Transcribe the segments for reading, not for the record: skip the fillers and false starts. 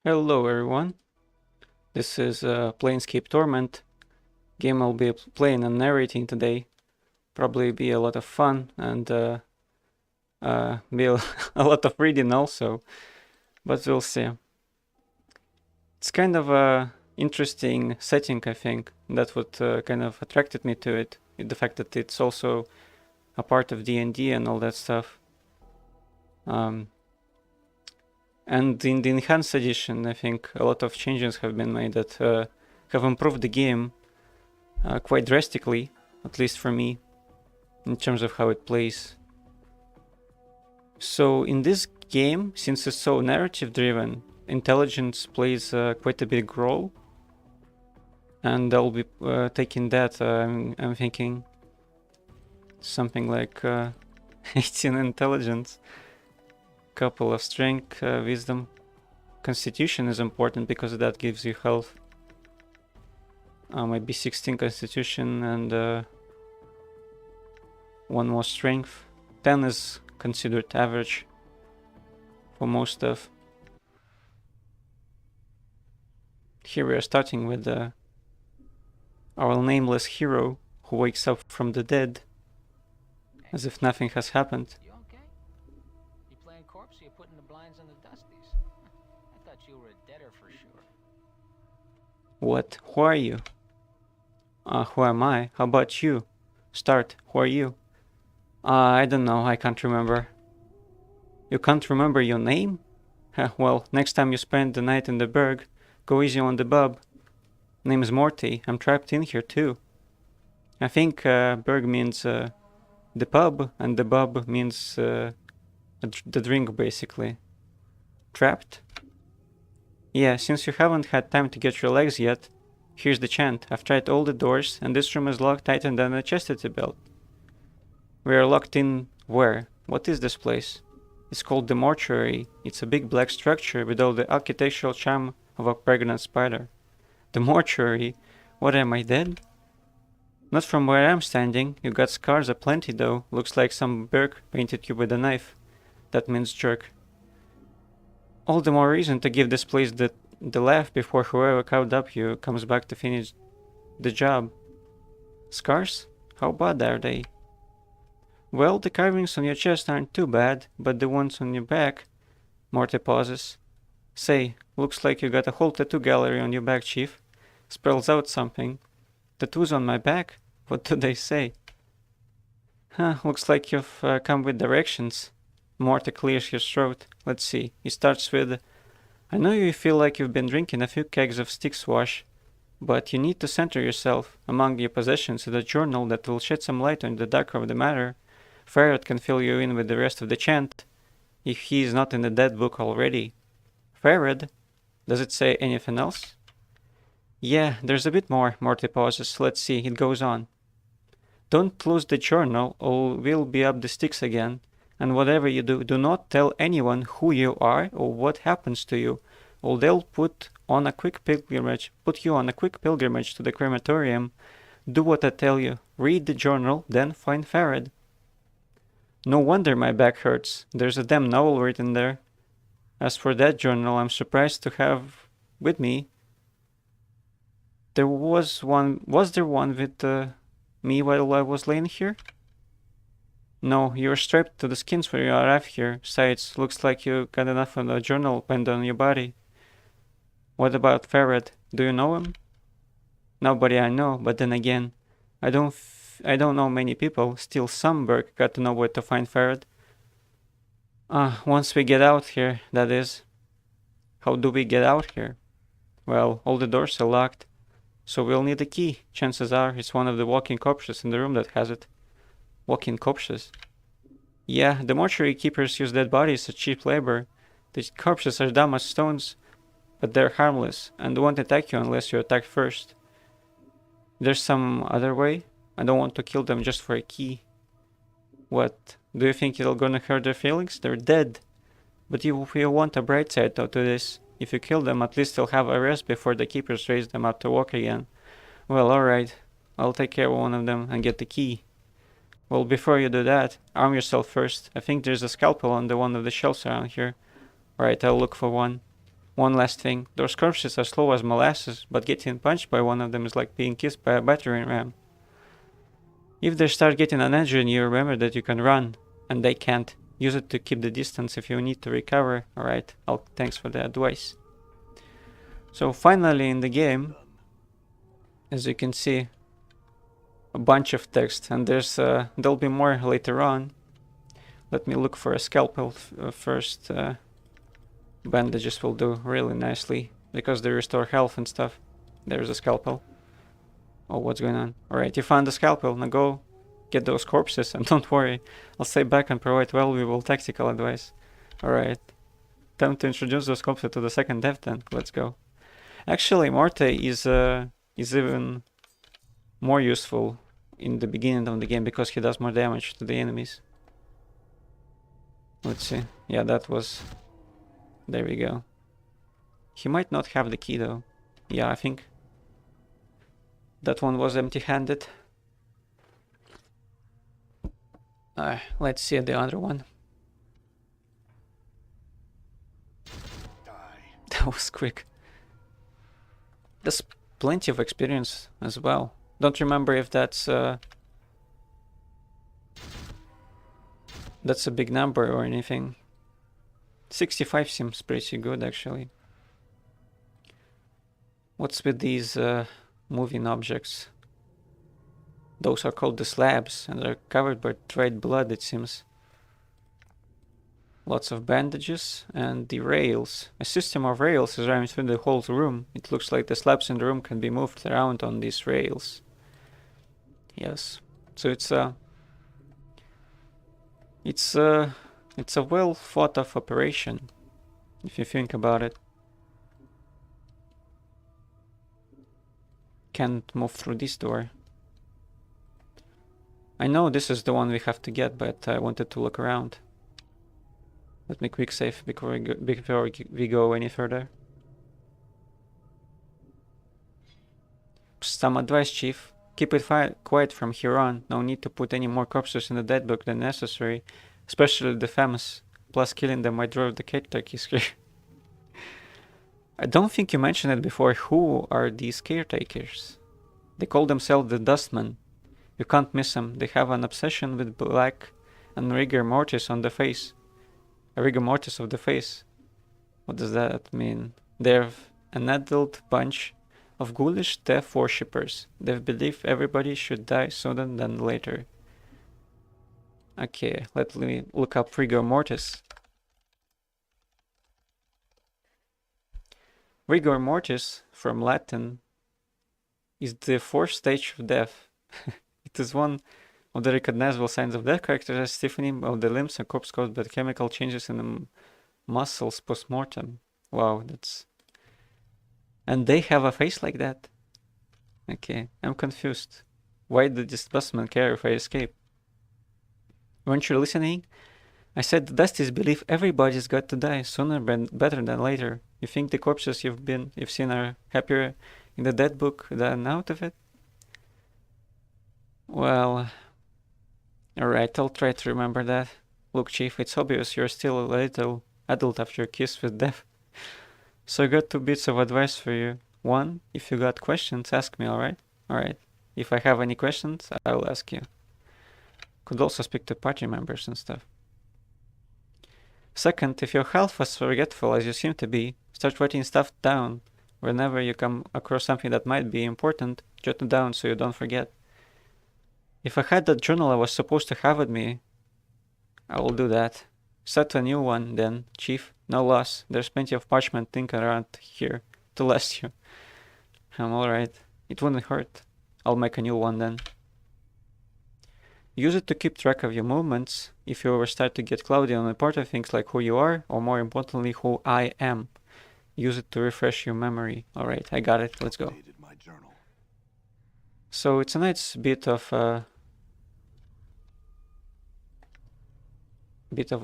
Hello everyone, this is Planescape Torment, game I'll be playing and narrating today. Probably be a lot of fun and be a lot of reading also, but we'll see. It's kind of a interesting setting, I think. That's what kind of attracted me to it. The fact that it's also a part of D&D and all that stuff. And in the enhanced edition, I think a lot of changes have been made that have improved the game quite drastically, at least for me, in terms of how it plays. So in this game, since it's so narrative driven, intelligence plays quite a big role, and I'll be taking that. I'm thinking something like 18 intelligence, couple of strength, wisdom. Constitution is important because that gives you health. Maybe 16 constitution and 1 more strength. 10 is considered average for most stuff. Here we are starting with our nameless hero who wakes up from the dead as if nothing has happened. You okay? You playing corpse or you putting the blinds on the dusties? I thought you were a deader for sure. What? Who are you? Who am I? How about you? Start. Who are you? I don't know. I can't remember. You can't remember your name? Well, next time you spend the night in the Berg, go easy on the bub. Name is Morty. I'm trapped in here too. I think Berg means the pub, and the bub means the drink, basically. Trapped? Yeah, since you haven't had time to get your legs yet, here's the chant. I've tried all the doors, and this room is locked tighter than a chastity belt. We are locked in where? What is this place? It's called the mortuary. It's a big black structure with all the architectural charm of a pregnant spider. The mortuary? What, am I dead? Not from where I'm standing. You got scars aplenty though. Looks like some Berg painted you with a knife. That means jerk. All the more reason to give this place the laugh before whoever carved up you comes back to finish the job. Scars? How bad are they? Well, the carvings on your chest aren't too bad, but the ones on your back... Morty pauses. Say, looks like you got a whole tattoo gallery on your back, Chief. Spells out something. Tattoos on my back? What do they say? Looks like you've come with directions. Morty clears his throat. Let's see. He starts with... I know you feel like you've been drinking a few kegs of stick swash, but you need to center yourself. Among your possessions is a journal that will shed some light on the dark of the matter. Ferret can fill you in with the rest of the chant, if he is not in the dead book already. Ferret? Does it say anything else? Yeah, there's a bit more. Morty pauses. Let's see, it goes on. Don't lose the journal, or we'll be up the sticks again. And whatever you do, do not tell anyone who you are or what happens to you, or they'll put you on a quick pilgrimage to the crematorium. Do what I tell you. Read the journal, then find Ferret. No wonder my back hurts. There's a damn novel written there. As for that journal, I'm surprised to have with me. Was there one with me while I was laying here? No, you're strapped to the skins when you arrive here. Besides, looks like you got enough of the journal pinned on your body. What about Ferret? Do you know him? Nobody I know, but then again, I don't know many people. Still, some Berg got to know where to find Ferret. Once we get out here, that is. How do we get out here? Well, all the doors are locked, so we'll need a key. Chances are it's one of the walking corpses in the room that has it. Walking corpses? Yeah, the mortuary keepers use dead bodies as cheap labor. The corpses are dumb as stones, but they're harmless, and won't attack you unless you attack first. There's some other way? I don't want to kill them just for a key. What? Do you think it'll gonna hurt their feelings? They're dead. But you want a bright side to this. If you kill them, at least they'll have a rest before the keepers raise them up to walk again. Well, alright. I'll take care of one of them and get the key. Well, before you do that, arm yourself first. I think there's a scalpel on one of the shelves around here. Alright, I'll look for one. One last thing. Those corpses are slow as molasses, but getting punched by one of them is like being kissed by a battering ram. If they start getting an edge and you remember that you can run, and they can't, use it to keep the distance if you need to recover. Alright, thanks for the advice. So finally in the game, as you can see, a bunch of text, and there'll be more later on. Let me look for a scalpel first. Bandages will do really nicely, because they restore health and stuff. There's a scalpel. Oh, what's going on? Alright, you found the scalpel. Now go get those corpses, and don't worry, I'll stay back and provide valuable tactical advice. Alright. Time to introduce those corpses to the second death then. Let's go. Actually, Morte is even more useful in the beginning of the game because he does more damage to the enemies. Let's see. Yeah, that was... There we go. He might not have the key though. Yeah, I think that one was empty-handed. Let's see the other one. That was quick. There's plenty of experience as well. Don't remember if that's a big number or anything. 65 seems pretty good actually. What's with these moving objects? Those are called the slabs and they're covered by dried blood, it seems. Lots of bandages and the rails. A system of rails is running through the whole room. It looks like the slabs in the room can be moved around on these rails. Yes. So it's a well thought of operation, if you think about it. Can't move through this door. I know this is the one we have to get, but I wanted to look around. Let me quick save before we go any further. Some advice, Chief. Keep it quiet from here on. No need to put any more corpses in the dead book than necessary, especially the famous. Plus killing them might drive the caretakers here. I don't think you mentioned it before. Who are these caretakers? They call themselves the Dustmen. You can't miss them. They have an obsession with black and rigor mortis on the face. A rigor mortis of the face. What does that mean? They're an adult bunch of ghoulish death worshippers. They believe everybody should die sooner than later. Okay, let me look up rigor mortis. Rigor mortis, from Latin, is the fourth stage of death. It is one of the recognizable signs of death, characterized as stiffening of the limbs and corpse caused by chemical changes in the muscles post-mortem. Wow, that's... And they have a face like that? Okay, I'm confused. Why did this dustman care if I escape? Weren't you listening? I said the Dusties believe everybody's got to die sooner better than later. You think the corpses you've seen are happier in the dead book than out of it? Well, alright, I'll try to remember that. Look, Chief, it's obvious you're still a little adult after your kiss with death. So I got 2 bits of advice for you. One, if you got questions, ask me, alright? Alright. If I have any questions, I'll ask you. Could also speak to party members and stuff. Second, if you're half as forgetful as you seem to be, start writing stuff down. Whenever you come across something that might be important, jot it down so you don't forget. If I had that journal I was supposed to have with me, I will do that. Set a new one then, Chief. No loss. There's plenty of parchment ink around here to last you. I'm alright. It wouldn't hurt. I'll make a new one then. Use it to keep track of your movements if you ever start to get cloudy on important things like who you are, or more importantly, who I am. Use it to refresh your memory. Alright, I got it. Let's go. So it's a nice bit of a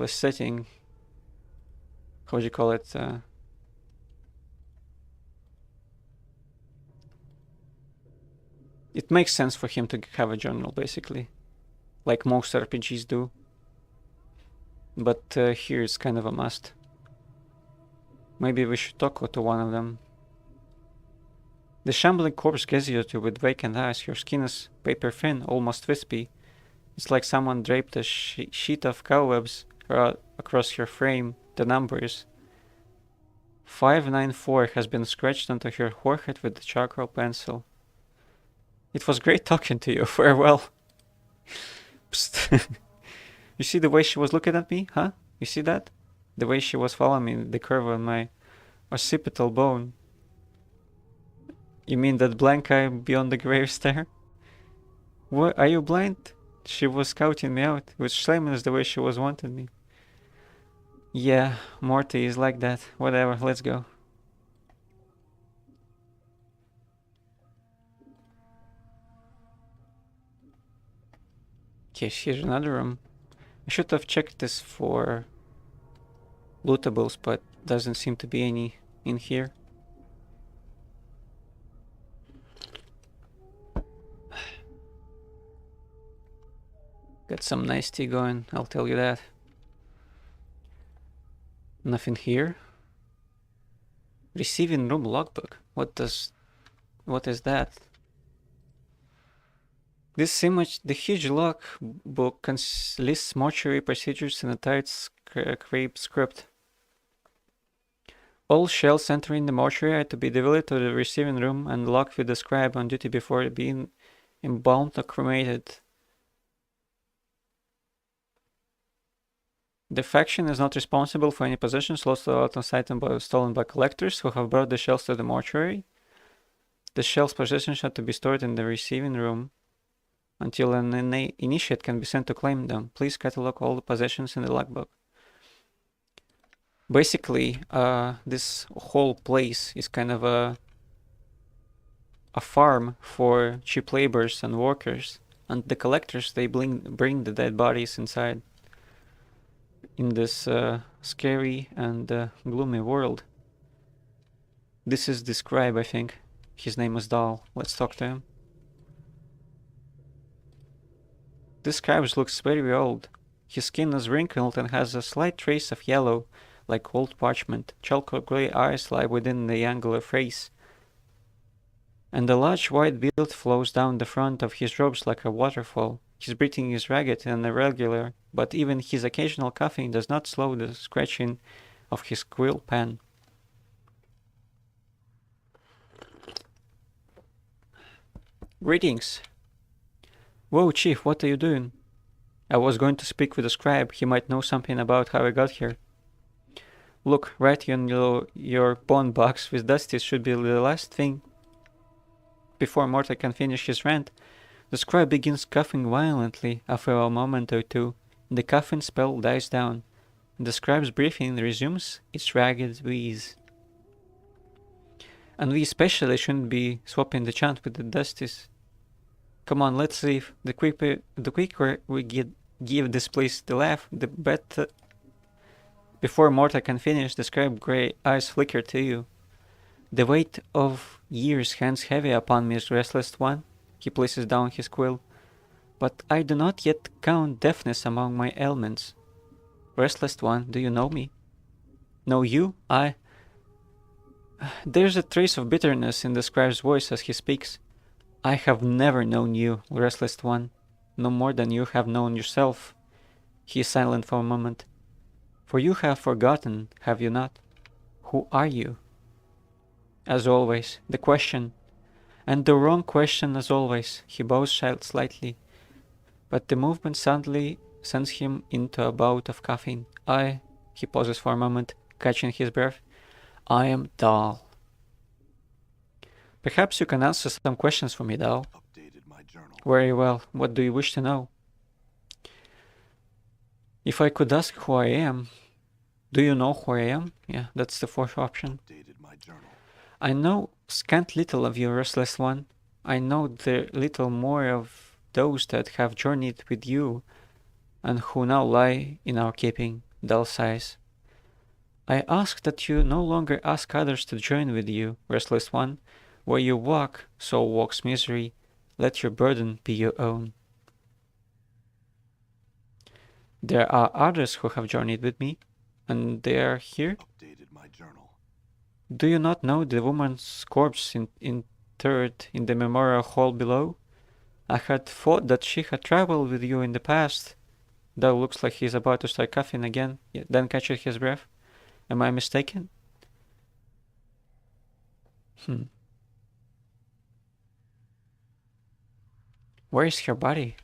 setting. How do you call it? It makes sense for him to have a journal, basically. Like most RPGs do. But here it's kind of a must. Maybe we should talk to one of them. The shambling corpse gazes at you with vacant eyes. Your skin is paper thin, almost wispy. It's like someone draped a sheet of cobwebs across your frame. The numbers 594 has been scratched onto your forehead with a charcoal pencil. It was great talking to you. Farewell. Psst. You see the way she was looking at me, huh? You see that? The way she was following me, the curve on my occipital bone. You mean that blank eye beyond the grave stare? What? Are you blind? She was scouting me out, with shameless the way she was wanting me. Yeah, Morty is like that. Whatever, let's go. Okay, here's another room. I should have checked this for lootables, but doesn't seem to be any in here. Got some nice tea going, I'll tell you that. Nothing here. Receiving room logbook. What is that? This image, the huge logbook lists mortuary procedures in a tight scraped script. All shells entering the mortuary are to be delivered to the receiving room and locked with the scribe on duty before being embalmed or cremated. The faction is not responsible for any possessions lost or out on site and stolen by collectors who have brought the shells to the mortuary. The shells' possessions are to be stored in the receiving room until an initiate can be sent to claim them. Please catalog all the possessions in the logbook. Basically, this whole place is kind of a farm for cheap laborers and workers, and the collectors, they bring the dead bodies inside in this scary and gloomy world. This is the scribe, I think. His name is Dahl. Let's talk to him. This scribe looks very old. His skin is wrinkled and has a slight trace of yellow, like old parchment. Charcoal grey eyes lie within the angular face, and a large white beard flows down the front of his robes like a waterfall. His breathing is ragged and irregular, but even his occasional coughing does not slow the scratching of his quill pen. Greetings. Whoa, Chief, what are you doing? I was going to speak with the scribe. He might know something about how I got here. Look, right in your bone box with Dusty should be the last thing. Before Morty can finish his rant, the scribe begins coughing violently. After a moment or two, the coughing spell dies down, and the scribe's breathing resumes its ragged wheeze. And we especially shouldn't be swapping the chant with the Dusties. Come on, let's leave. The quicker we give this place the laugh, the better. Before Morta can finish, the scribe grey eyes flicker to you. The weight of years hangs heavy upon me, restless one. He places down his quill. But I do not yet count deafness among my ailments. Restless one, do you know me? Know you? There's a trace of bitterness in the scribe's voice as he speaks. I have never known you, restless one, no more than you have known yourself. He is silent for a moment. For you have forgotten, have you not? Who are you? As always, the question. And the wrong question as always. He bows slightly. But the movement suddenly sends him into a bout of coughing. He pauses for a moment, catching his breath. I am Dahl. Perhaps you can answer some questions for me, Dahl. Very well. What do you wish to know? If I could ask who I am. Do you know who I am? Yeah, that's the fourth option. I know scant little of you, restless one. I know the little more of those that have journeyed with you and who now lie in our keeping. Dahl sighs. I ask that you no longer ask others to join with you, restless one. Where you walk, so walks misery. Let your burden be your own. There are others who have journeyed with me, and they are here. Do you not know the woman's corpse interred in the memorial hall below? I had thought that she had traveled with you in the past. Though looks like he's about to start coughing again, then catches his breath. Am I mistaken? Where is her body?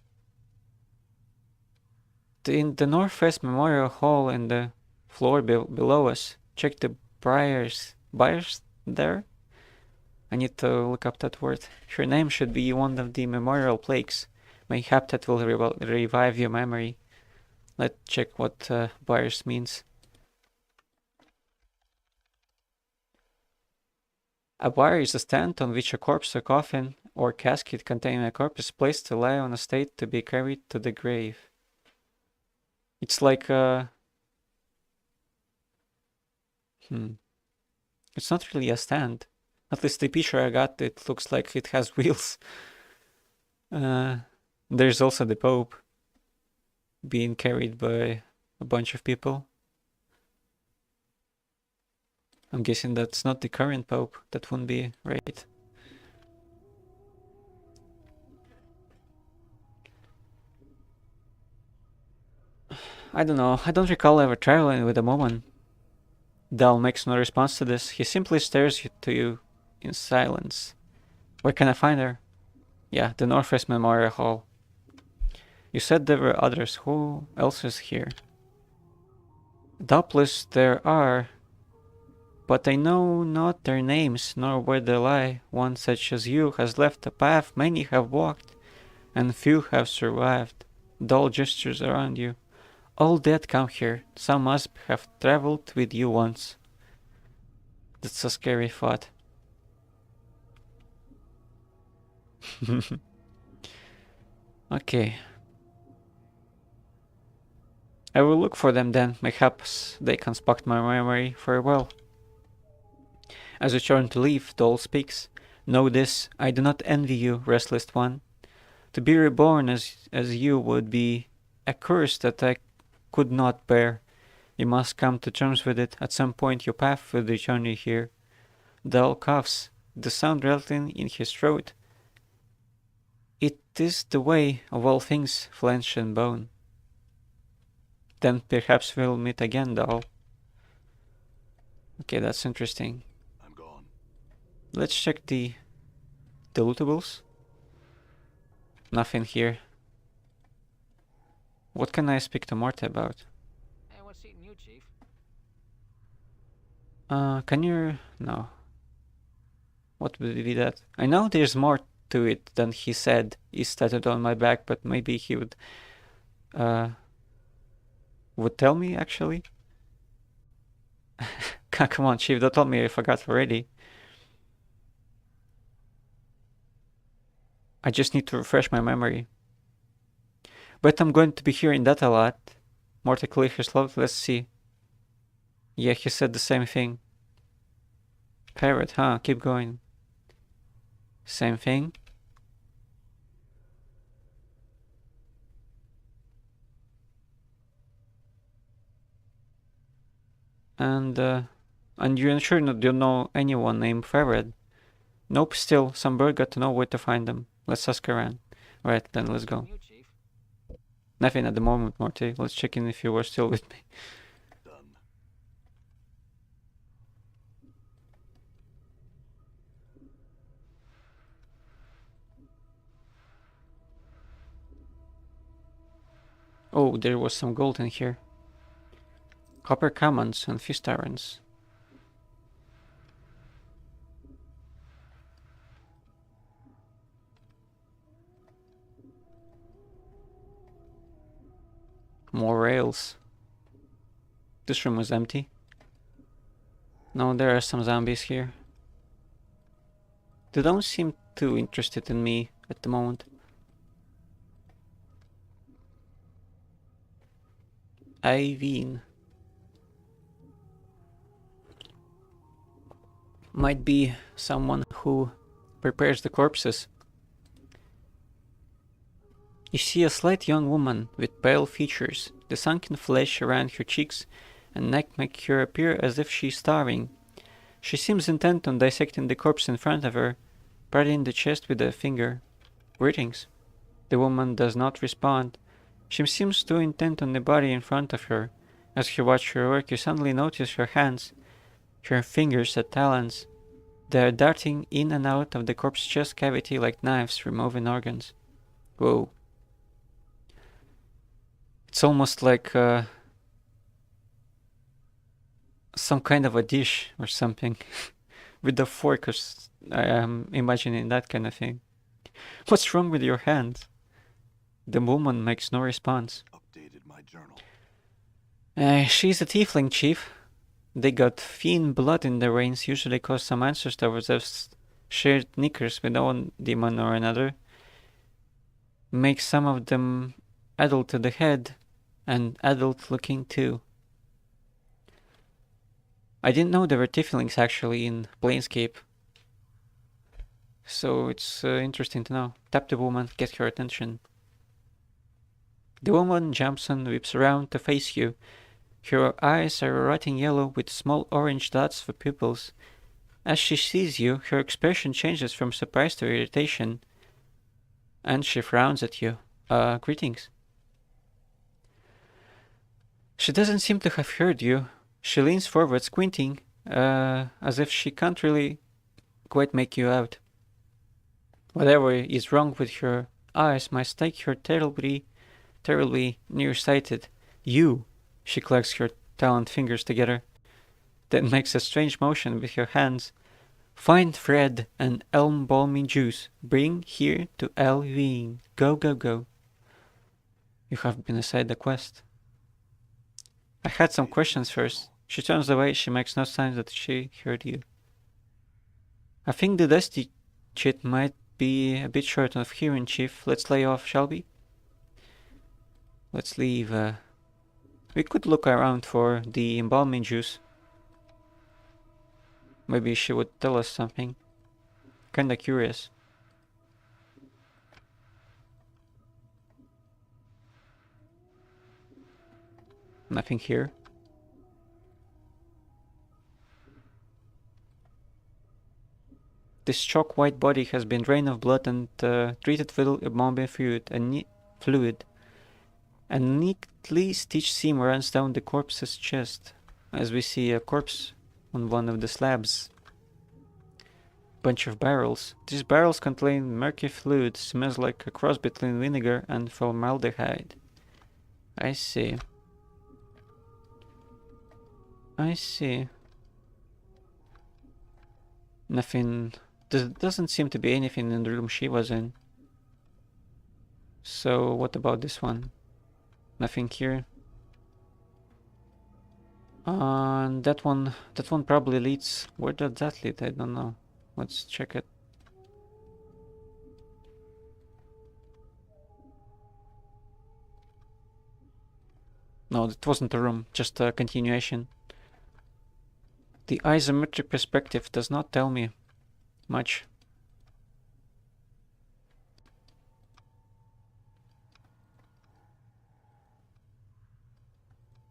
In the Northwest Memorial Hall in the floor below us. Check the briars there? I need to look up that word. Her name should be one of the memorial plaques. Mayhap that will revive your memory. Let's check what briars means. A bier is a stand on which a corpse or coffin or casket containing a corpse is placed to lie on a state to be carried to the grave. It's like a... It's not really a stand. At least the picture I got, it looks like it has wheels. There's also the Pope being carried by a bunch of people. I'm guessing that's not the current Pope. That wouldn't be right. I don't know. I don't recall ever traveling with a woman. Dal makes no response to this. He simply stares to you in silence. Where can I find her? Yeah, the Northwest Memorial Hall. You said there were others. Who else is here? Doubtless there are, but I know not their names, nor where they lie. One such as you has left a path many have walked, and few have survived. Dull gestures around you. All dead come here. Some must have traveled with you once. That's a scary thought. Okay. I will look for them then. Perhaps they construct my memory very well. As you turn to leave, Dol speaks. Know this, I do not envy you, restless one. To be reborn as you would be a curse that I could not bear. You must come to terms with it. At some point your path will return you here. Dol coughs, the sound rattling in his throat. It is the way of all things, flesh and bone. Then perhaps we'll meet again, Dol. Okay, that's interesting. I'm gone. Let's check the lootables. Nothing here. What can I speak to Marta about? Hey, what's eating you, Chief? Can you... No. What would be that? I know there's more to it than he said is tattooed on my back, but maybe he would tell me, actually. Come on, Chief, don't tell me I forgot already. I just need to refresh my memory. But I'm going to be hearing that a lot. Morty clear his throat. Let's see. Yeah, he said the same thing. Parrot, huh? Keep going. Same thing. And you're sure you don't know anyone named Ferret? Nope, still, some bird got to know where to find them. Let's ask around. Right, then let's go. You, Chief. Nothing at the moment, Morty. Let's check in if you were still with me. Done. Oh, there was some gold in here. Copper commons and fist irons. More rails. This room was empty. No, there are some zombies here. They don't seem too interested in me at the moment. Iveen. Might be someone who prepares the corpses. You see a slight young woman with pale features. The sunken flesh around her cheeks and neck make her appear as if she's starving. She seems intent on dissecting the corpse in front of her, patting the chest with a finger. Greetings. The woman does not respond. She seems too intent on the body in front of her. As you watch her work, you suddenly notice her hands, her fingers at talons. They are darting in and out of the corpse's chest cavity like knives removing organs. Whoa. It's almost like some kind of a dish or something. With a fork, I am imagining that kind of thing. What's wrong with your hands? The woman makes no response. Updated my journal. She's a tiefling, chief. They got fiend blood in their veins, usually cause some ancestors have shared knickers with one demon or another. Make some of them adult to the head, and adult looking too. I didn't know there were tieflings actually in Planescape. So it's interesting to know. Tap the woman, get her attention. The woman jumps and whips around to face you. Her eyes are rotting yellow with small orange dots for pupils. As she sees you, her expression changes from surprise to irritation, and she frowns at you. Greetings. She doesn't seem to have heard you. She leans forward, squinting, as if she can't really quite make you out. Whatever is wrong with her eyes must make her terribly nearsighted. You! She clicks her taloned fingers together, then makes a strange motion with her hands. Find Fred and elm balmy juice. Bring here to Elvine. Go, go, go. You have been assigned the quest. I had some questions first. She turns away. She makes no sign that she heard you. I think the dusty chit might be a bit short of hearing, Chief. Let's lay off, shall we? Let's leave. We could look around for the embalming juice. Maybe she would tell us something. Kinda curious. Nothing here. This chalk white body has been drained of blood and treated with embalming fluid. A neatly stitched seam runs down the corpse's chest, as we see a corpse on one of the slabs. Bunch of barrels. These barrels contain murky fluid, smells like a cross between vinegar and formaldehyde. I see. I see. Nothing. There doesn't seem to be anything in the room she was in. So what about this one? Nothing here. And that one probably leads. Where does that lead? I don't know. Let's check it. No, it wasn't a room, just a continuation. The isometric perspective does not tell me much.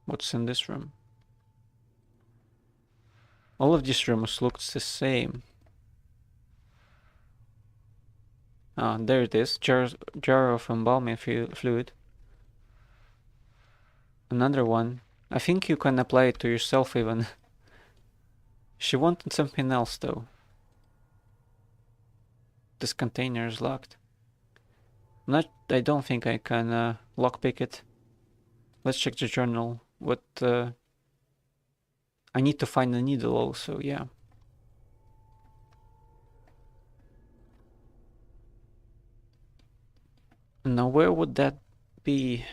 What's in this room? All of these rooms look the same. Ah, there it is. Jar of embalming fluid. Another one. I think you can apply it to yourself even. She wanted something else though. This container is locked. I don't think I can lockpick it. Let's check the journal. What I need to find a needle also, yeah. Now where would that be?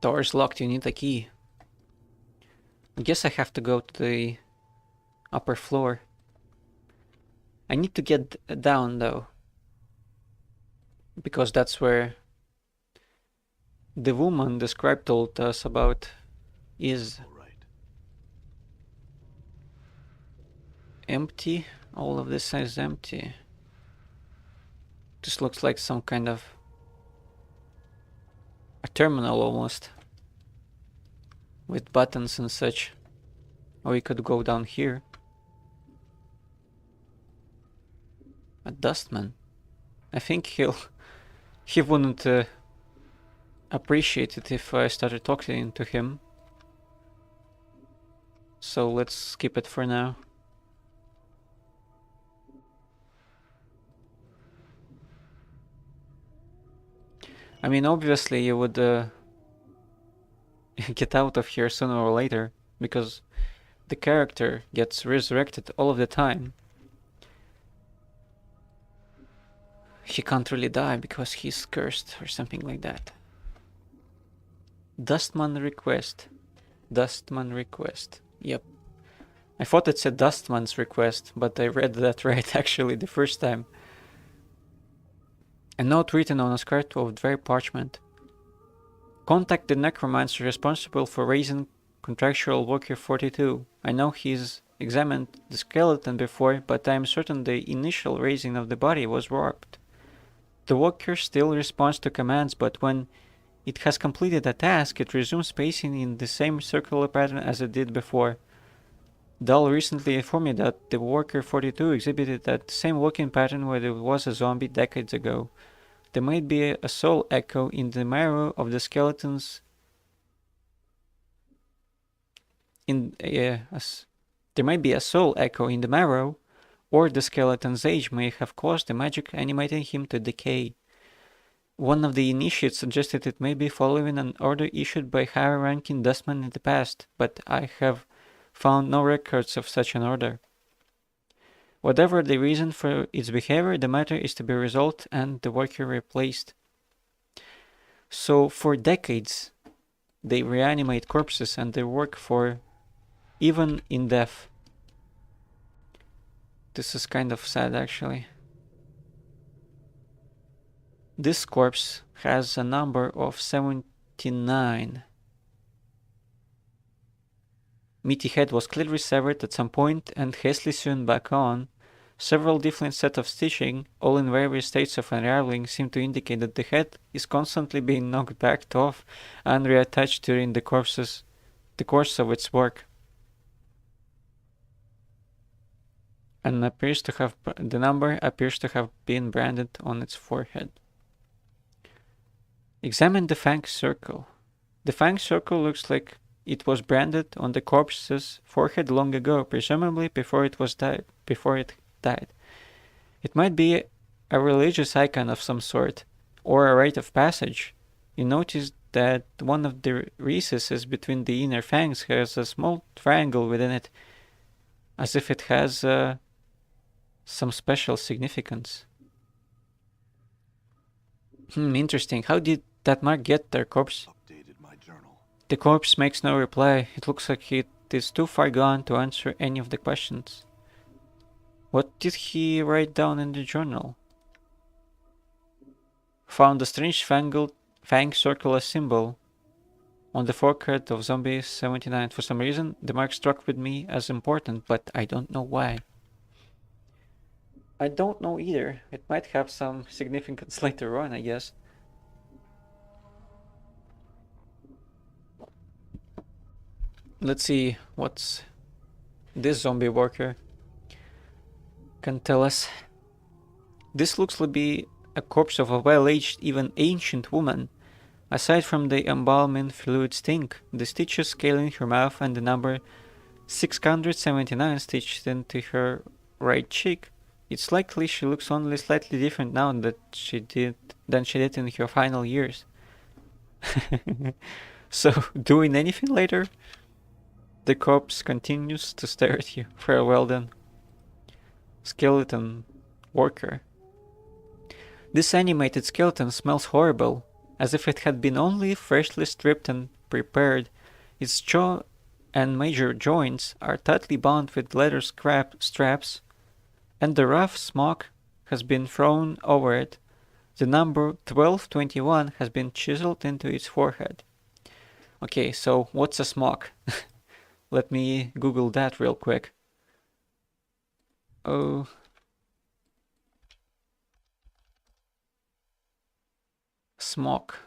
Door's locked, you need a key. I guess I have to go to the upper floor. I need to get down though, because that's where the woman the scribe told us about is. Empty. All of this is empty. This looks like some kind of a terminal almost, with buttons and such. Or we could go down here. A dustman. I think he wouldn't appreciate it if I started talking to him. So let's skip it for now. I mean, obviously you would get out of here sooner or later, because the character gets resurrected all of the time. He can't really die because he's cursed or something like that. Dustman request. Dustman request. Yep. I thought it said Dustman's request, but I read that right actually the first time. A note written on a skirt of dry parchment. Contact the necromancer responsible for raising contractual worker 42. I know he's examined the skeleton before, but I am certain the initial raising of the body was warped. The worker still responds to commands, but when it has completed a task, it resumes pacing in the same circular pattern as it did before. Dahl recently informed me that the worker 42 exhibited that same walking pattern when it was a zombie decades ago. There might be a soul echo in the marrow of the skeletons. There might be a soul echo in the marrow, or the skeleton's age may have caused the magic animating him to decay. One of the initiates suggested it may be following an order issued by higher-ranking dustmen in the past, but I have found no records of such an order. Whatever the reason for its behavior, the matter is to be resolved and the worker replaced. So for decades, they reanimate corpses and they work for even in death. This is kind of sad, actually. This corpse has a number of 79. Meaty head was clearly severed at some point and hastily sewn back on. Several different sets of stitching, all in various states of unraveling, seem to indicate that the head is constantly being knocked back off and reattached during the course of its work. And the number appears to have been branded on its forehead. Examine the Fang Circle. The Fang Circle looks like it was branded on the corpse's forehead long ago, presumably before it died. It might be a religious icon of some sort, or a rite of passage. You notice that one of the recesses between the inner fangs has a small triangle within it, as if it has some special significance. Interesting. How did that mark get there, corpse? The corpse makes no reply. It looks like it is too far gone to answer any of the questions. What did he write down in the journal? Found a strange fang circular symbol on the forehead of Zombie 79. For some reason, the mark struck with me as important, but I don't know why. I don't know either. It might have some significance later on, I guess. Let's see what's this zombie worker can tell us. This looks to be a corpse of a well-aged, even ancient woman. Aside from the embalming fluid stink, the stitches scaling her mouth and the number 679 stitched into her right cheek, it's likely she looks only slightly different now than she did in her final years. So, doing anything later? The corpse continues to stare at you. Farewell then. Skeleton worker. This animated skeleton smells horrible, as if it had been only freshly stripped and prepared. Its jaw and major joints are tightly bound with leather straps, and the rough smock has been thrown over it. The number 1221 has been chiseled into its forehead. Okay, so what's a smock? Let me Google that real quick. Oh. Smock.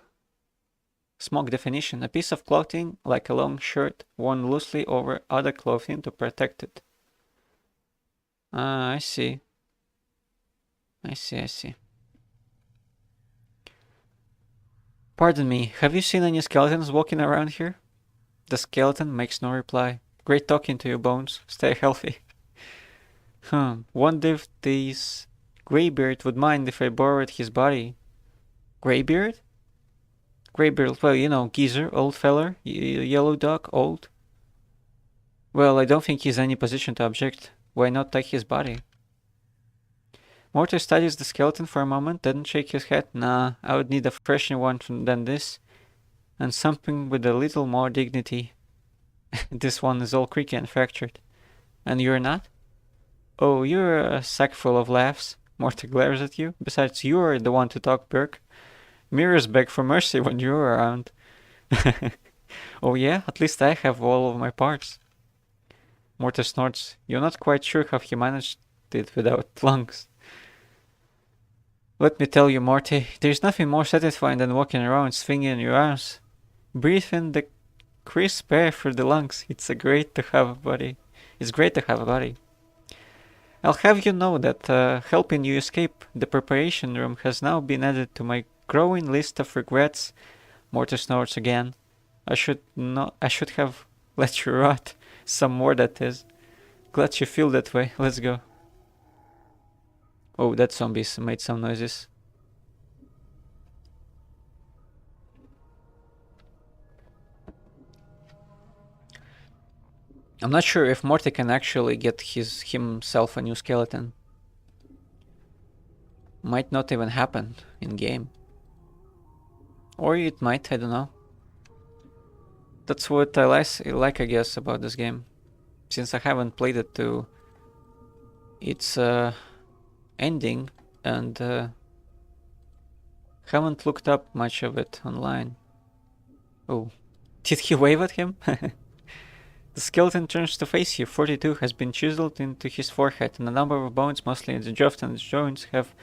Smoke definition. A piece of clothing, like a long shirt, worn loosely over other clothing to protect it. Ah, I see. I see. Pardon me, have you seen any skeletons walking around here? The skeleton makes no reply. Great talking to you, Bones. Stay healthy. Wonder if this Greybeard would mind if I borrowed his body. Greybeard? Greybeard, well, you know, geezer, old feller, yellow dog, old. Well, I don't think he's in any position to object. Why not take his body? Morty studies the skeleton for a moment, then shake his head. Nah, I would need a fresher one than this. And something with a little more dignity. This one is all creaky and fractured. And you're not? Oh, you're a sack full of laughs. Morty glares at you. Besides, you're the one to talk, Burke. Mirrors beg for mercy when you're around. Oh yeah? At least I have all of my parts. Morty snorts. You're not quite sure how he managed it without lungs. Let me tell you, Morty, there's nothing more satisfying than walking around swinging your arms. Breathe in the crisp air through the lungs. It's great to have a body. I'll have you know that helping you escape the preparation room has now been added to my growing list of regrets. Morty snorts again. I should have let you rot. Some more, that is. Glad you feel that way. Let's go. Oh, that zombie made some noises. I'm not sure if Morty can actually get himself a new skeleton. Might not even happen in game. Or it might, I don't know. That's what I like, I guess, about this game. Since I haven't played it to its ending and haven't looked up much of it online. Oh, did he wave at him? The skeleton turns to face you. 42 has been chiseled into his forehead, and a number of bones, mostly in the jaw and the joints, have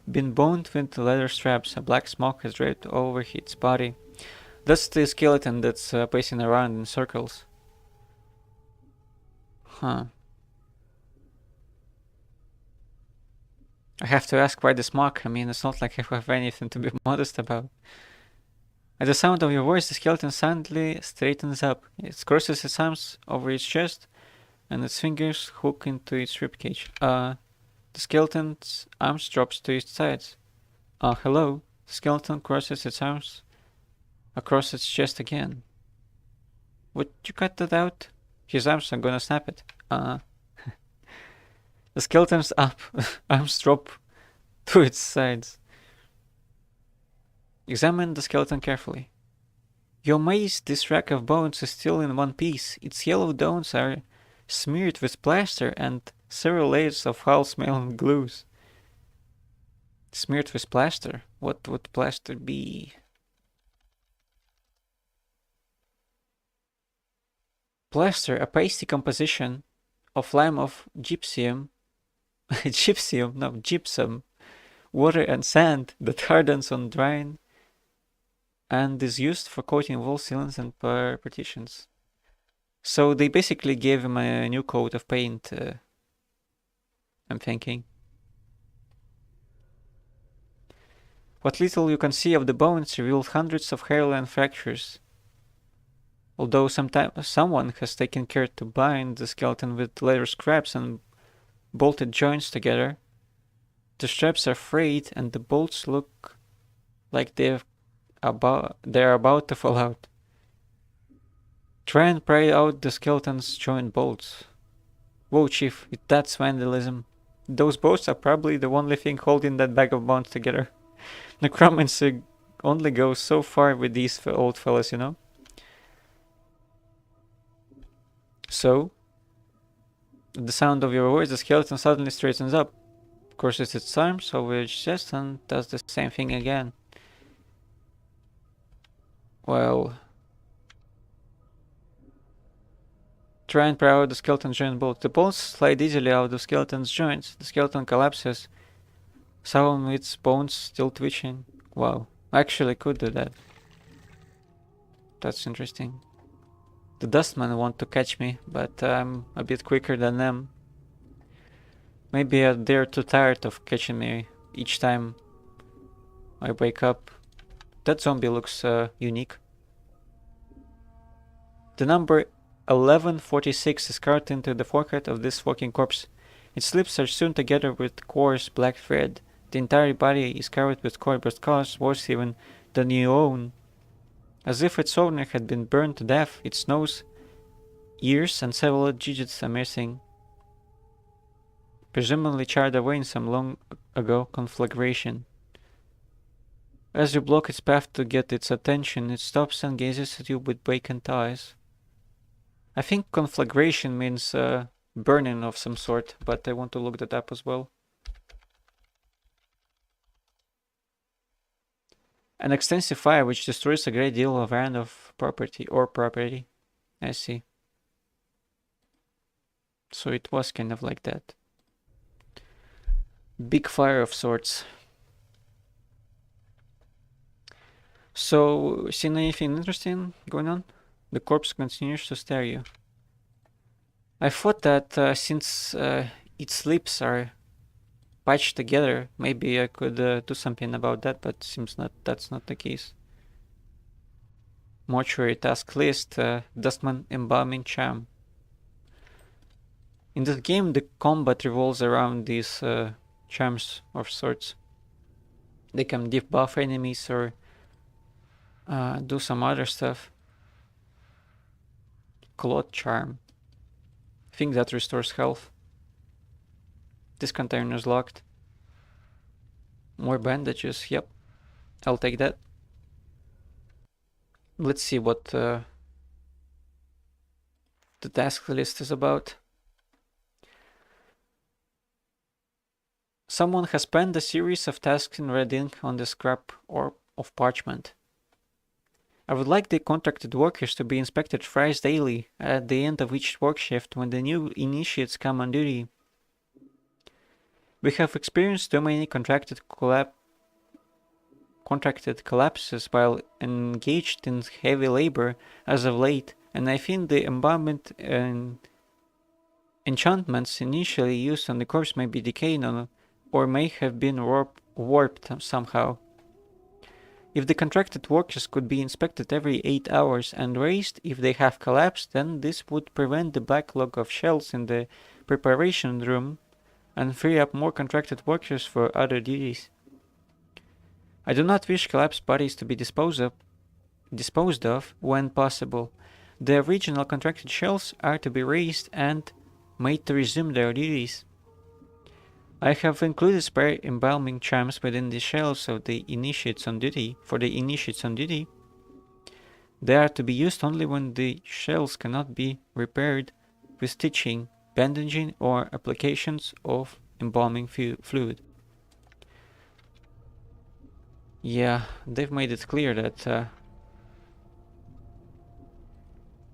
been boned with leather straps. A black smoke has draped over its body. That's the skeleton that's pacing around in circles. Huh. I have to ask why the smoke. I mean, it's not like I have anything to be modest about. At the sound of your voice, the skeleton suddenly straightens up. It crosses its arms over its chest, and its fingers hook into its ribcage. The skeleton's arms drops to its sides. Hello. The skeleton crosses its arms across its chest again. Would you cut that out? His arms are gonna snap it. The skeleton's arms drop to its sides. Examine the skeleton carefully. You're amazed this rack of bones is still in one piece. Its yellow bones are smeared with plaster and several layers of foul-smelling glues. Smeared with plaster? What would plaster be? Plaster, a pasty composition of lime of gypsum, gypsum, water and sand that hardens on drying and is used for coating wall ceilings and partitions. So they basically gave him a new coat of paint, I'm thinking. What little you can see of the bones reveals hundreds of hairline fractures. Although someone has taken care to bind the skeleton with leather straps and bolted joints together, the straps are frayed and the bolts look like they're about to fall out. Try and pry out the skeleton's joint bolts. Whoa, Chief, that's vandalism. Those bolts are probably the only thing holding that bag of bones together. Necromancy only goes so far with these old fellas, you know? So, at the sound of your voice, the skeleton suddenly straightens up, crosses its arms over its chest, and does the same thing again. Well, try and pry out the skeleton's joint bolt. The bolts slide easily out of the skeleton's joints. The skeleton collapses, some of its bones still twitching. Wow, I actually could do that. That's interesting. The dustmen want to catch me, but I'm a bit quicker than them. Maybe they're too tired of catching me each time I wake up. That zombie looks unique. The number 1146 is carved into the forehead of this walking corpse. Its lips are sewn together with coarse black thread. The entire body is covered with cardboard scars, worse even than your own. As if its owner had been burned to death, its nose, ears, and several digits are missing, presumably charred away in some long ago conflagration. As you block its path to get its attention, it stops and gazes at you with vacant eyes. I think conflagration means burning of some sort, but I want to look that up as well. An extensive fire which destroys a great deal of land of property or property. I see. So it was kind of like that. Big fire of sorts. So, seen anything interesting going on? The corpse continues to stare you. I thought that since its lips are patched together, maybe I could do something about that, but seems that's not the case. Mortuary task list, Dustman Embalming Charm. In this game, the combat revolves around these charms of sorts. They can debuff enemies or do some other stuff. Cloth Charm. I think that restores health. This container is locked. More bandages, yep. I'll take that. Let's see what the task list is about. Someone has penned a series of tasks in red ink on the scrap or of parchment. I would like the contracted workers to be inspected thrice daily at the end of each work shift when the new initiates come on duty. We have experienced too many contracted collapses while engaged in heavy labor as of late, and I think the embalmment and enchantments initially used on the corpse may be decaying or may have been warped somehow. If the contracted workers could be inspected every 8 hours and raised if they have collapsed, then this would prevent the backlog of shells in the preparation room and free up more contracted workers for other duties. I do not wish collapsed bodies to be disposed of when possible. The original contracted shells are to be raised and made to resume their duties. I have included spare embalming charms within the shells of the initiates on duty. For the initiates on duty, they are to be used only when the shells cannot be repaired with stitching, bandaging, or applications of embalming fluid. Yeah, they've made it clear that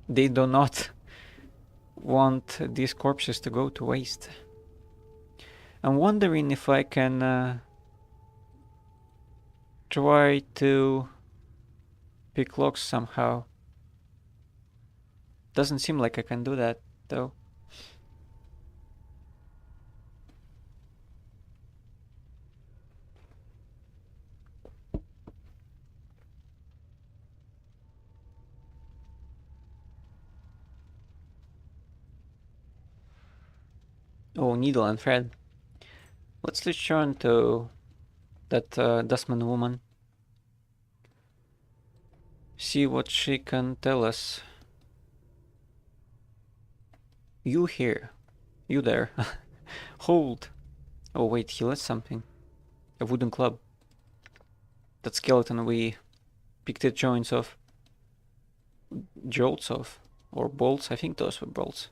they do not want these corpses to go to waste. I'm wondering if I can try to pick locks somehow. Doesn't seem like I can do that though. Oh, needle and thread. Let's return to that Dustman woman. See what she can tell us. You here. You there. Hold. Oh wait, he left something. A wooden club. That skeleton we picked the joints of. Jolts of. Or bolts, I think those were bolts.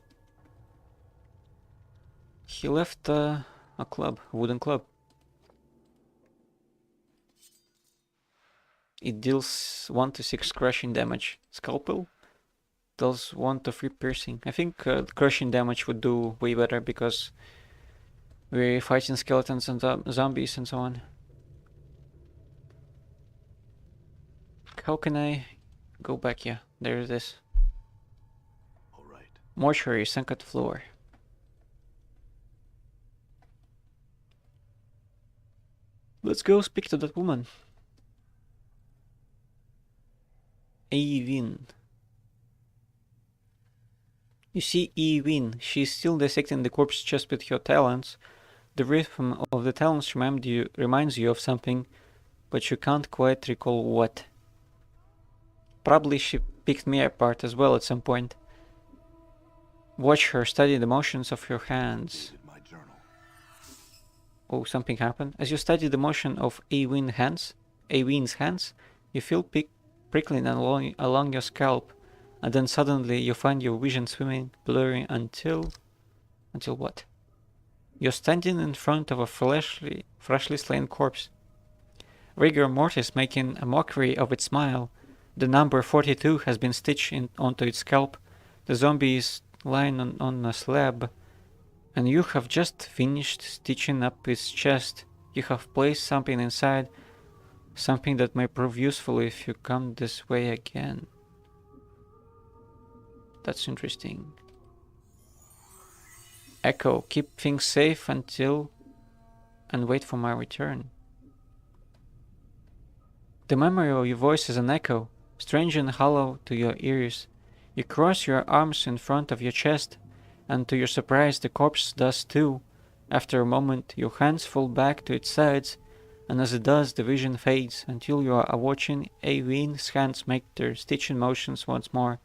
He left a club, a wooden club. It deals 1 to 6 crushing damage. Scalpel does 1 to 3 piercing. I think crushing damage would do way better because we're fighting skeletons and zombies and so on. How can I Go back, yeah. There it is. All right. Mortuary, second floor. Let's go speak to that woman. Evin. You see Evin. She's still dissecting the corpse chest with her talons. The rhythm of the talons reminds you of something, but you can't quite recall what. Probably she picked me apart as well at some point. Watch her study the motions of her hands. My journal. Oh, something happened. As you study the motion of Ewen's hands, you feel prickling along your scalp, and then suddenly you find your vision swimming, blurring until what? You're standing in front of a freshly slain corpse. Rigor mortis making a mockery of its smile. The number 42 has been stitched onto its scalp. The zombie is lying on a slab, and you have just finished stitching up its chest. You have placed something inside, something that may prove useful if you come this way again. That's interesting. Echo, keep things safe and wait for my return. The memory of your voice is an echo, strange and hollow to your ears. You cross your arms in front of your chest, and to your surprise the corpse does too. After a moment your hands fall back to its sides, and as it does the vision fades until you are watching Ewen's hands make their stitching motions once more.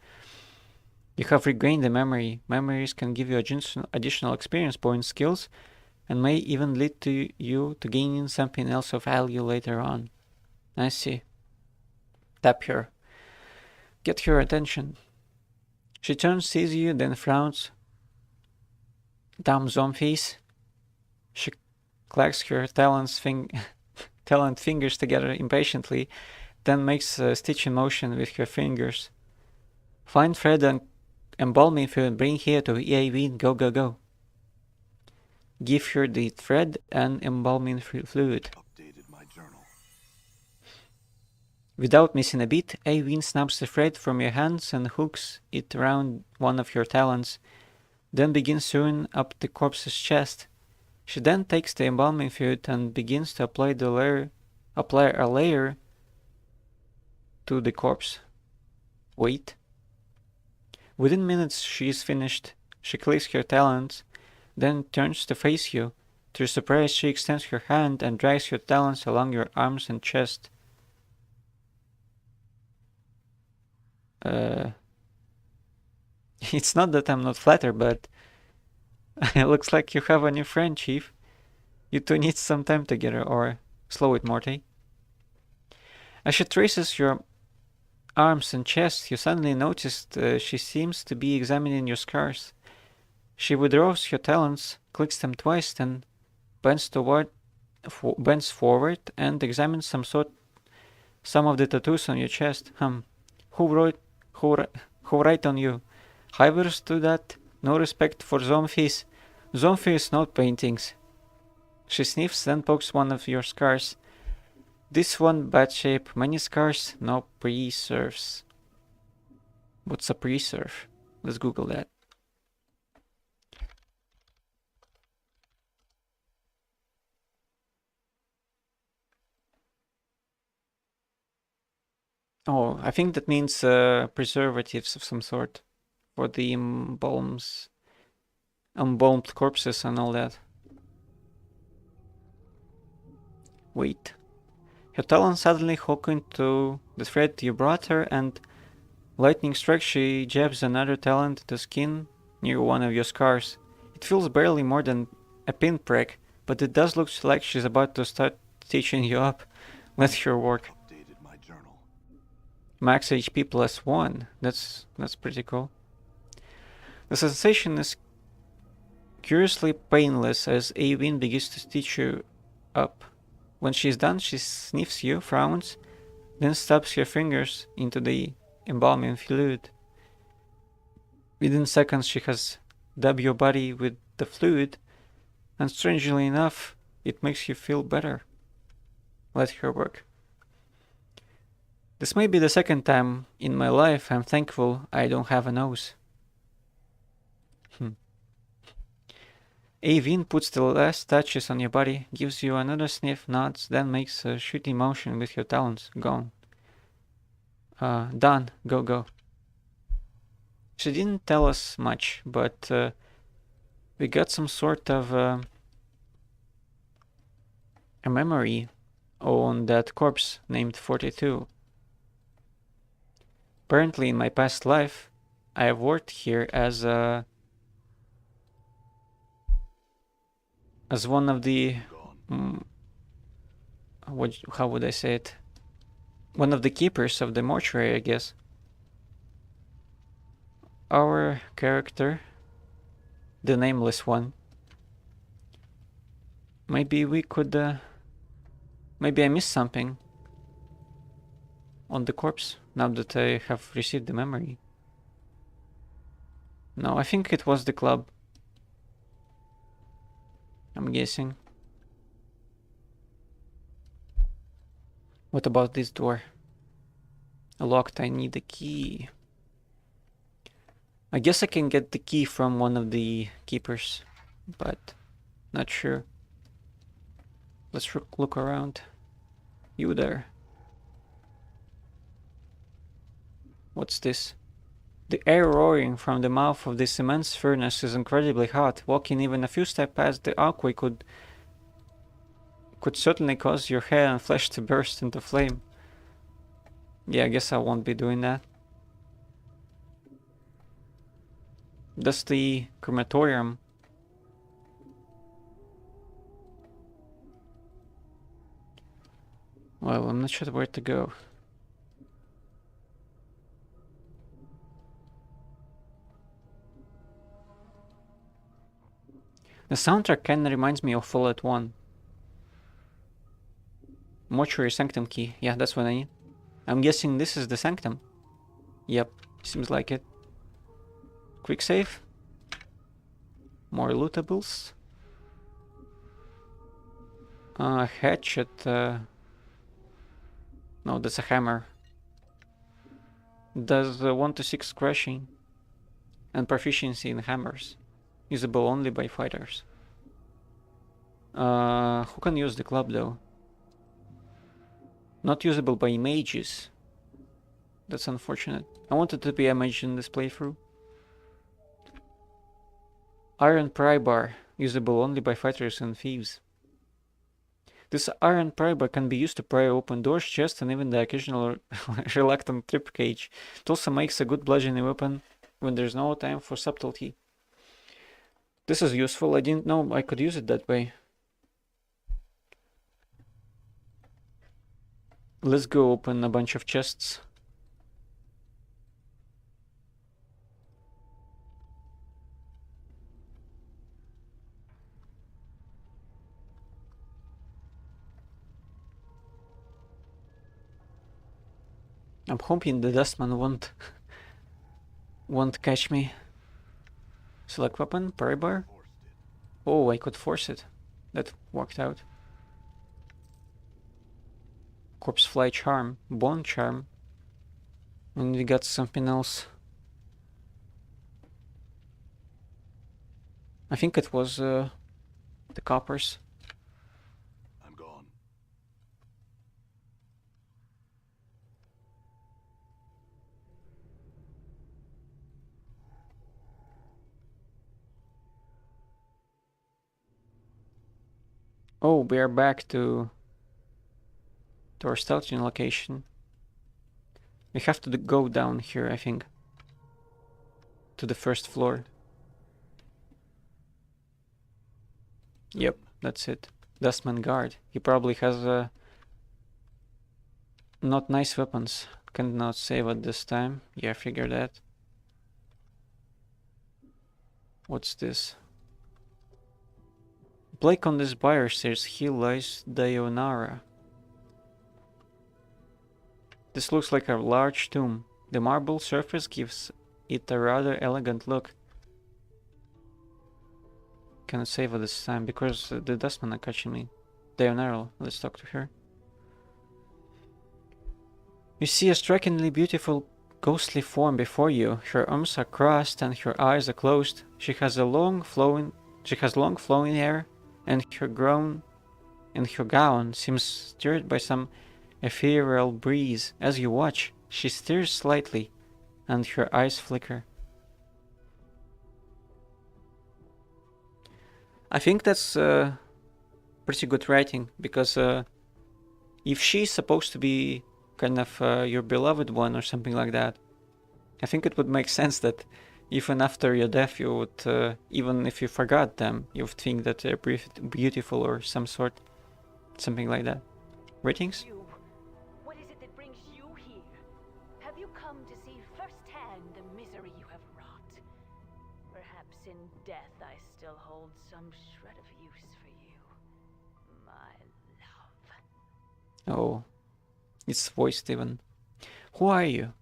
You have regained the memory. Memories can give you additional experience points, skills, and may even lead you to gaining something else of value later on. I see. Tap her. Get her attention. She turns, sees you, then frowns. Damn zombies. She clacks her talent fingers together impatiently, then makes a stitching motion with her fingers. Find thread and embalming fluid, bring here to EAV, go, go, go. Give her the thread and embalming fluid. Updated my journal. Without missing a beat, Eowyn snaps the thread from your hands and hooks it around one of your talons, then begins sewing up the corpse's chest. She then takes the embalming fluid and begins to apply a layer to the corpse. Wait. Within minutes she is finished. She clicks her talons, then turns to face you. To your surprise, she extends her hand and drags her talons along your arms and chest. It's not that I'm not flattered, but it looks like you have a new friend, Chief. You two need some time together, or slow it, Morty. As she traces your arms and chest, you suddenly notice she seems to be examining your scars. She withdraws her talons, clicks them twice, then bends forward and examines some of the tattoos on your chest. Who write on you? Hivers do that. No respect for zombies. Zombies, not paintings. She sniffs, then pokes one of your scars. This one, bad shape. Many scars, no preserves. What's a preserve? Let's Google that. Oh, I think that means preservatives of some sort for the embalmed corpses and all that. Wait. Her talons suddenly hook into the thread you brought her, and lightning strike, she jabs another talon to the skin near one of your scars. It feels barely more than a pinprick, but it does look like she's about to start stitching you up. Let her work. Updated my journal. Max HP +1. That's pretty cool. The sensation is curiously painless as Eowyn begins to stitch you up. When she's done, she sniffs you, frowns, then stabs her fingers into the embalming fluid. Within seconds, she has dabbed your body with the fluid, and strangely enough, it makes you feel better. Let her work. This may be the second time in my life I'm thankful I don't have a nose. Avin puts the last touches on your body, gives you another sniff, nods, then makes a shooting motion with your talons. Gone. Done. Go, go. She didn't tell us much, but we got some sort of a memory on that corpse named 42. Apparently in my past life, I have worked here as one of the how would I say it? One of the keepers of the mortuary, I guess. Our character, the nameless one. Maybe we could maybe I missed something on the corpse now that I have received the memory. No, I think it was the club. I'm guessing. What about this door? Locked, I need a key. I guess I can get the key from one of the keepers, but not sure. Let's look around. You there. What's this? The air roaring from the mouth of this immense furnace is incredibly hot. Walking even a few steps past the archway could certainly cause your hair and flesh to burst into flame. Yeah, I guess I won't be doing that. That's the crematorium. Well, I'm not sure where to go. The soundtrack kinda reminds me of Fallout 1. Mortuary sanctum key. Yeah, that's what I need. I'm guessing this is the sanctum. Yep, seems like it. Quick save. More lootables. Hatchet. No, that's a hammer. Does 1 to 6 crushing and proficiency in hammers. Usable only by fighters. Who can use the club though? Not usable by mages. That's unfortunate. I wanted to be a mage in this playthrough. Iron pry bar. Usable only by fighters and thieves. This iron pry bar can be used to pry open doors, chests, and even the occasional reluctant trip cage. It also makes a good bludgeoning weapon when there's no time for subtlety. This is useful. I didn't know I could use it that way. Let's go open a bunch of chests. I'm hoping the dustman won't catch me. Select weapon, pry bar. Oh, I could force it. That worked out. Corpse fly charm, bone charm. And we got something else. I think it was the coppers. I'm gone. Oh, we are back to our starting location. We have to go down here, I think. To the first floor. Yep, that's it. Dustman guard. He probably has not nice weapons. Cannot save at this time. Yeah, I figured that. What's this? Plaque on this buyer says here lies Dayonara. This looks like a large tomb. The marble surface gives it a rather elegant look. Cannot save at this time because the dustmen are catching me. Dayonara, let's talk to her. You see a strikingly beautiful ghostly form before you. Her arms are crossed and her eyes are closed. She has long flowing hair, and her gown seems stirred by some ethereal breeze. As you watch, she stirs slightly, and her eyes flicker. I think that's pretty good writing, because if she's supposed to be kind of your beloved one or something like that, I think it would make sense that even after your death, you would, even if you forgot them, you would think that they're beautiful or something like that. Ratings? You. What is it that brings you here? Have you come to see firsthand the misery you have wrought? Perhaps in death I still hold some shred of use for you, my love. Oh, it's voiced even. Who are you?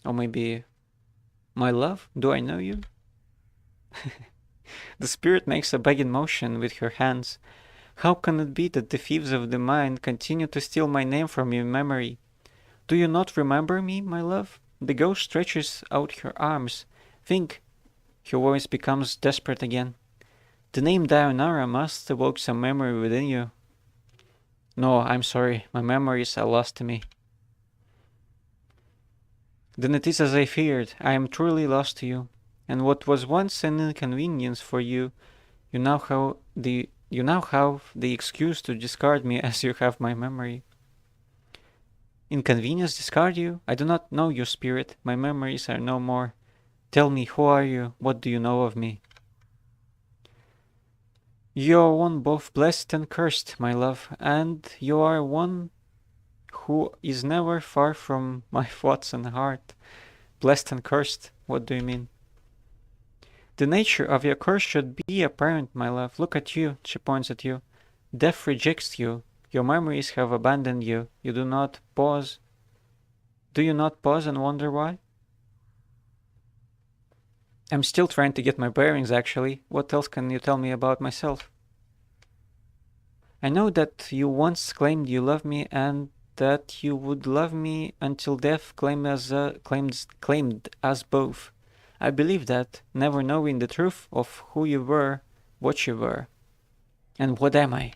Or maybe, my love, do I know you? The spirit makes a begging motion with her hands. How can it be that the thieves of the mind continue to steal my name from your memory? Do you not remember me, my love? The ghost stretches out her arms. Think. Her voice becomes desperate again. The name Dionara must evoke some memory within you. No, I'm sorry. My memories are lost to me. Then it is as I feared. I am truly lost to you. And what was once an inconvenience for you, you now have the excuse to discard me as you have my memory. Inconvenience discard you? I do not know your spirit. My memories are no more. Tell me, who are you? What do you know of me? You are one both blessed and cursed, my love, and you are one who is never far from my thoughts and heart. Blessed and cursed, what do you mean? The nature of your curse should be apparent, my love. Look at you, she points at you. Death rejects you. Your memories have abandoned you. You do not pause. Do you not pause and wonder why? I'm still trying to get my bearings, actually. What else can you tell me about myself? I know that you once claimed you love me and that you would love me until death claimed us both. I believe that, never knowing the truth of who you were, what you were. And what am I?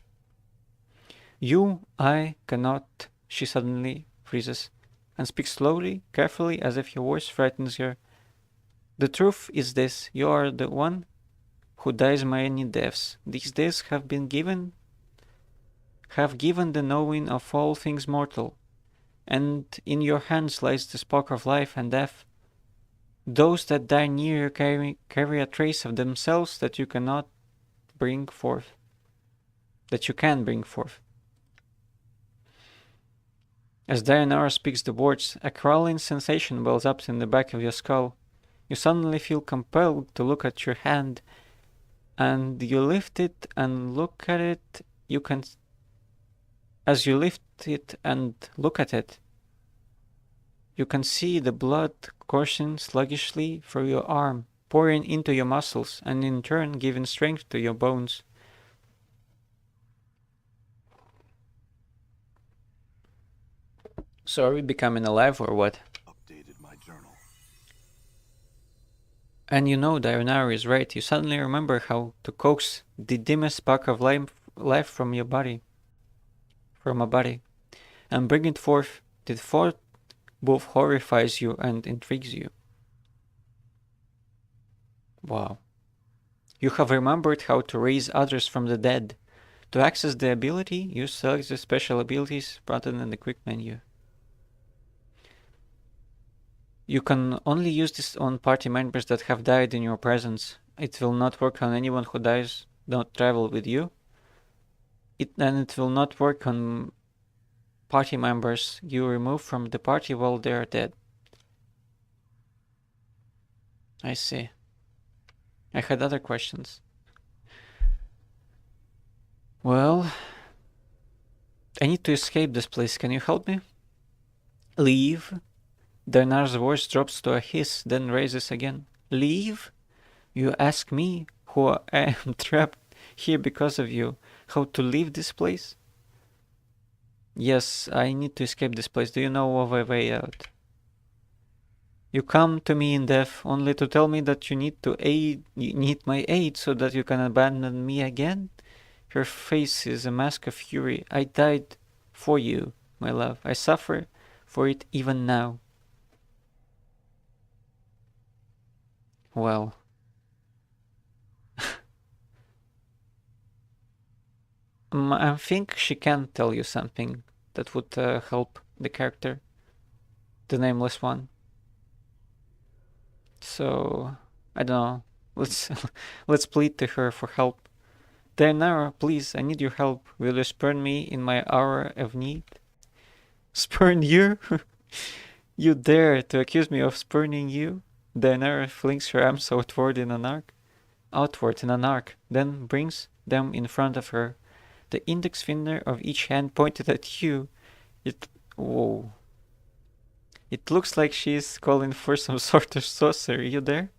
I cannot, she suddenly freezes, and speaks slowly, carefully, as if your voice frightens her. The truth is this, you are the one who dies many deaths. These deaths have given the knowing of all things mortal, and in your hands lies the spark of life and death. Those that die near you carry a trace of themselves that you can bring forth. As Dionara speaks the words, a crawling sensation wells up in the back of your skull. You suddenly feel compelled to look at your hand, and you lift it and look at it. As you lift it and look at it, you can see the blood coursing sluggishly through your arm, pouring into your muscles, and in turn giving strength to your bones. So are we becoming alive or what? Updated my journal. And you know Dionara is right. You suddenly remember how to coax the dimmest spark of life from a body, and bring it forth. The thought both horrifies you and intrigues you. Wow. You have remembered how to raise others from the dead. To access the ability, you select the special abilities button in the quick menu. You can only use this on party members that have died in your presence. It will not work on anyone who dies not travel with you. It will not work on party members you remove from the party while they are dead. I see. I had other questions. Well, I need to escape this place. Can you help me? Leave? Dionara's voice drops to a hiss, then raises again. Leave? You ask me, who I am trapped here because of you, how to leave this place? Yes, I need to escape this place. Do you know of a way out? You come to me in death only to tell me that you need my aid so that you can abandon me again? Your face is a mask of fury. I died for you, my love. I suffer for it even now. Well. I think she can tell you something that would help the character, the nameless one. So, I don't know. Let's let's plead to her for help. Daenerys, please, I need your help. Will you spurn me in my hour of need? Spurn you? You dare to accuse me of spurning you? Daenerys flings her arms outward in an arc, then brings them in front of her. The index finger of each hand pointed at you. Whoa. It looks like she's calling for some sort of sorcery. You there?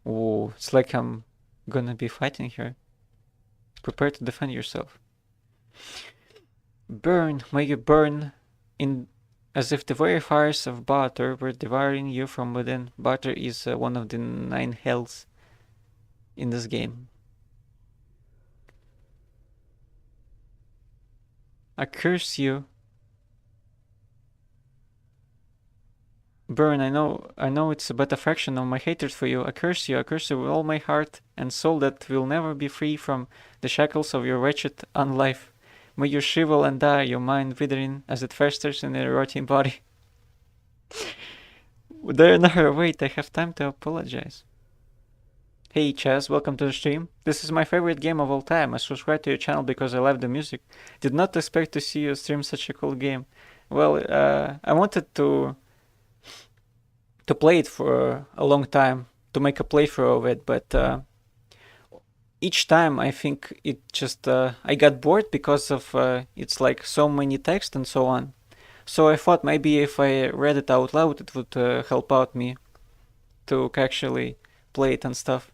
Whoa, it's like I'm gonna be fighting her. Prepare to defend yourself. Burn, may you burn in as if the very fires of Bator were devouring you from within. Bator is one of the 9 hells in this game. I curse you. Burn, I know it's but a fraction of my hatred for you. I curse you with all my heart and soul that will never be free from the shackles of your wretched unlife. May you shrivel and die, your mind withering as it festers in a rotting body. Wait, I have time to apologize. Hey Chaz, welcome to the stream. This is my favorite game of all time. I subscribed to your channel because I love the music. Did not expect to see you stream such a cool game. Well, I wanted to play it for a long time, to make a playthrough of it, but each time I think it just I got bored because of it's like so many text and so on. So I thought maybe if I read it out loud it would help out me to actually play it and stuff.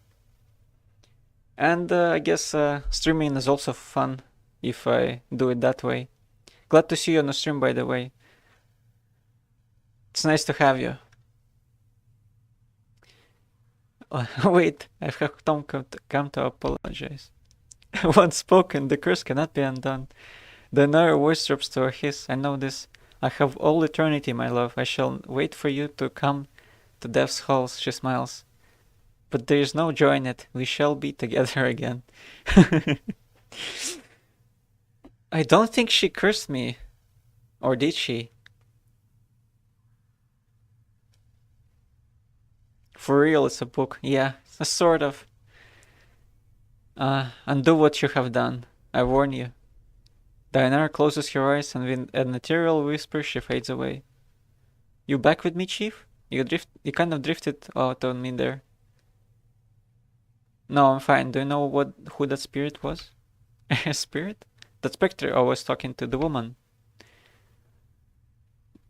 And I guess streaming is also fun if I do it that way. Glad to see you on the stream, by the way. It's nice to have you. Wait, I've come to apologize. Once spoken, the curse cannot be undone. The narrow voice drops to a hiss. I know this. I have all eternity, my love. I shall wait for you to come to death's halls. She smiles. But there is no joy in it. We shall be together again. I don't think she cursed me. Or did she? For real, it's a book. Yeah, sort of. Undo what you have done. I warn you. Daenerys closes her eyes and with an ethereal whisper she fades away. You back with me, Chief? You kind of drifted out on me there. No, I'm fine. Do you know who that spirit was? A spirit? That spectre I was talking to, the woman.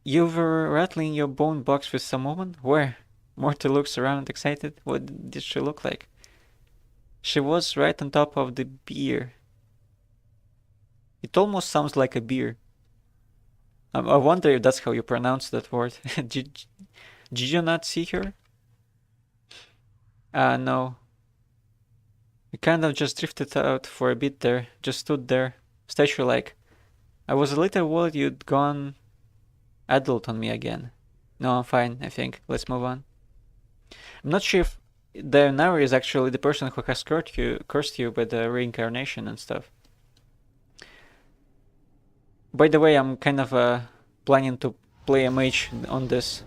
You were rattling your bone box with some woman? Where? Morty looks around excited. What did she look like? She was right on top of the beer. It almost sounds like a beer. I wonder if that's how you pronounce that word. Did you not see her? No. We kind of just drifted out for a bit there. Just stood there, statue-like. I was a little worried you'd gone adult on me again. No, I'm fine, I think. Let's move on. I'm not sure if Daenerys is actually the person who has cursed you by the reincarnation and stuff. By the way, I'm kind of planning to play a mage on this.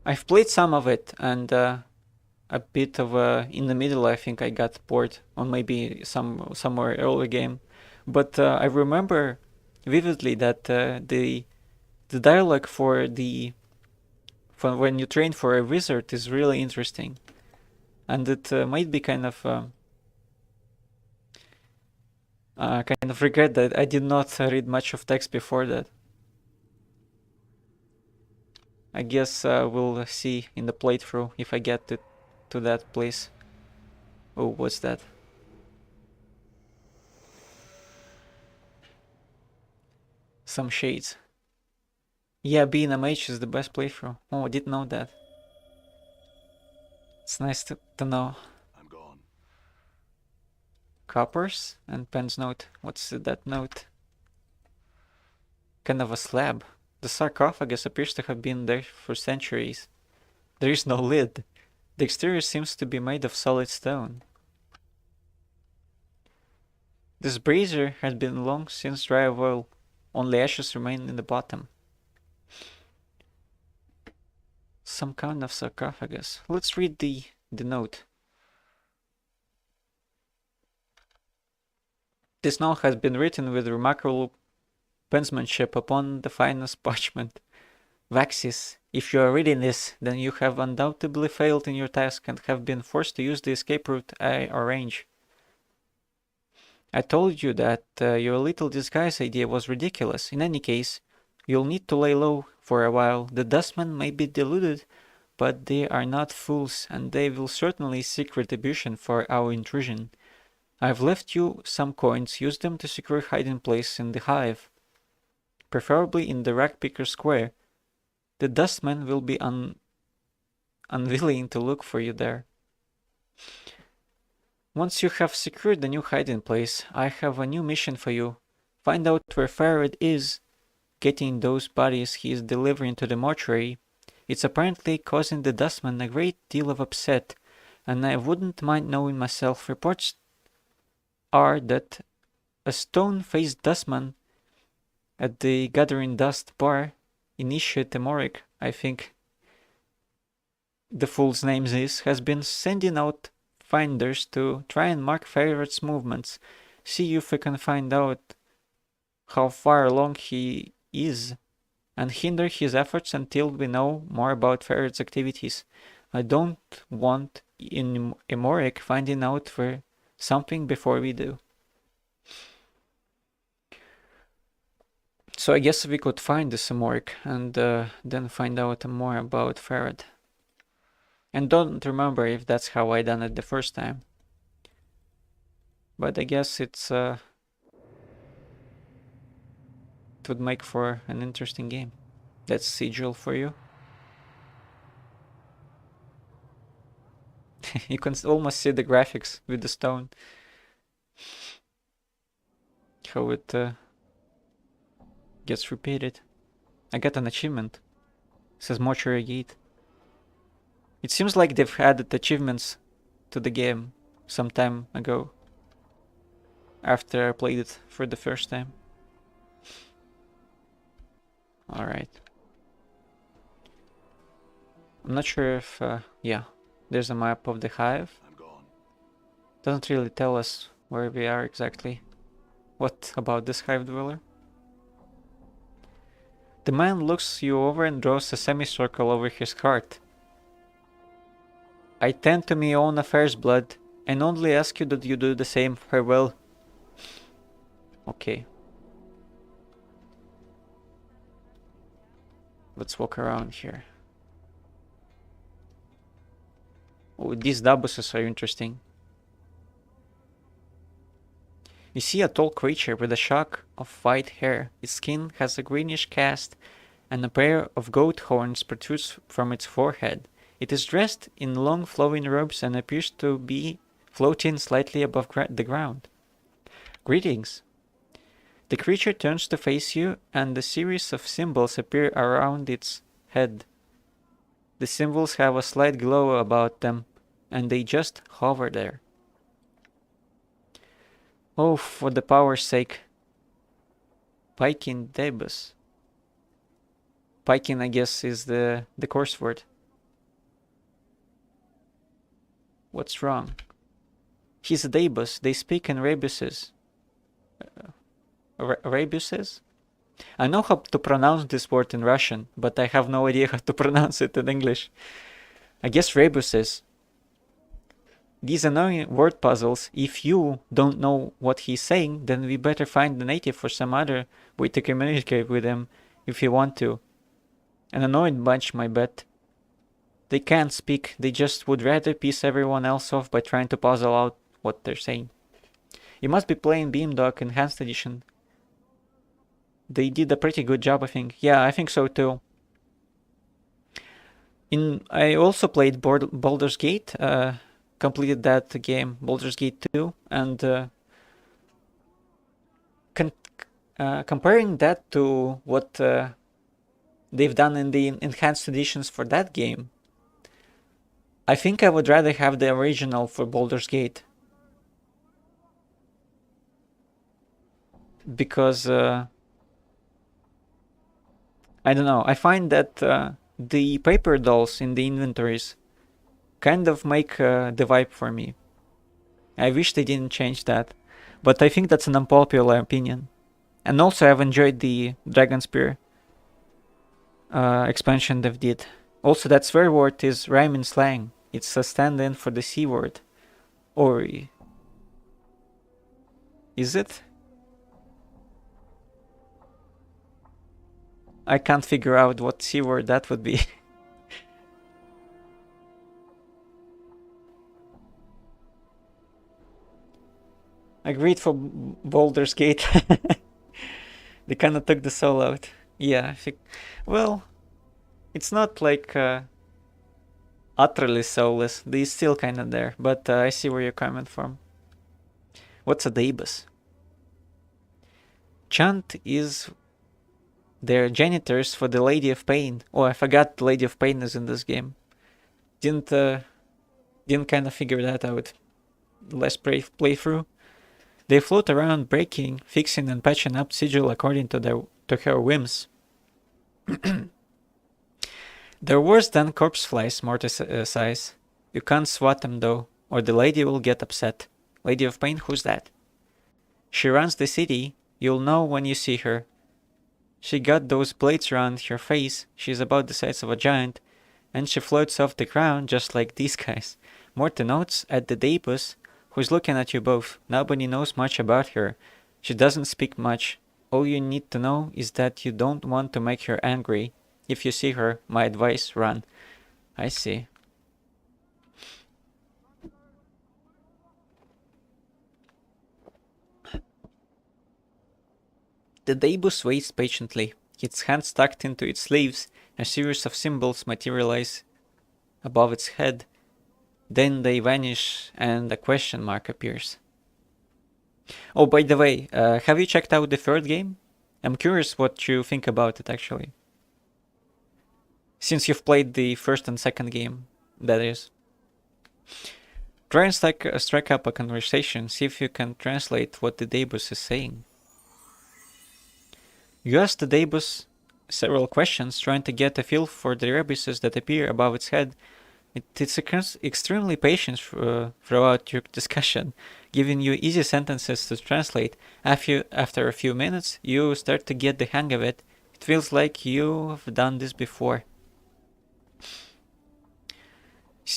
I've played some of it, and a bit of in the middle I think I got bored on maybe somewhere early game. But I remember vividly that the dialogue for when you train for a wizard is really interesting, and it might be kind of regret that I did not read much of text before that. I guess we'll see in the playthrough if I get to that place. Oh, what's that? some shades. Yeah, being a mage is the best playthrough. Oh, I didn't know that. It's nice to know. I'm gone. Coppers and Pen's note. What's that note? Kind of a slab. The sarcophagus appears to have been there for centuries. There is no lid. The exterior seems to be made of solid stone. This brazier has been long since dry of oil. Only ashes remain in the bottom. Some kind of sarcophagus. Let's read the note. This note has been written with remarkable penmanship upon the finest parchment. Vaxis, if you are reading this, then you have undoubtedly failed in your task and have been forced to use the escape route I arrange. I told you that your little disguise idea was ridiculous. In any case, you'll need to lay low for a while. The dustmen may be deluded, but they are not fools, and they will certainly seek retribution for our intrusion. I've left you some coins. Use them to secure a hiding place in the hive, preferably in the Ragpicker Square. The dustmen will be unwilling to look for you there. Once you have secured the new hiding place, I have a new mission for you. Find out where Farad is getting those bodies he is delivering to the mortuary. It's apparently causing the dustmen a great deal of upset, and I wouldn't mind knowing myself. Reports are that a stone-faced dustman at the Gathering Dust bar, Initiate Emoric, I think the fool's name is, has been sending out finders to try and mark Farad's movements. See if we can find out how far along he is and hinder his efforts until we know more about Farad's activities. I don't want in Emoric finding out for something before we do. So I guess we could find this Emoric and then find out more about Farad. And don't remember if that's how I done it the first time. But I guess it would make for an interesting game. That's Sigil for you. You can almost see the graphics with the stone. How it gets repeated. I got an achievement. It says Mortuary Gate. It seems like they've added achievements to the game some time ago, after I played it for the first time. Alright. I'm not sure if, yeah, there's a map of the hive. I'm gone. Doesn't really tell us where we are exactly. What about this hive dweller? The man looks you over and draws a semicircle over his heart. I tend to my own affairs, blood, and only ask you that you do the same. Farewell. Okay. Let's walk around here. Oh, these dabuses are interesting. You see a tall creature with a shock of white hair. Its skin has a greenish cast, and a pair of goat horns protrudes from its forehead. It is dressed in long flowing robes and appears to be floating slightly above the ground. Greetings. The creature turns to face you, and a series of symbols appear around its head. The symbols have a slight glow about them, and they just hover there. Oh, for the power's sake. Piking Debus. Piking, I guess, is the course word. What's wrong? He's a Debus. They speak in Rabuses. Rabuses? I know how to pronounce this word in Russian, but I have no idea how to pronounce it in English. I guess Rabuses. These annoying word puzzles, if you don't know what he's saying, then we better find the native or some other way to communicate with him if you want to. An annoying bunch, my bet. They can't speak, they just would rather piss everyone else off by trying to puzzle out what they're saying. You must be playing Beamdog Enhanced Edition. They did a pretty good job, I think. Yeah, I think so too. I also played Baldur's Gate, completed that game, Baldur's Gate 2, and comparing that to what they've done in the enhanced editions for that game, I think I would rather have the original for Baldur's Gate. Because, I don't know, I find that the paper dolls in the inventories kind of make the vibe for me. I wish they didn't change that, but I think that's an unpopular opinion. And also I've enjoyed the Dragon Spear expansion they did. Also, that swear word is rhyming slang. It's a stand-in for the C word. Or is it? I can't figure out what C word that would be. Agreed for Baldur's Gate. They kind of took the soul out. Yeah, I think. Well, it's not like utterly soulless. They're still kind of there, but I see where you're coming from. What's a Daebus? Chant is their janitors for the Lady of Pain. Oh, I forgot the Lady of Pain is in this game. Didn't kind of figure that out. Last playthrough. They float around breaking, fixing and patching up sigil according to her whims. They're worse than corpse flies, size. You can't swat them though, or the lady will get upset. Lady of Pain, who's that? She runs the city, you'll know when you see her. She got those blades around her face, she's about the size of a giant, and she floats off the ground just like these guys. Morty notes at the Daebus, who's looking at you both. Nobody knows much about her. She doesn't speak much. All you need to know is that you don't want to make her angry. If you see her, my advice, run. I see. The Daebus waits patiently, its hands tucked into its sleeves. A series of symbols materialize above its head. Then they vanish and a question mark appears. Oh, by the way, have you checked out the third game? I'm curious what you think about it, actually. Since you've played the first and second game, that is. Try and strike up a conversation, see if you can translate what the Daebus is saying. You ask the Daebus several questions, trying to get a feel for the rebuses that appear above its head. It's extremely patient throughout your discussion, giving you easy sentences to translate. After a few minutes, you start to get the hang of it. It feels like you've done this before.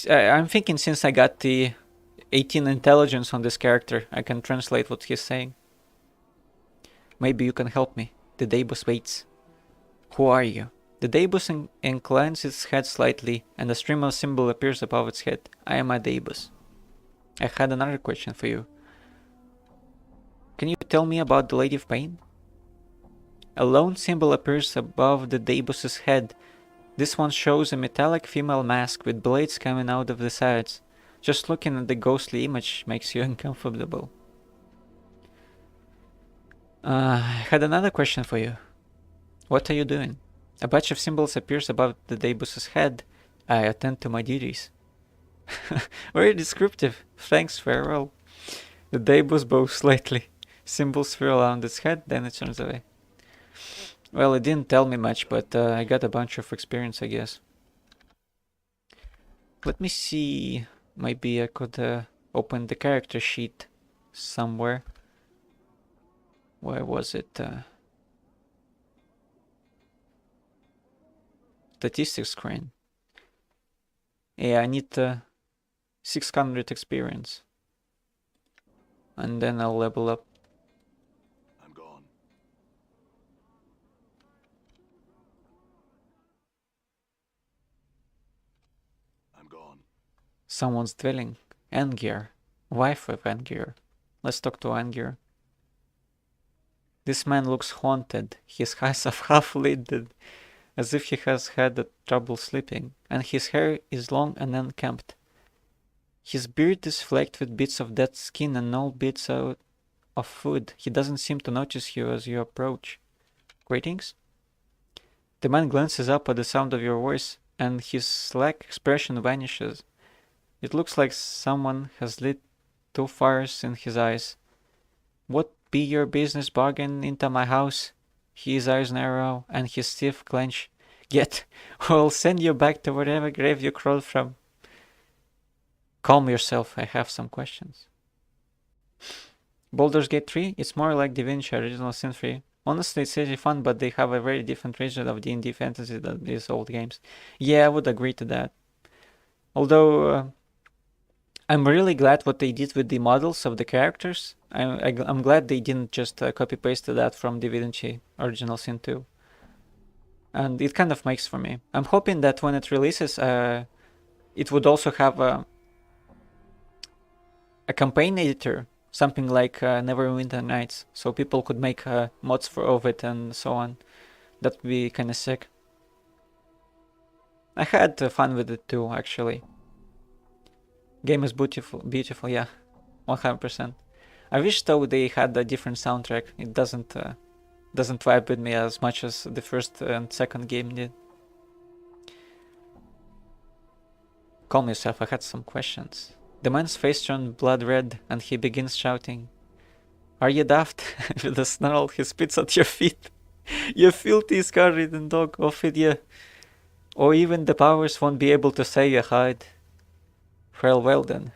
I'm thinking since I got the 18 intelligence on this character, I can translate what he's saying. Maybe you can help me. The Daebus waits. Who are you? The Daebus inclines its head slightly, and a stream of symbol appears above its head. I am a Daebus. I had another question for you. Can you tell me about the Lady of Pain? A lone symbol appears above the Daebus's head. This one shows a metallic female mask with blades coming out of the sides. Just looking at the ghostly image makes you uncomfortable. I had another question for you. What are you doing? A batch of symbols appears above the Daebus's head. I attend to my duties. Very descriptive. Thanks, farewell. The Daebus bows slightly. Symbols swirl around its head, then it turns away. Well, it didn't tell me much, but I got a bunch of experience, I guess. Let me see. Maybe I could open the character sheet somewhere. Where was it? Statistics screen. Yeah, I need 600 experience. And then I'll level up. I'm gone. I'm gone. Someone's dwelling. Angir. Wife of Angir. Let's talk to Angir. This man looks haunted. His eyes are half-lidded, as if he has had trouble sleeping, and his hair is long and unkempt. His beard is flecked with bits of dead skin and old bits of food. He doesn't seem to notice you as you approach. Greetings? The man glances up at the sound of your voice, and his slack expression vanishes. It looks like someone has lit 2 fires in his eyes. What be your business bargain into my house? His eyes narrow, and his teeth clench. Get, or I'll send you back to whatever grave you crawled from. Calm yourself, I have some questions. Baldur's Gate 3, it's more like Divinity Original Sin 3. Honestly, it's really fun, but they have a very different region of D&D fantasy than these old games. Yeah, I would agree to that. Although, I'm really glad what they did with the models of the characters. I'm glad they didn't just copy-paste that from Divinity Original Sin 2. And it kind of makes for me. I'm hoping that when it releases, it would also have a campaign editor, something like Neverwinter Nights, so people could make mods of it and so on. That would be kind of sick. I had fun with it too, actually. Game is beautiful, yeah, 100%. I wish though they had a different soundtrack. It doesn't vibe with me as much as the first and second game did. Calm yourself, I had some questions. The man's face turned blood red, and he begins shouting. Are you daft? With a snarl, he spits at your feet. You filthy, scar-ridden dog, off with you. Or even the powers won't be able to say you hide. Well then.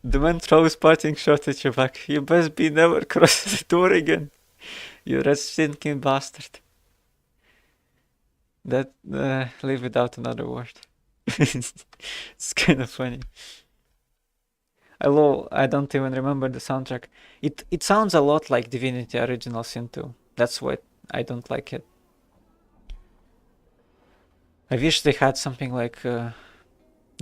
The man throws parting shot at your back. You best be never cross the door again. You red-stinking bastard. That, live without another word. It's kind of funny. I don't even remember the soundtrack. It sounds a lot like Divinity Original Sin 2. That's why I don't like it. I wish they had something like...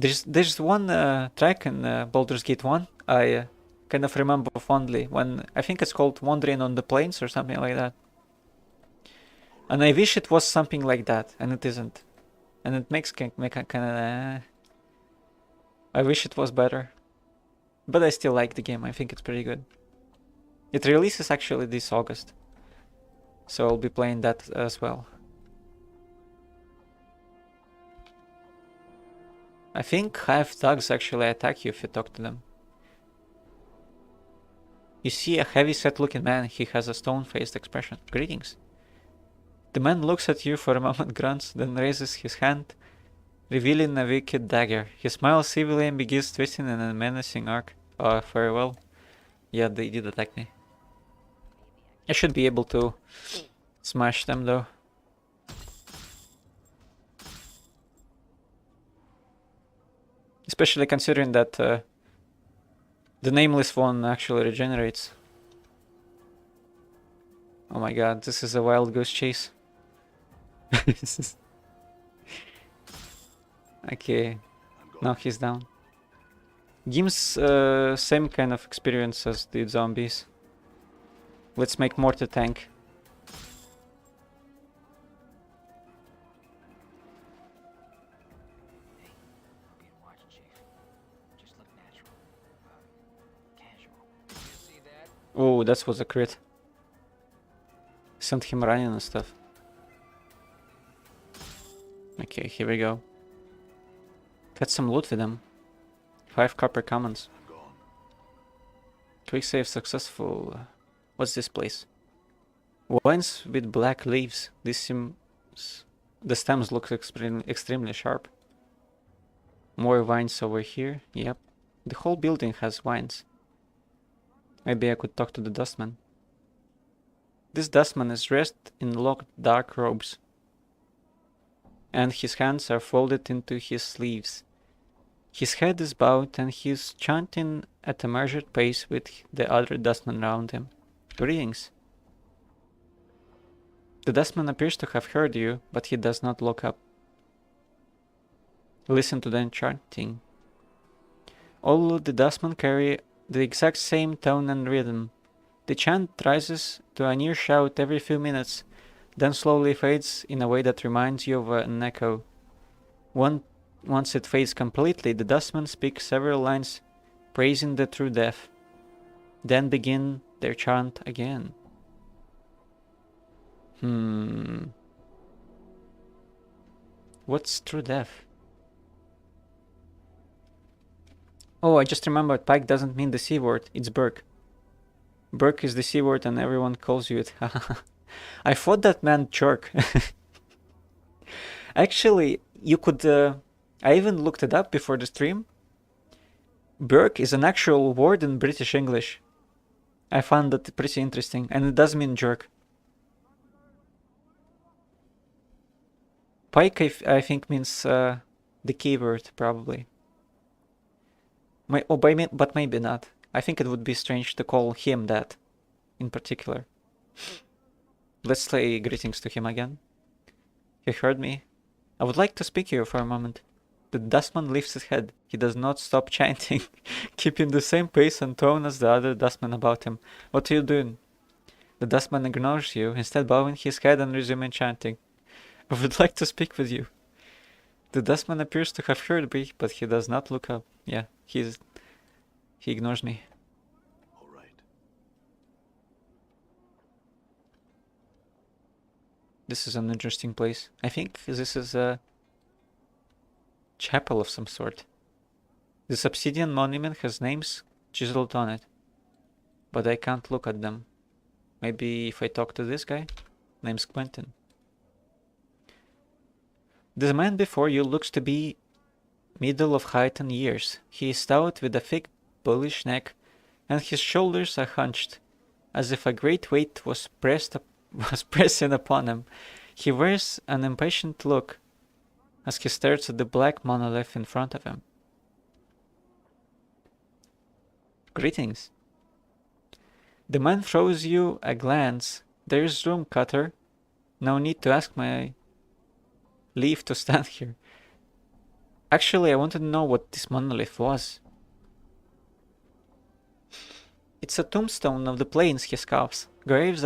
There's one track in Baldur's Gate 1 I kind of remember fondly, when I think it's called Wandering on the Plains or something like that. And I wish it was something like that, and it isn't. And it makes kind of... I wish it was better. But I still like the game, I think it's pretty good. It releases actually this August. So I'll be playing that as well. I think hive thugs actually attack you if you talk to them. You see a heavy-set looking man, he has a stone-faced expression. Greetings. The man looks at you for a moment, grunts, then raises his hand, revealing a wicked dagger. He smiles evilly and begins twisting in a menacing arc. Oh, very well. Yeah, they did attack me. I should be able to smash them though. Especially considering that the nameless one actually regenerates. Oh my god, this is a wild goose chase. Okay, now he's down. Gives same kind of experience as the zombies. Let's make Mortar tank. Oh, that was a crit. Sent him running and stuff. Okay, here we go. Got some loot with them. 5 copper commons. Quick save successful. What's this place? Vines with black leaves. This seems... The stems look extremely sharp. More vines over here. Yep. The whole building has vines. Maybe I could talk to the dustman. This dustman is dressed in long dark robes, and his hands are folded into his sleeves. His head is bowed and he is chanting at a measured pace with the other dustmen around him. Greetings. The dustman appears to have heard you, but he does not look up. Listen to them chanting. All the dustmen carry the exact same tone and rhythm. The chant rises to a near shout every few minutes, then slowly fades in a way that reminds you of an echo. Once it fades completely, the dustmen speak several lines praising the true death, then begin their chant again. What's true death? Oh, I just remembered Pike doesn't mean the C word, it's Burke. Burke is the C word and everyone calls you it. I thought that meant jerk. Actually, you could... I even looked it up before the stream. Burke is an actual word in British English. I found that pretty interesting, and it does mean jerk. Pike, I think, means the keyword, probably. But maybe not. I think it would be strange to call him that, in particular. Let's say greetings to him again. He heard me. I would like to speak to you for a moment. The dustman lifts his head. He does not stop chanting, keeping the same pace and tone as the other dustmen about him. What are you doing? The dustman ignores you, instead bowing his head and resuming chanting. I would like to speak with you. The dustman appears to have heard me, but he does not look up. Yeah, he ignores me. All right. This is an interesting place. I think this is a chapel of some sort. This obsidian monument has names chiseled on it, but I can't look at them. Maybe if I talk to this guy? Name's Quentin. The man before you looks to be middle of height and years. He is stout with a thick, bullish neck, and his shoulders are hunched, as if a great weight was pressing upon him. He wears an impatient look as he stares at the black monolith in front of him. Greetings. The man throws you a glance. There's room, Cutter. No need to ask my leave to stand here. Actually, I wanted to know what this monolith was. It's a tombstone of the plains, he scoffs. Graveyards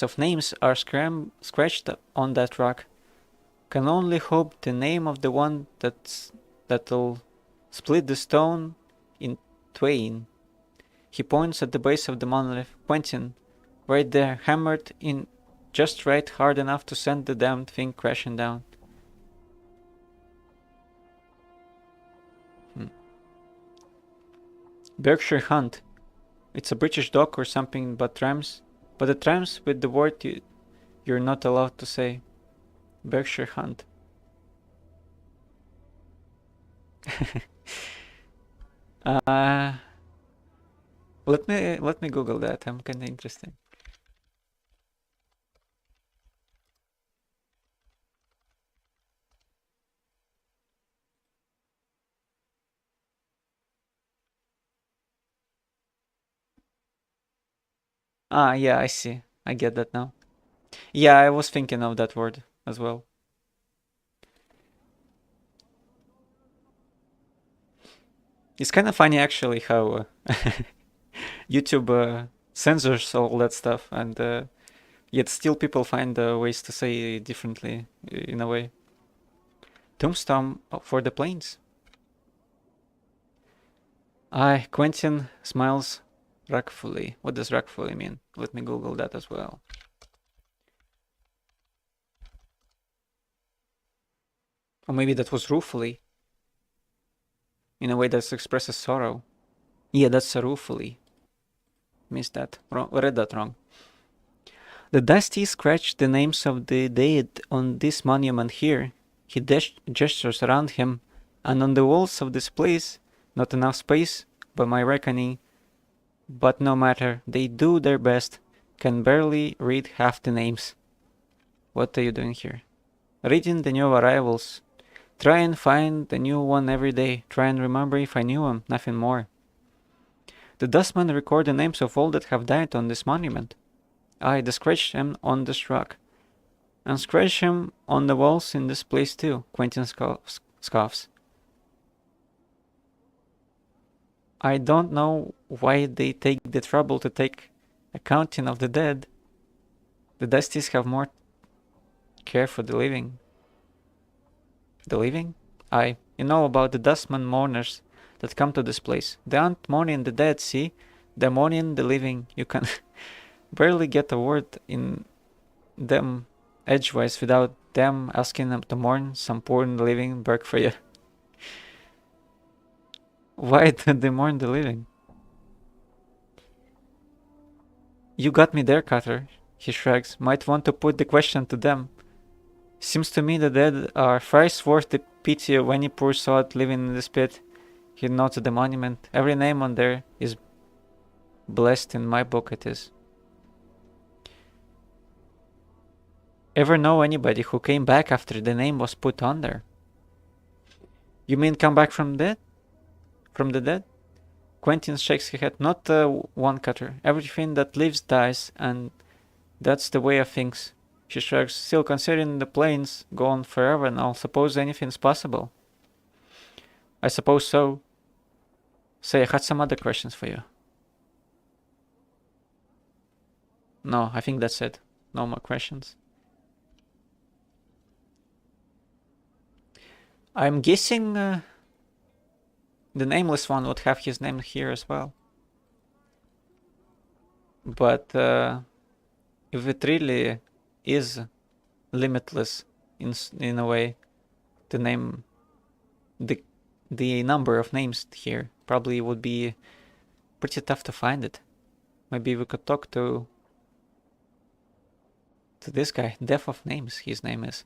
of names are scratched on that rock. Can only hope the name of the one that'll split the stone in twain. He points at the base of the monolith. Quentin, right there, hammered in just right, hard enough to send the damned thing crashing down. Berkshire Hunt. It's a British dock or something, but it rhymes with the word you're not allowed to say. Berkshire Hunt. Let me Google that. I'm kinda interested. Yeah, I see. I get that now. Yeah, I was thinking of that word as well. It's kind of funny actually how YouTube censors all that stuff, and yet still people find ways to say it differently in a way. Tombstone for the plains. Quentin smiles wrathfully. What does wrathfully mean? Let me Google that as well. Or maybe that was ruefully. In a way that expresses sorrow. Yeah, that's ruefully. Missed that. Read that wrong. The dusty scratched the names of the dead on this monument here. He gestures around him, and on the walls of this place, not enough space, by my reckoning. But no matter, they do their best, can barely read half the names. What are you doing here? Reading the new arrivals. Try and find the new one every day. Try and remember if I knew him, nothing more. The dustmen record the names of all that have died on this monument. I scratch them on this rock. And scratch them on the walls in this place too, Quentin scoffs. I don't know why they take the trouble to take accounting of the dead. The Dusties have more care for the living. The living? You know about the Dustman mourners that come to this place. They aren't mourning the dead, see? They're mourning the living. You can barely get a word in them edgewise without them asking them to mourn some poor living berg for you. Why do they mourn the living? You got me there, Cutter, he shrugs. Might want to put the question to them. Seems to me the dead are thrice worth the pity of any poor soul living in this pit. He nods at the monument. Every name on there is blessed. In my book it is. Ever know anybody who came back after the name was put on there? You mean come back from dead? From the dead? Quentin shakes his head. Not one, Cutter. Everything that lives dies, and that's the way of things. She shrugs. Still, considering the planes go on forever now, suppose anything's possible. I suppose so. Say, I had some other questions for you. No, I think that's it. No more questions. I'm guessing the nameless one would have his name here as well. But if it really is limitless in a way, the name, the number of names here probably would be pretty tough to find it. Maybe we could talk to this guy, Death of Names, his name is.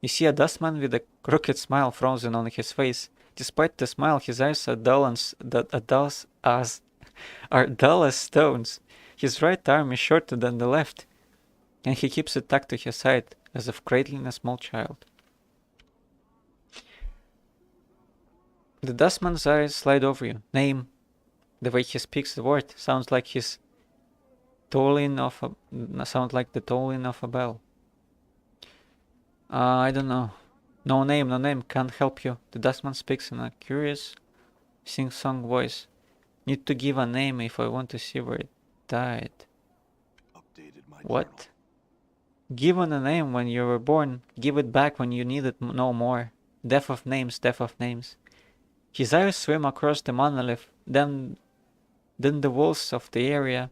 You see a dustman with a crooked smile frozen on his face. Despite the smile, his eyes are dull as stones. His right arm is shorter than the left, and he keeps it tucked to his side, as if cradling a small child. The dustman's eyes slide over you. Name. The way he speaks the word sounds like the tolling of a bell. I don't know. No name, can't help you. The dustman speaks in a curious, sing-song voice. Need to give a name if I want to see where it died. What? Journal. Given a name when you were born, give it back when you need it no more. Death of names. His eyes swim across the monolith, then the walls of the area.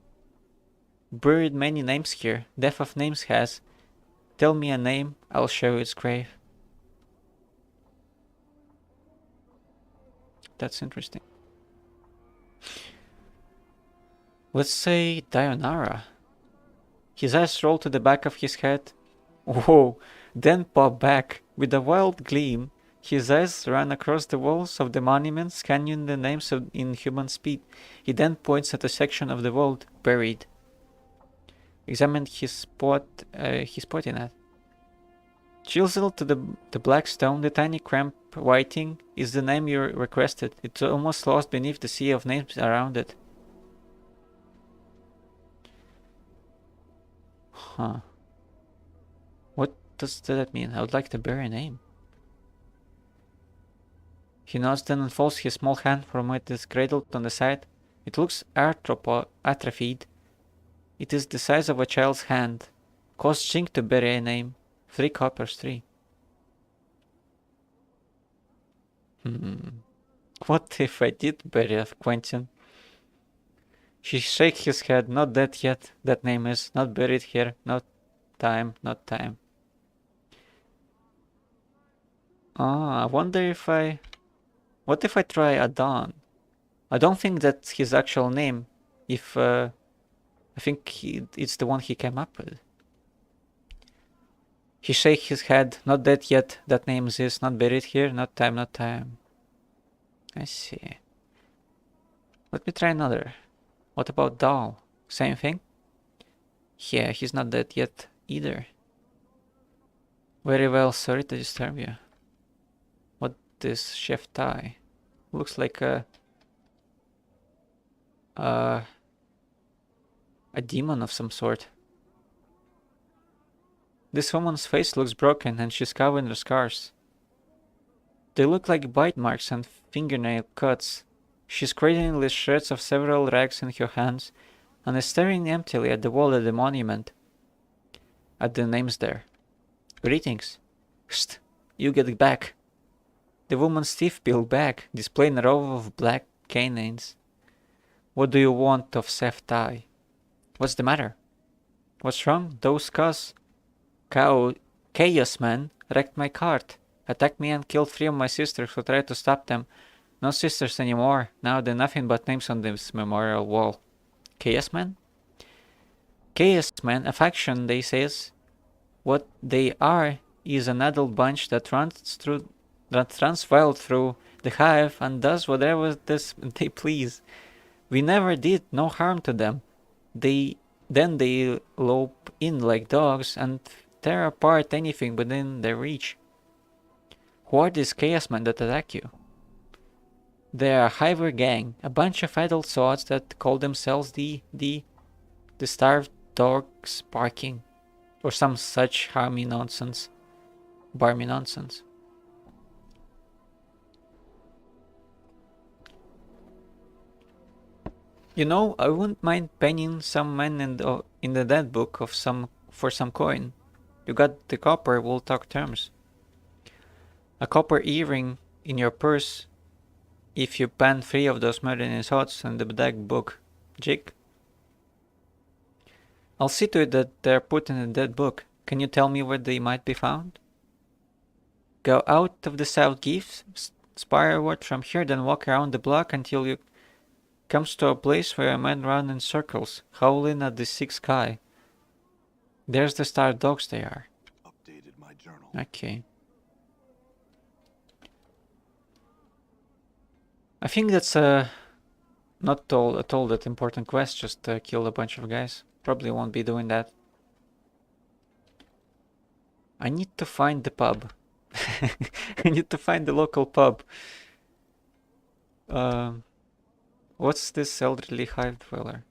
Buried many names here. Death of Names has. Tell me a name, I'll show you its grave. That's interesting. Let's say Dionara. His eyes roll to the back of his head. Whoa, then pop back. With a wild gleam, his eyes run across the walls of the monument, scanning the names in human speed. He then points at a section of the vault buried. Examine his spot he's pointing at. Chiseled to the black stone, the tiny cramp writing is the name you requested. It's almost lost beneath the sea of names around it. Huh. What does that mean? I would like to bury a name. He nods, then unfolds his small hand from it is cradled on the side. It looks atrophied. It is the size of a child's hand. Costs Jink to bury a name. 3 coppers, 3. What if I did bury a Quentin? She shakes his head. Not that yet. That name is not buried here. Not time. I wonder if what if I try Adon? I don't think that's his actual name. I think it's the one he came up with. He shakes his head. Not that yet. That name is not buried here. Not time. I see. Let me try another. What about Doll? Same thing? Yeah, he's not dead yet either. Very well, sorry to disturb you. What is Chef Tai? Looks like a demon of some sort. This woman's face looks broken and she's covered in scars. They look like bite marks and fingernail cuts. She's cradling the shreds of several rags in her hands and is staring emptily at the wall at the monument. At the names there. Greetings. Psst, you get back. The woman's teeth peel back, displaying a row of black canines. What do you want of Seftai? What's the matter? What's wrong? Those chaos men wrecked my cart, attacked me and killed 3 of my sisters who tried to stop them. No sisters anymore. Now they're nothing but names on this memorial wall. Chaos men? Chaos men, a faction, they says. What they are is an adult bunch that runs wild through the hive and does whatever they please. We never did no harm to them. Then they lope in like dogs and tear apart anything within their reach. Who are these chaos men that attack you? They are a hiver gang, a bunch of adult sods that call themselves the starved dogs barking, or some such barmy nonsense. You know, I wouldn't mind penning some men in the dead book for some coin. You got the copper, we'll talk terms. A copper earring in your purse if you pen 3 of those murdering thoughts in the dead book. Jig? I'll see to it that they're put in the dead book. Can you tell me where they might be found? Go out of the south gate, spireward from here, then walk around the block until you comes to a place where a man run in circles, howling at the sick sky. There's the star dogs they are. Updated my journal. Okay. I think that's not at all that important quest, just kill a bunch of guys. Probably won't be doing that. I need to find the pub. I need to find the local pub. What's this elderly hive dweller?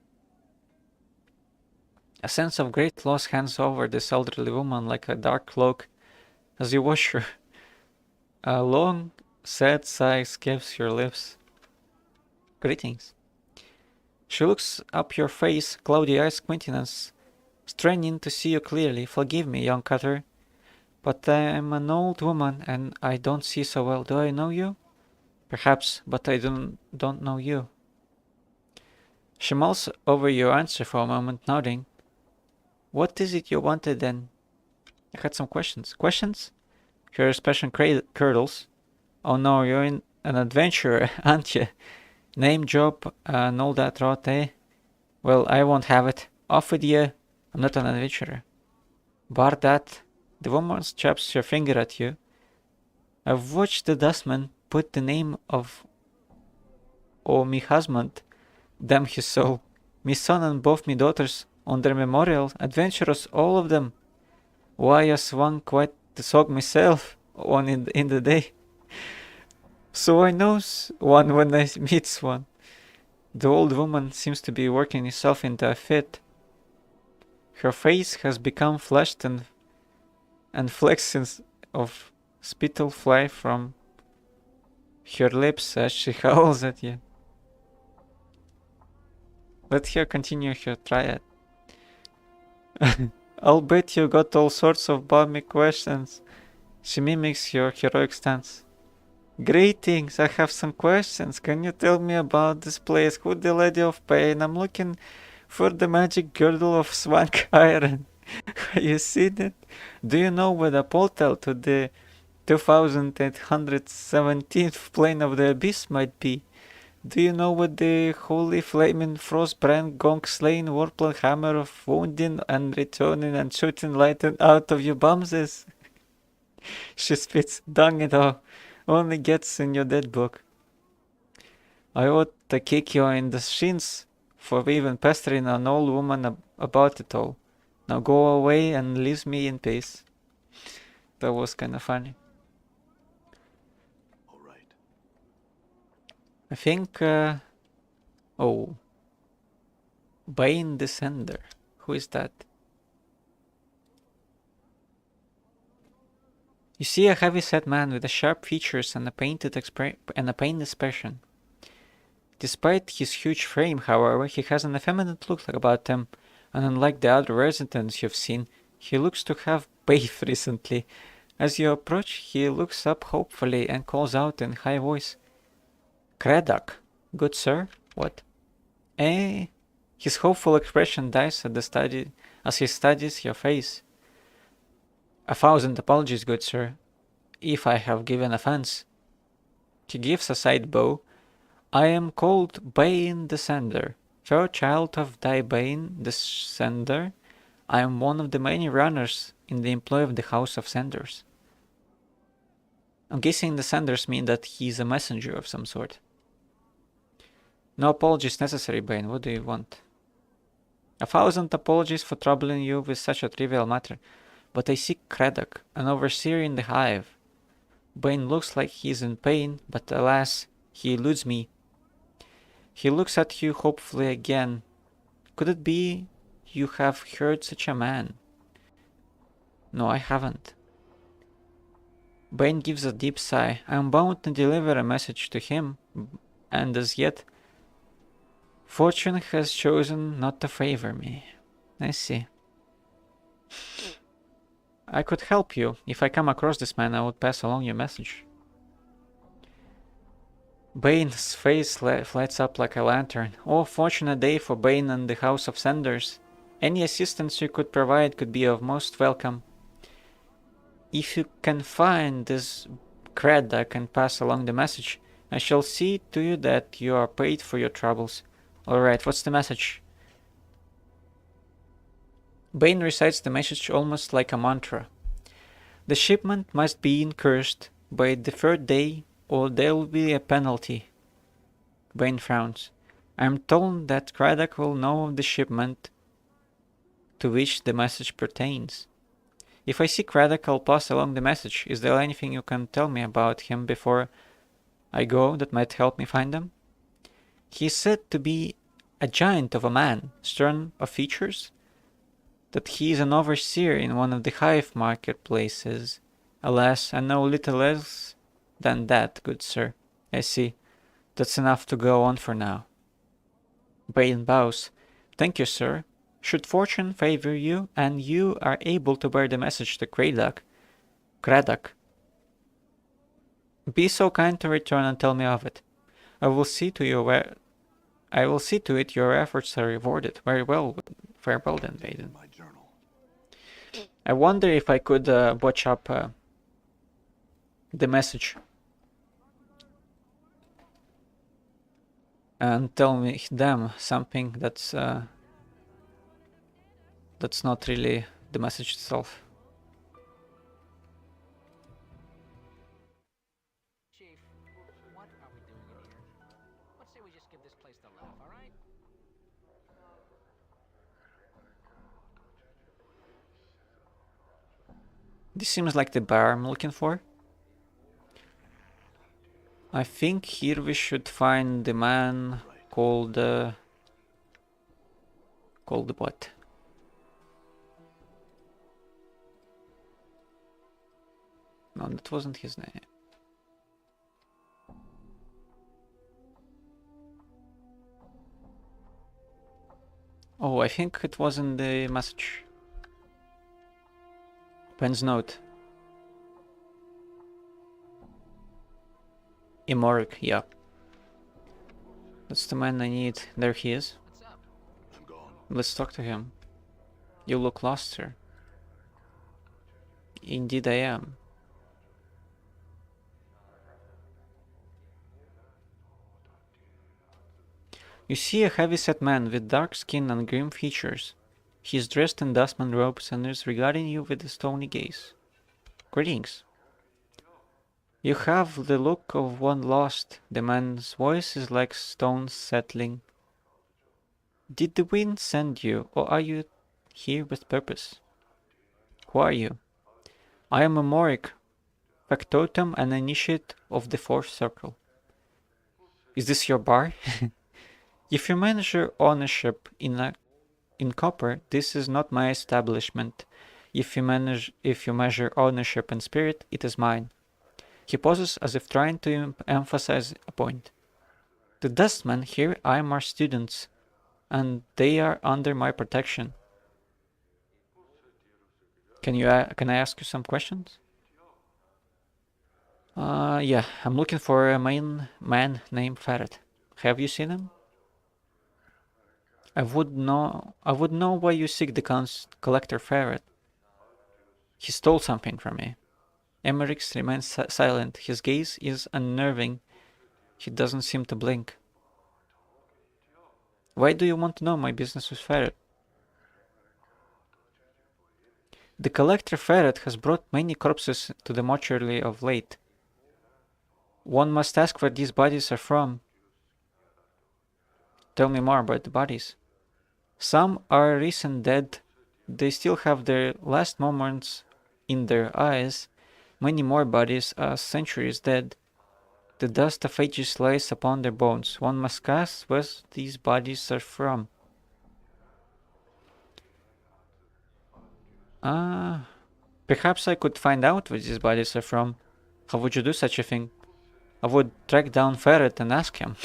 A sense of great loss hangs over this elderly woman like a dark cloak as you watch her. A long, sad sigh escapes your lips. Greetings. She looks up your face, cloudy eyes squinting and straining to see you clearly. Forgive me, young cutter, but I am an old woman and I don't see so well. Do I know you? Perhaps, but I don't know you. She mulls over your answer for a moment, nodding. What is it you wanted then? I had some questions. Questions? Her expression curdles. Oh no, you're an adventurer, aren't you? Name, job, and all that rot, eh? Well, I won't have it. Off with you. I'm not an adventurer. Bar that. The woman straps her finger at you. I've watched the dustman put the name of me husband, damn his soul, me son and both me daughters on their memorial. Adventurers, all of them. Why I swung quite the sog myself on in the day. So I knows one when I meets one. The old woman seems to be working herself into a fit. Her face has become flushed and flecks of spittle fly from her lips as she howls at you. Let her continue her triad. I'll bet you got all sorts of balmy questions. She mimics your heroic stance. Greetings, I have some questions. Can you tell me about this place? Who's the Lady of Pain? I'm looking for the magic girdle of Swank Iron. Have you seen it? Do you know where the portal to the 2817th plane of the abyss might be? Do you know what the holy flaming frostbrand gong slaying warpland hammer of wounding and returning and shooting lightning out of your bums is? She spits, dung it all. Only gets in your dead book. I ought to kick you in the shins for even pestering an old woman about it all. Now go away and leave me in peace. That was kind of funny. All right. I think, oh. Bane Descender. Who is that? You see a heavy-set man with sharp features and a pained expression. Despite his huge frame, however, he has an effeminate look about him, and unlike the other residents you've seen, he looks to have bathed recently. As you approach, he looks up hopefully and calls out in high voice, "Craddock, good sir, what?" Eh? His hopeful expression dies as he studies your face. "1,000 apologies, good sir, if I have given offense." He gives a side bow. "I am called Bane the Sender. Fair child of thy Bane the Sender, I am one of the many runners in the employ of the House of Senders." I'm guessing the Senders mean that he's a messenger of some sort. "No apologies necessary, Bane. What do you want?" "1,000 apologies for troubling you with such a trivial matter, but I seek Craddock, an overseer in the hive. Bane looks like he's in pain, but alas, he eludes me." He looks at you hopefully again. "Could it be you have heard such a man?" "No, I haven't." Bane gives a deep sigh. "I am bound to deliver a message to him, and as yet, fortune has chosen not to favor me." "I see." "I could help you. If I come across this man, I would pass along your message." Bane's face lights up like a lantern. Oh, fortunate day for Bane and the House of Senders. Any assistance you could provide could be of most welcome. If you can find this Craddock and pass along the message, I shall see to you that you are paid for your troubles. Alright, what's the message? Bane recites the message almost like a mantra. "The shipment must be incursed by the third day, or there will be a penalty." Bane frowns. "I am told that Craddock will know of the shipment to which the message pertains. If I see Craddock, I'll pass along the message. Is there anything you can tell me about him before I go that might help me find him?" "He is said to be a giant of a man, stern of features, that he is an overseer in one of the hive marketplaces. Alas, I know little else than that, good sir." "I see. That's enough to go on for now." Bane bows. "Thank you, sir. Should fortune favor you, and you are able to bear the message to Craddock, be so kind to return and tell me of it. I will see to it your efforts are rewarded. Very well then, Vaden." My journal. I wonder if I could botch up the message and tell them something that's not really the message itself. Chief, what are we doing in here? Let's say we just give this place the laugh, all right? This seems like the bar I'm looking for. I think here we should find the man called what? No, that wasn't his name. Oh, I think it was in the message. Pen's note. Imoric, yeah. That's the man I need. There he is. What's up? I'm gone. Let's talk to him. "You look lost, sir." "Indeed I am." You see a heavy-set man with dark skin and grim features. He is dressed in dustman robes and is regarding you with a stony gaze. "Greetings." "You have the look of one lost." The man's voice is like stones settling. "Did the wind send you, or are you here with purpose?" "Who are you?" "I am a Morik, factotum and initiate of the fourth circle." "Is this your bar?" "If you measure ownership in copper, this is not my establishment. If you measure ownership in spirit, it is mine." He pauses as if trying to emphasize a point. The dustmen here I am our students, and they are under my protection. Can I ask you some questions? Yeah, I'm looking for a main man named Ferret. Have you seen him? I would know why you seek the collector Ferret. He stole something from me. Emmerich remains silent. His gaze is unnerving. He doesn't seem to blink. Why do you want to know my business with Ferret? The collector Ferret has brought many corpses to the mortuary of late. One must ask where these bodies are from. Tell me more about the bodies. Some are recent dead. They still have their last moments in their eyes. Many more bodies are centuries dead. The dust of ages lies upon their bones. One must ask where these bodies are from. Perhaps I could find out where these bodies are from. How would you do such a thing? I would track down Ferret and ask him.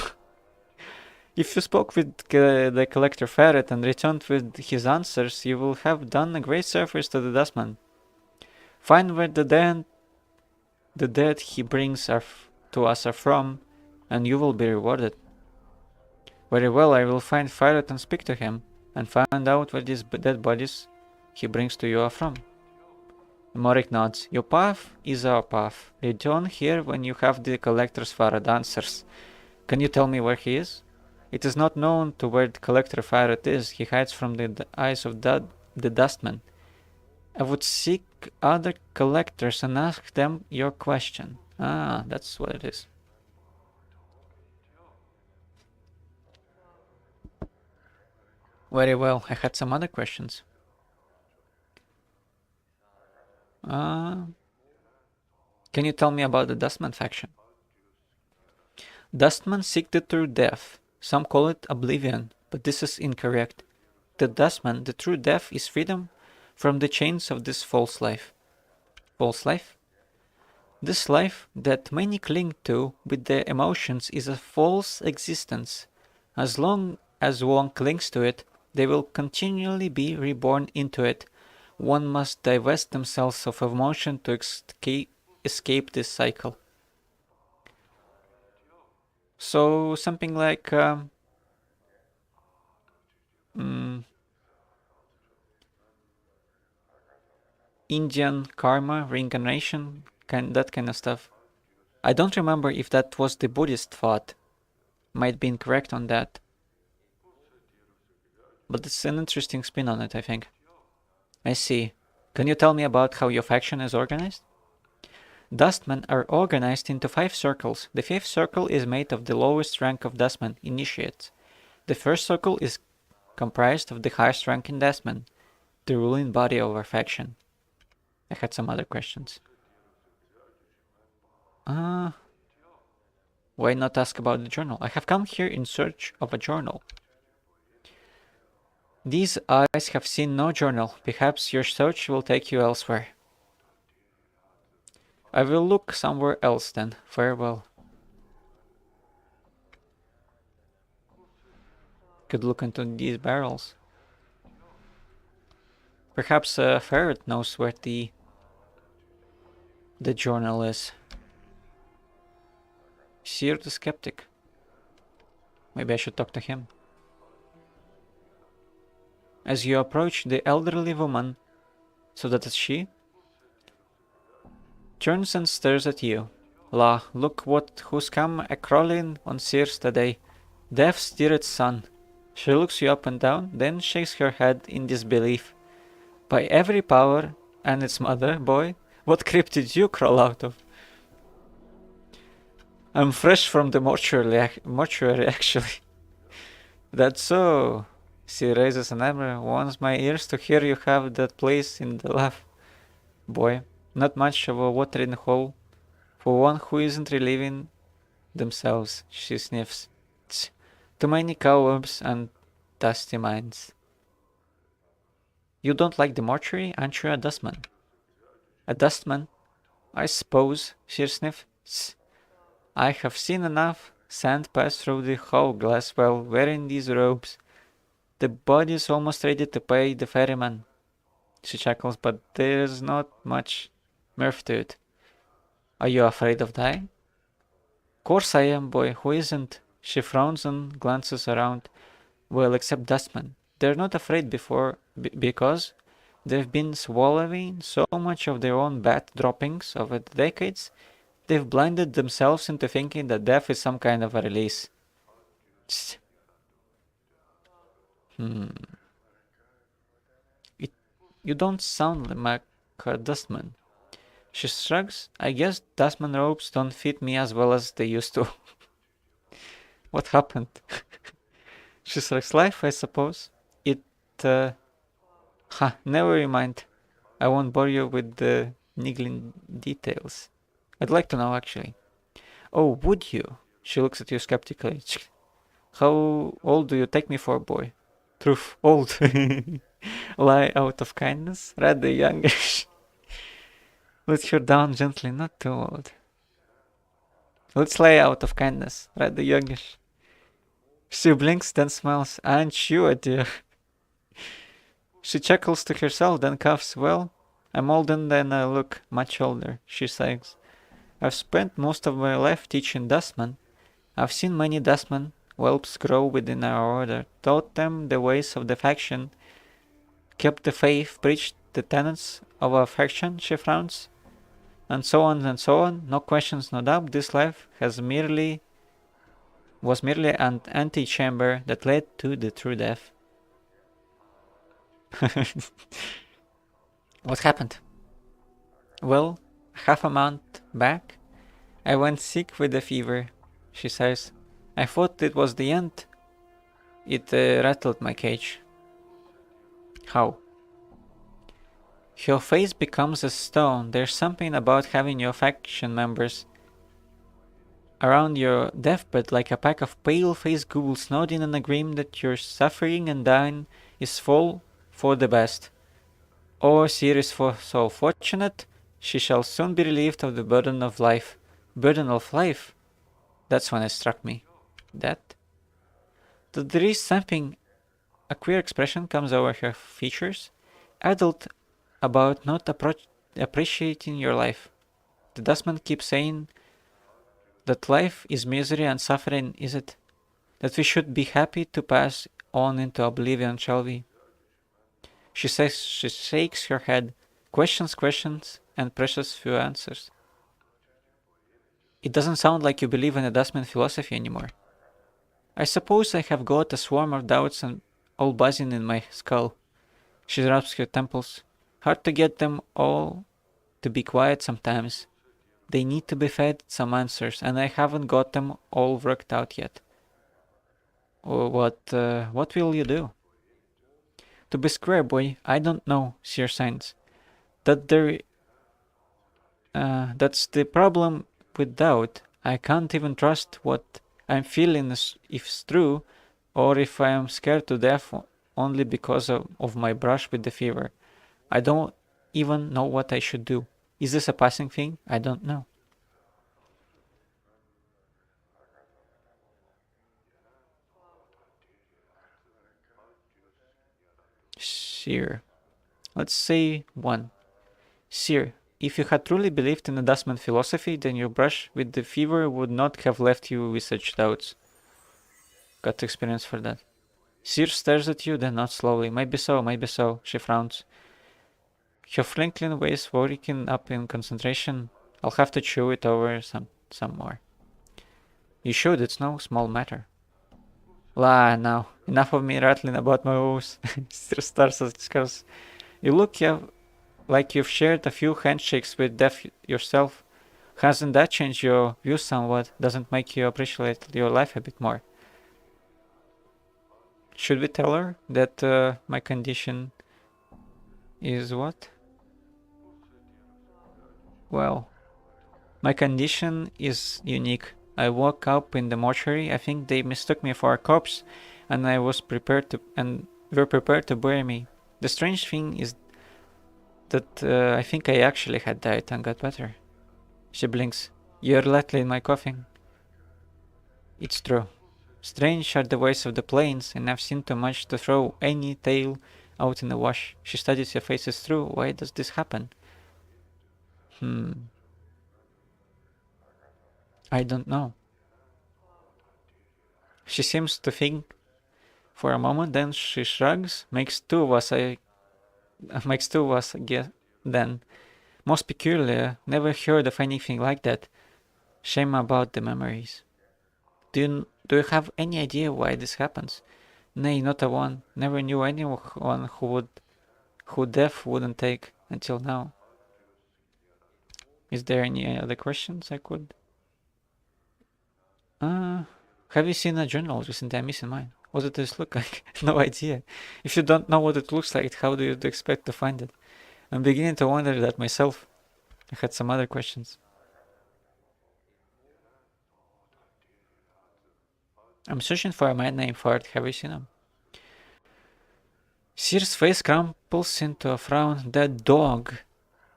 If you spoke with the collector Ferret and returned with his answers, you will have done a great service to the dustman. Find where the dead he brings to us are from, and you will be rewarded. Very well, I will find Ferret and speak to him, and find out where these dead bodies he brings to you are from. Morik nods. Your path is our path. Return here when you have the collector's Ferret answers. Can you tell me where he is? It is not known to where the collector Ferret is. He hides from the eyes of the dustman. I would seek other collectors and ask them your question. Ah, that's what it is. Very well, I had some other questions. Can you tell me about the Dustman faction? Dustmen seek the true death. Some call it oblivion, but this is incorrect. The Dustman, the true death, is freedom from the chains of this false life. False life? This life that many cling to with their emotions is a false existence. As long as one clings to it, they will continually be reborn into it. One must divest themselves of emotion to escape this cycle. So something like Indian karma, reincarnation, that kind of stuff. I don't remember if that was the Buddhist thought. Might be incorrect on that. But it's an interesting spin on it, I think. I see. Can you tell me about how your faction is organized? Dustmen are organized into 5 circles. The 5th circle is made of the lowest rank of Dustmen, initiates. The first circle is comprised of the highest ranking Dustmen, the ruling body of our faction. I had some other questions. Why not ask about the journal? I have come here in search of a journal. These eyes have seen no journal. Perhaps your search will take you elsewhere. I will look somewhere else then. Farewell. Could look into these barrels. Perhaps Ferret knows where the journal is. Seer the Skeptic. Maybe I should talk to him. As you approach the elderly woman, so that is she, turns and stares at you. La, look who's come a-crawling on Sears today. Death's dearest son. She looks you up and down, then shakes her head in disbelief. By every power and its mother, boy, what crypt did you crawl out of? I'm fresh from the mortuary actually. That's so. She raises an eyebrow. Wants my ears to hear you have that place in the laugh. Boy, not much of a watering hole for one who isn't relieving themselves, she sniffs. Tch, too many cobwebs and dusty minds. You don't like the mortuary, aren't you a dustman? A dustman? I suppose, she sniffs. I have seen enough sand pass through the hourglass while wearing these robes. The body is almost ready to pay the ferryman. She chuckles, but there's not much mirth to it. Are you afraid of dying? Course I am, boy. Who isn't? She frowns and glances around. Well, except dustmen. They're not afraid because they've been swallowing so much of their own bad droppings over the decades. They've blinded themselves into thinking that death is some kind of a release. You don't sound like a dustman. She shrugs. I guess dustman robes don't fit me as well as they used to. What happened? She shrugs. Life, I suppose. Never mind. I won't bore you with the niggling details. I'd like to know, actually. Oh, would you? She looks at you skeptically. How old do you take me for, boy? Truth, old. Lie out of kindness, rather youngish. Let her down gently, not too old. Let's lie out of kindness, rather youngish. She blinks, then smiles. Aren't you a dear? She chuckles to herself, then coughs. Well, I'm older than I look, much older, she sighs. I've spent most of my life teaching dustmen. I've seen many dustmen, whelps grow within our order, taught them the ways of the faction, kept the faith, preached the tenets of our faction, she frowns, and so on and so on. No questions, no doubt. This life was merely an antechamber that led to the true death. What happened? Well, half a month back, I went sick with a fever, she says. I thought it was the end. It rattled my cage. How? Your face becomes a stone. There's something about having your faction members around your deathbed like a pack of pale-faced ghouls nodding in agreement that your suffering and dying is all for the best. Oh, Seer is so fortunate, she shall soon be relieved of the burden of life. Burden of life? That's when it struck me. That there is something, a queer expression comes over her features, adult, about not appreciating your life. The dustman keeps saying that life is misery and suffering, is it? That we should be happy to pass on into oblivion, shall we? She shakes her head, questions, and precious few answers. It doesn't sound like you believe in the dustman philosophy anymore. I suppose I have got a swarm of doubts and all buzzing in my skull. She rubs her temples. Hard to get them all to be quiet sometimes. They need to be fed some answers, and I haven't got them all worked out yet. What will you do? To be square, boy, I don't know, Seer signs. That's the problem with doubt. I can't even trust what I'm feeling if it's true, or if I am scared to death only because of my brush with the fever. I don't even know what I should do. Is this a passing thing? I don't know. Seer. Let's say 1. Seer, if you had truly believed in the dustman philosophy, then your brush with the fever would not have left you with such doubts. Got experience for that. Seer stares at you, then nods slowly. Maybe so, she frowns. Her Franklin ways working up in concentration. I'll have to chew it over some more. You should, it's no small matter. La, now. Enough of me rattling about my woes. Seer starts at scars. You look like you've shared a few handshakes with death yourself. Hasn't that changed your views somewhat? Doesn't make you appreciate your life a bit more? Should we tell her that my condition is what? Well, my condition is unique. I woke up in the mortuary. I think they mistook me for a corpse, and were prepared to bury me. The strange thing is that I think I actually had died and got better. She blinks. You're likely in my coffin. It's true. Strange are the ways of the plains, and I've seen too much to throw any tale out in the wash. She studies your faces through. Why does this happen? I don't know. She seems to think for a moment, then she shrugs, makes two of us, I guess, then. Most peculiar, never heard of anything like that. Shame about the memories. Do you have any idea why this happens? Nay, not a one. Never knew anyone who death wouldn't take until now. Is there any other questions I could? Have you seen a journal recently? I'm missing mine. What does this look like? No idea. If you don't know what it looks like, how do you expect to find it? I'm beginning to wonder that myself. I had some other questions. I'm searching for a man named Ford. Have you seen him? Sear's face crumples into a frown. That dog.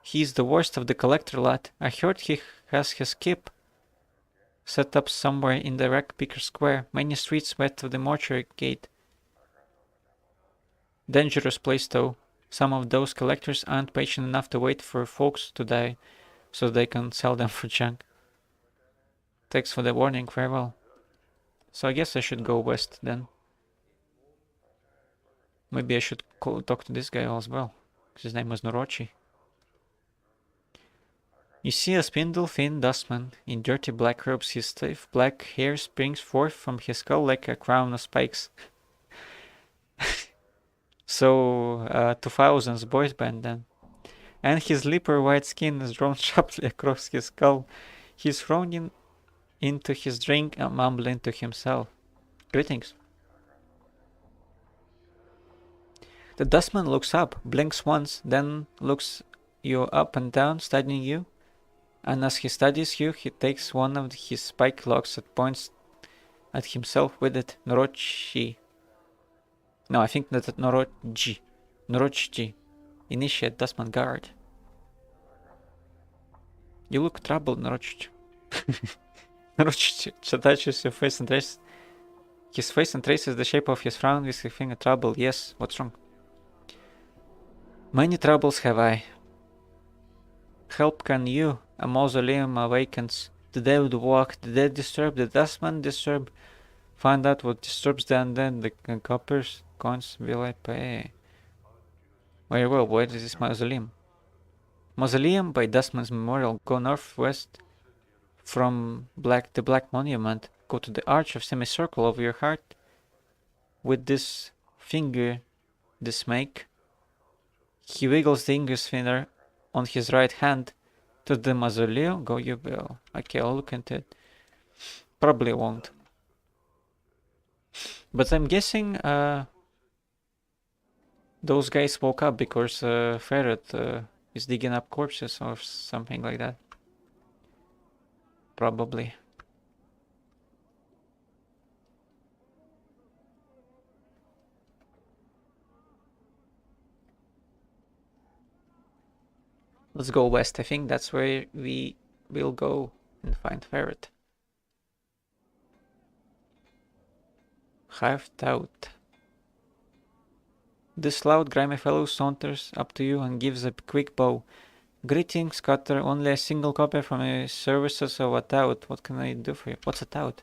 He's the worst of the collector lot. I heard he has his keep set up somewhere in the Wreck Picker Square, many streets west of the mortuary gate. Dangerous place though. Some of those collectors aren't patient enough to wait for folks to die so they can sell them for junk. Thanks for the warning, farewell. So I guess I should go west then. Maybe I should talk to this guy as well. His name was Norochi. You see a spindle-thin dustman in dirty black robes. His stiff black hair springs forth from his skull like a crown of spikes. So, 2000s boys band then. And his leper white skin is drawn sharply across his skull. He's thrown into his drink and mumbling to himself. Greetings. The dustman looks up, blinks once, then looks you up and down, studying you. And as he studies you, he takes one of his spike locks and points at himself with it. Norochi. No, I think that's Norochi. Norochi. Initiate Dustman Guard. You look troubled, Norochi. Norochi touches your face and traces his face and traces the shape of his frown with his finger. Trouble, yes. What's wrong? Many troubles have I. Help can you? A mausoleum awakens. The dead walk, the dead disturb, the dustman disturb. Find out what disturbs the undead, the coppers, coins will I pay. Very well, where is this mausoleum? Mausoleum by Dustman's Memorial. Go northwest from the Black Monument. Go to the arch of semicircle over your heart. With this finger, this make. He wiggles the index finger on his right hand. To the mausoleum, go you will. Okay, I'll look into it. Probably won't. But I'm guessing those guys woke up because Ferret is digging up corpses or something like that. Probably. Let's go west. I think that's where we will go and find Ferret. Hived out. This loud, grimy fellow saunters up to you and gives a quick bow. Greetings, Cutter. Only a single copy from the services of a tout. What can I do for you? What's a tout?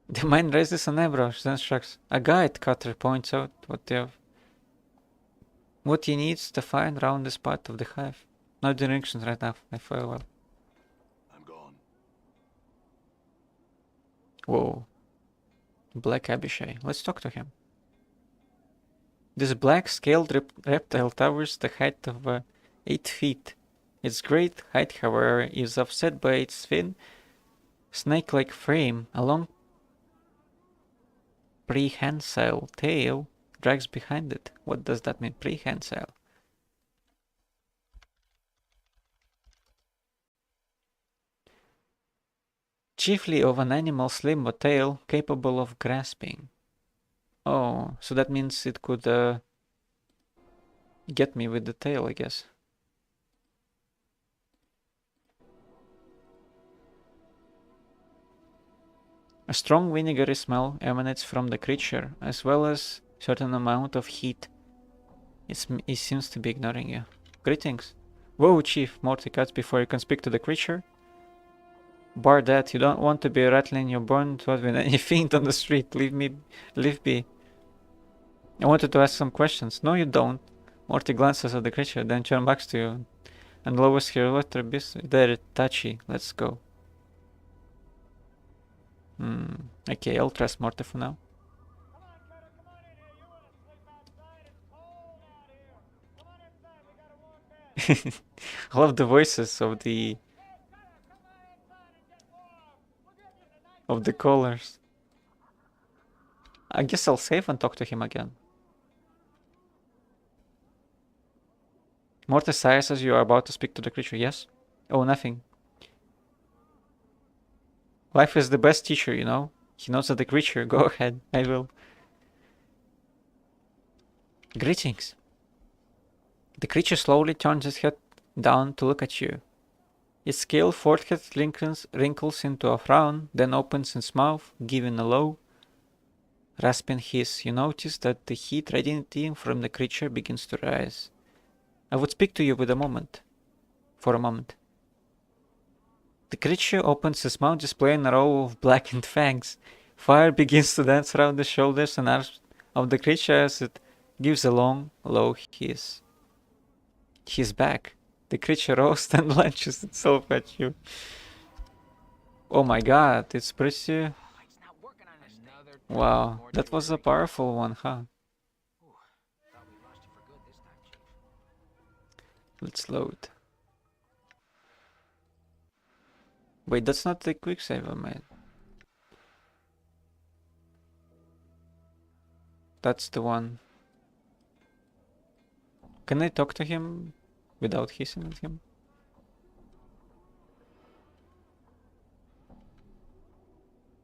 The man raises an eyebrow, then shrugs. A guide, Cutter points out what he needs to find around this part of the hive. No directions right now. I farewell. I'm gone. Whoa. Black Abishai. Let's talk to him. This black scaled reptile towers the height of 8 feet. Its great height, however, is offset by its thin, snake-like frame. A long prehensile tail drags behind it. What does that mean, prehensile? Chiefly of an animal slim but tail capable of grasping. Oh, so that means it could get me with the tail, I guess. A strong vinegary smell emanates from the creature, as well as certain amount of heat. It seems to be ignoring you. Greetings. Whoa, Chief. Morty cuts before you can speak to the creature. Bar that, you don't want to be rattling your bond with any fiend on the street. Leave be. I wanted to ask some questions. No, you don't. Morty glances at the creature, then turns back to you and lowers her letter beast. Very touchy. Let's go. Okay, I'll trust Morty for now. I love the voices of the callers. I guess I'll save and talk to him again. Morty sighs as you are about to speak to the creature. Yes? Oh, nothing. Life is the best teacher, you know. He knows that the creature. Go ahead. I will. Greetings. The creature slowly turns its head down to look at you. Its scale forehead wrinkles into a frown, then opens its mouth, giving a low, rasping hiss. You notice that the heat radiating from the creature begins to rise. I would speak to you for a moment. The creature opens its mouth, displaying a row of blackened fangs. Fire begins to dance around the shoulders and arms of the creature as it gives a long, low hiss. He's back. The creature roasts and launches itself at you. Oh my god, it's pretty... Wow, that was a powerful one, huh? Let's load. Wait, that's not the quick save I made. That's the one. Can I talk to him without hissing at him?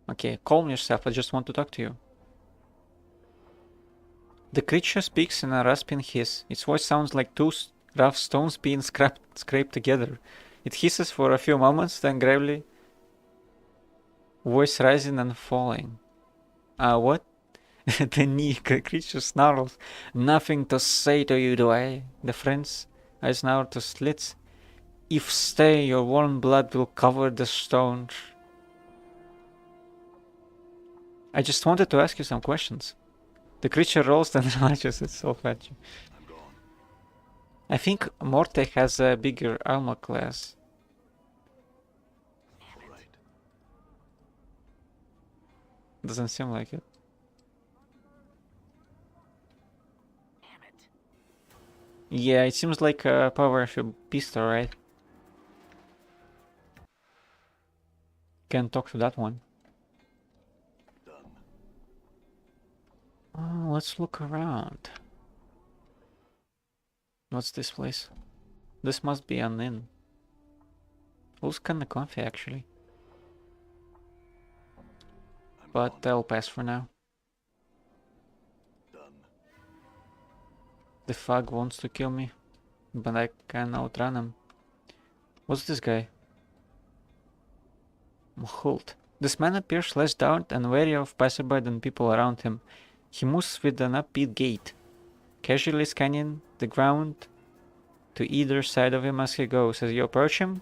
Okay, calm yourself, I just want to talk to you. The creature speaks in a rasping hiss. Its voice sounds like two rough stones being scraped together. It hisses for a few moments, then gradually, voice rising and falling. What? The creature snarls. Nothing to say to you, do I? The friend's eyes narrow to slits. If stay, your warm blood will cover the stones. I just wanted to ask you some questions. The creature rolls and launches itself at you. I'm gone. I think Morte has a bigger armor class. All right. Doesn't seem like it. Damn it. Yeah, it seems like a powerful pistol, right? Can talk to that one. Let's look around. What's this place? This must be an inn. Looks kinda comfy actually. But I'll pass for now. Done. The fog wants to kill me, but I can outrun him. What's this guy? Mahult. This man appears less doubt and wary of passerby than people around him. He moves with an upbeat gait, casually scanning the ground to either side of him as he goes. As you approach him,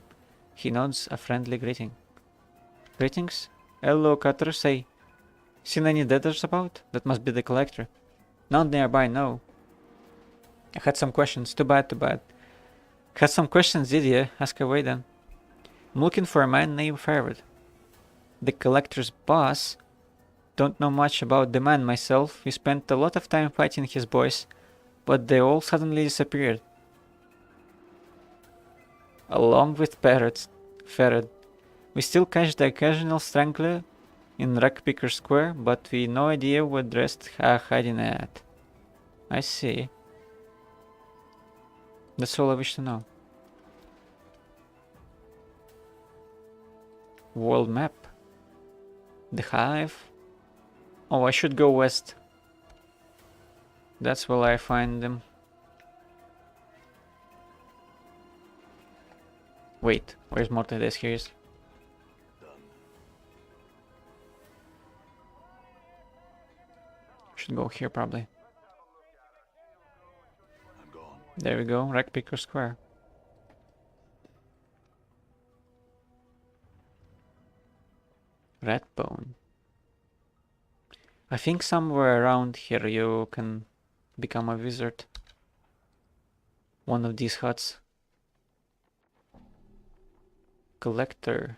he nods a friendly greeting. Greetings? Hello, Cutter, say. Seen any debtors about? That must be the collector. Not nearby, no. I had some questions. Too bad. Had some questions, did you? Ask away then. I'm looking for a man named Farrod. The collector's boss. Don't know much about the man myself. We spent a lot of time fighting his boys, but they all suddenly disappeared. Along with Farrod. We still catch the occasional strangler in Rockpicker Square, but we no idea what the rest are hiding at. I see. That's all I wish to know. World map. The Hive. Oh, I should go west. That's where I find them. Wait, where's Morte? Here he is. Should go here probably. I'm gone. There we go, Rack Picker Square. Redbone. I think somewhere around here you can become a wizard. One of these huts. Collector.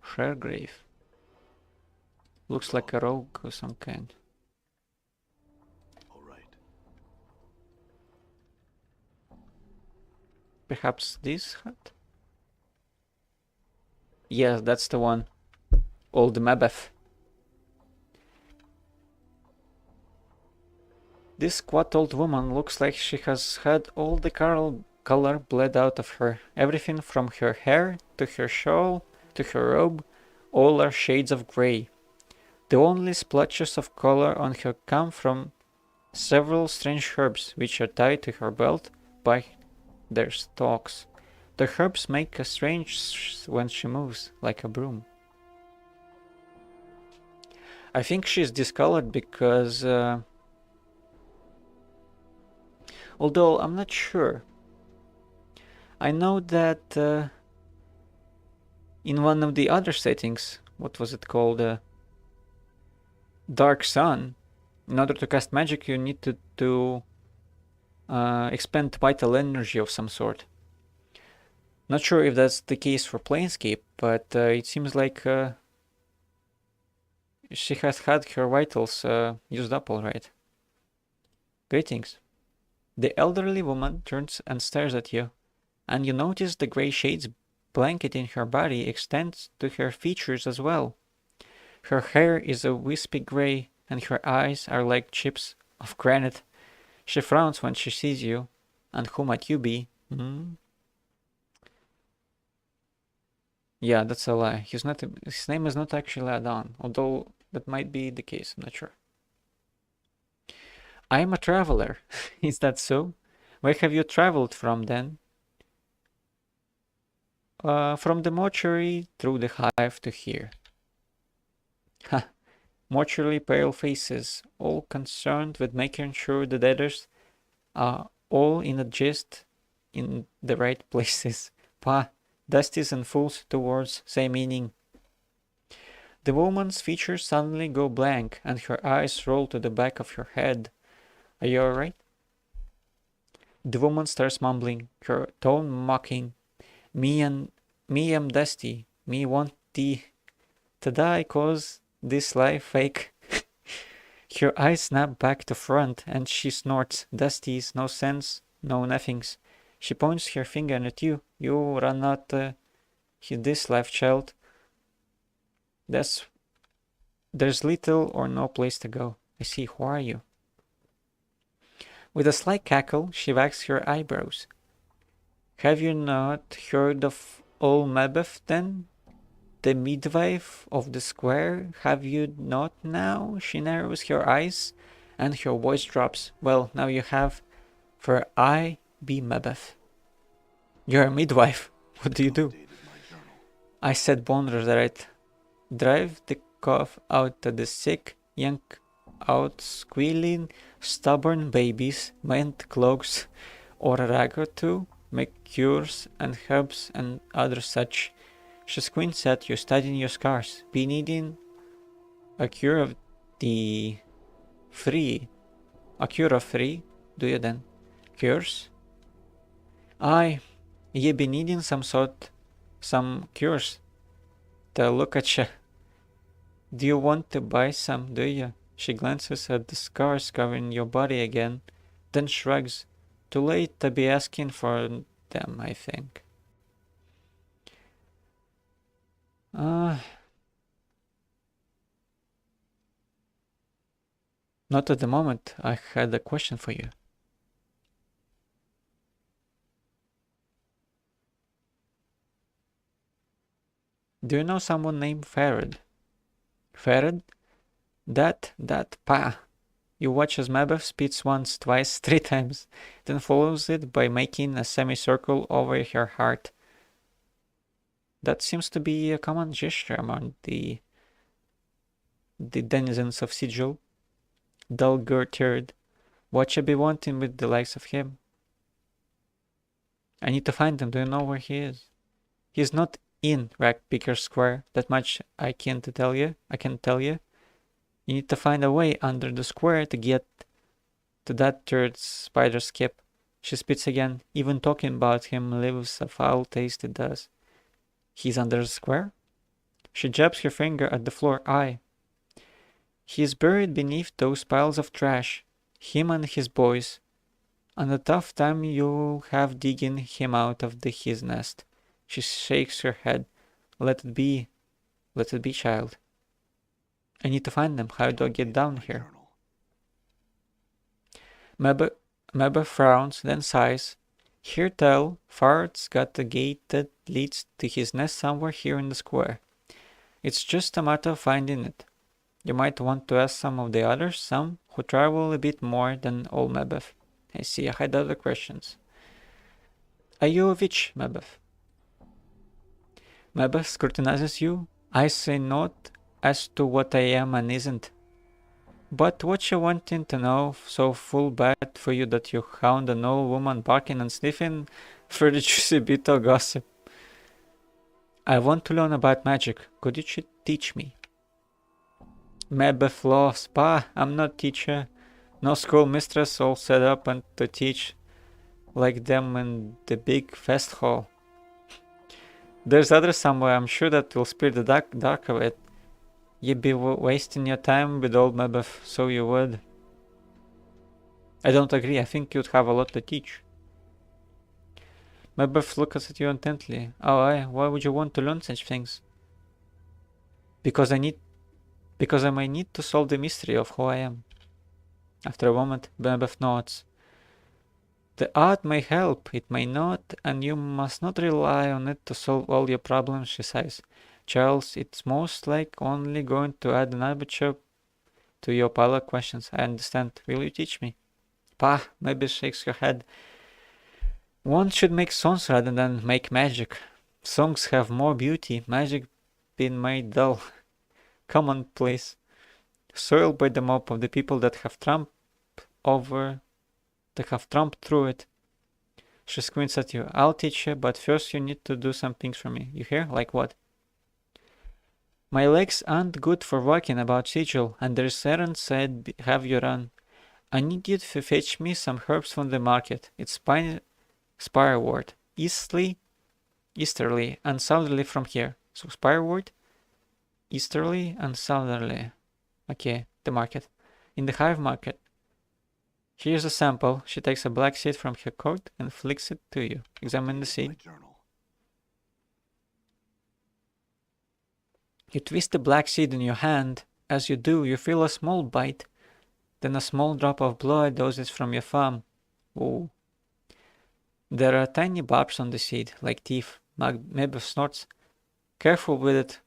Sharegrave. Looks like a rogue of some kind. All right. Perhaps this hut? Yes, that's the one. Old Mabeth. This squat old woman looks like she has had all the color bled out of her. Everything from her hair to her shawl to her robe, all are shades of grey. The only splotches of color on her come from several strange herbs which are tied to her belt by their stalks. The herbs make a strange when she moves, like a broom. I think she's discolored because although I'm not sure. I know that in one of the other settings, what was it called? Dark Sun. In order to cast magic, you need to expend vital energy of some sort. Not sure if that's the case for Planescape, but it seems like she has had her vitals used up alright. Greetings. The elderly woman turns and stares at you, and you notice the grey shades blanketing her body extends to her features as well. Her hair is a wispy grey, and her eyes are like chips of granite. She frowns when she sees you, and who might you be? Yeah, that's a lie. His name is not actually Adon, although that might be the case, I'm not sure. I am a traveler. Is that so? Where have you traveled from then? From the mortuary through the hive to here. Ha! Mortuary pale faces, all concerned with making sure the debtors are all in a gist in the right places. Pah! Dusties and fools two words, same meaning. The woman's features suddenly go blank, and her eyes roll to the back of her head. Are you alright? The woman starts mumbling, her tone mocking. Me am Dusty. Me want thee to die cause this life fake. Her eyes snap back to front and she snorts. Dusty's no sense, no nothings. She points her finger at you. You run not this life, child. There's little or no place to go. I see. Who are you? With a slight cackle, she wags her eyebrows. Have you not heard of old Mabeth then? The midwife of the square? Have you not now? She narrows her eyes and her voice drops. Well, now you have, for I be Mabeth. You're a midwife. What do you do? I said Bondersret. Drive the cough out of the sick, yank out squealing, stubborn babies, mend cloaks, or a rag or two, make cures and herbs and other such. She squints at you, studying your scars. Be needing a cure of free, do you then? Cures? Aye, ye be needing some cures. To look at you. Do you want to buy some, do you? She glances at the scars covering your body again, then shrugs. Too late to be asking for them, I think. Not at the moment. I had a question for you. Do you know someone named Farad? Farad? That, pa. You watch as Mabeth spits once, twice, 3 times, then follows it by making a semicircle over her heart. That seems to be a common gesture among the denizens of Sigil. dull-gertured. What should be wanting with the likes of him? I need to find him. Do you know where he is? He's not in Rackpicker Square. That much I can tell you. You need to find a way under the square to get to that third spider skip. She spits again. Even talking about him leaves a foul taste, it does. He's under the square? She jabs her finger at the floor. Aye. He's buried beneath those piles of trash. Him and his boys. And a tough time you'll have digging him out of his nest. She shakes her head. Let it be. Let it be, child. I need to find them. How do I get down here? Meba frowns, then sighs. Here tell, Fart's got a gate that leads to his nest somewhere here in the square. It's just a matter of finding it. You might want to ask some of the others, some who travel a bit more than old Mebeth. I see, I had other questions. Are you a witch, Mebeth? Mebeth scrutinizes you. I say not as to what I am and isn't. But what you wanting to know so full bad for you that you hound an old woman barking and sniffing for the juicy bit of gossip? I want to learn about magic. Could you teach me? Mebeth laughs. Bah, I'm not teacher. No school mistress all set up and to teach like them in the big fest hall. There's others somewhere, I'm sure, that will spear the dark of it. You'd be wasting your time with old Mebeth, so you would. I don't agree, I think you'd have a lot to teach. Mebeth looks at you intently. Oh, why would you want to learn such things? Because I might need to solve the mystery of who I am. After a moment, Mebeth nods. The art may help, it may not, and you must not rely on it to solve all your problems, she says. Charles, it's most like only going to add an aperture to your pile of questions. I understand. Will you teach me? Pah, maybe shakes her head. One should make songs rather than make magic. Songs have more beauty, magic been made dull. Commonplace. Soiled by the mob of the people that have tramped through it. She squints at you. I'll teach you, but first you need to do some things for me. You hear? Like what? My legs aren't good for walking about Sigil, and there's errands I'd have you run. I need you to fetch me some herbs from the market. It's Spireward. Easterly, and southerly from here. So Spireward, easterly, and southerly. Okay, the market. In the hive market. Here's a sample. She takes a black seed from her coat and flicks it to you. Examine the seed. You twist the black seed in your hand. As you do, you feel a small bite. Then a small drop of blood oozes from your thumb. Ooh. There are tiny barbs on the seed, like teeth. Mebeth snorts. Careful with it.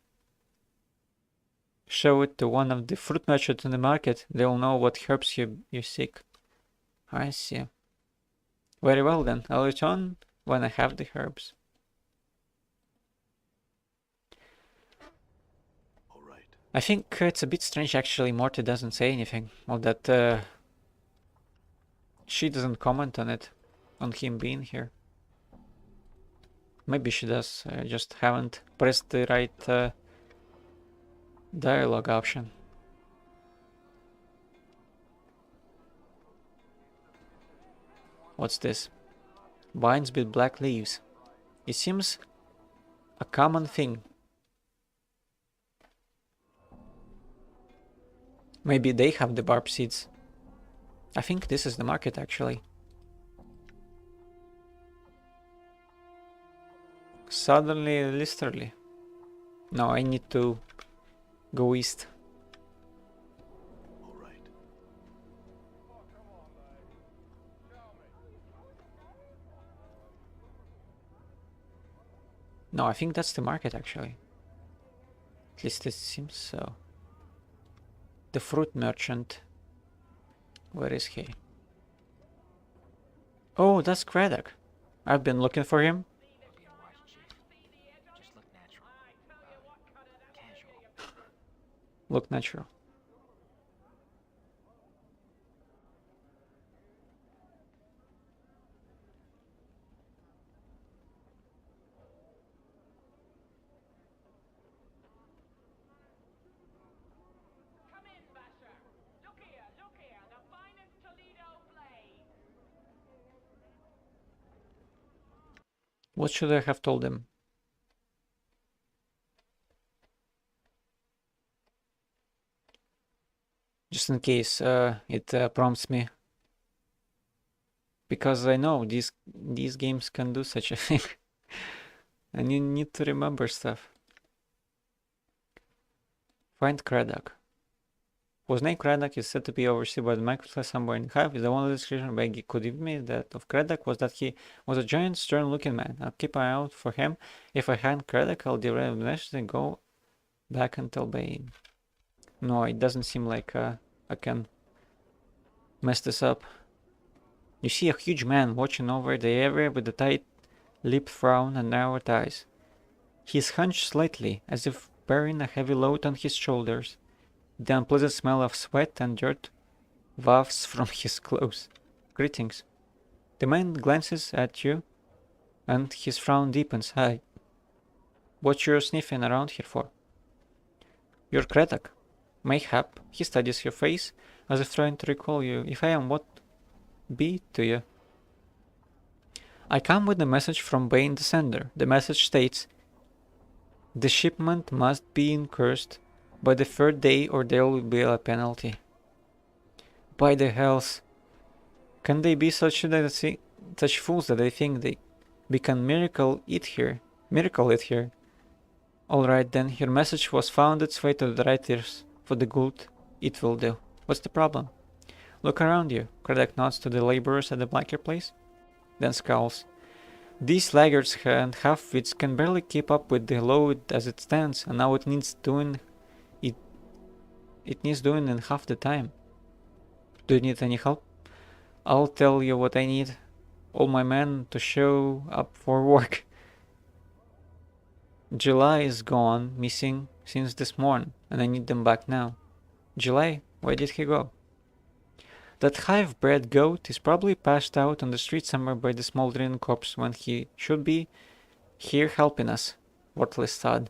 Show it to one of the fruit merchants in the market. They'll know what herbs you seek. I see. Very well then. I'll return when I have the herbs. I think it's a bit strange actually. Morty doesn't say anything. Or that she doesn't comment on it. On him being here. Maybe she does. I just haven't pressed the right dialogue option. What's this? Vines with black leaves. It seems a common thing. Maybe they have the barb seeds. I think this is the market actually. Southerly, Listerly. No, I need to go east. No, I think that's the market actually. At least it seems so. The fruit merchant. Where is he? Oh, that's Craddock. I've been looking for him. Look natural. What should I have told him? Just in case it prompts me. Because I know these games can do such a thing. And you need to remember stuff. Find Craddock. Whose name Craddock is said to be overseen by the microclass somewhere in Hive, is the only description Baggy could give me that of Craddock was that he was a giant, stern-looking man. I'll keep an eye out for him. If I find Craddock, I'll derail the message and go back and tell Bane. No, it doesn't seem like I can mess this up. You see a huge man watching over the area with a tight-lipped frown and narrowed eyes. He's hunched slightly, as if bearing a heavy load on his shoulders. The unpleasant smell of sweat and dirt wafts from his clothes. Greetings. The man glances at you, and his frown deepens. Hi. What you're sniffing around here for? You're Craddock. Mayhap. He studies your face, as if trying to recall you. If I am, what be to you? I come with a message from Bane the Sender. The message states, the shipment must be incursed by the third day or there will be a penalty. By the hells. Can they be such fools that they think they can miracle it here? Alright then, your message was found its way to the right ears. For the good it will do. What's the problem? Look around you. Craddock nods to the laborers at the marketplace, then scowls. These laggards and half-wits can barely keep up with the load as it stands, and now it needs doing in half the time. Do you need any help? I'll tell you what I need. All my men to show up for work. July is gone, missing since this morning, and I need them back now. July? Where did he go? That hive-bred goat is probably passed out on the street somewhere by the smoldering corpse when he should be here helping us. Worthless sod.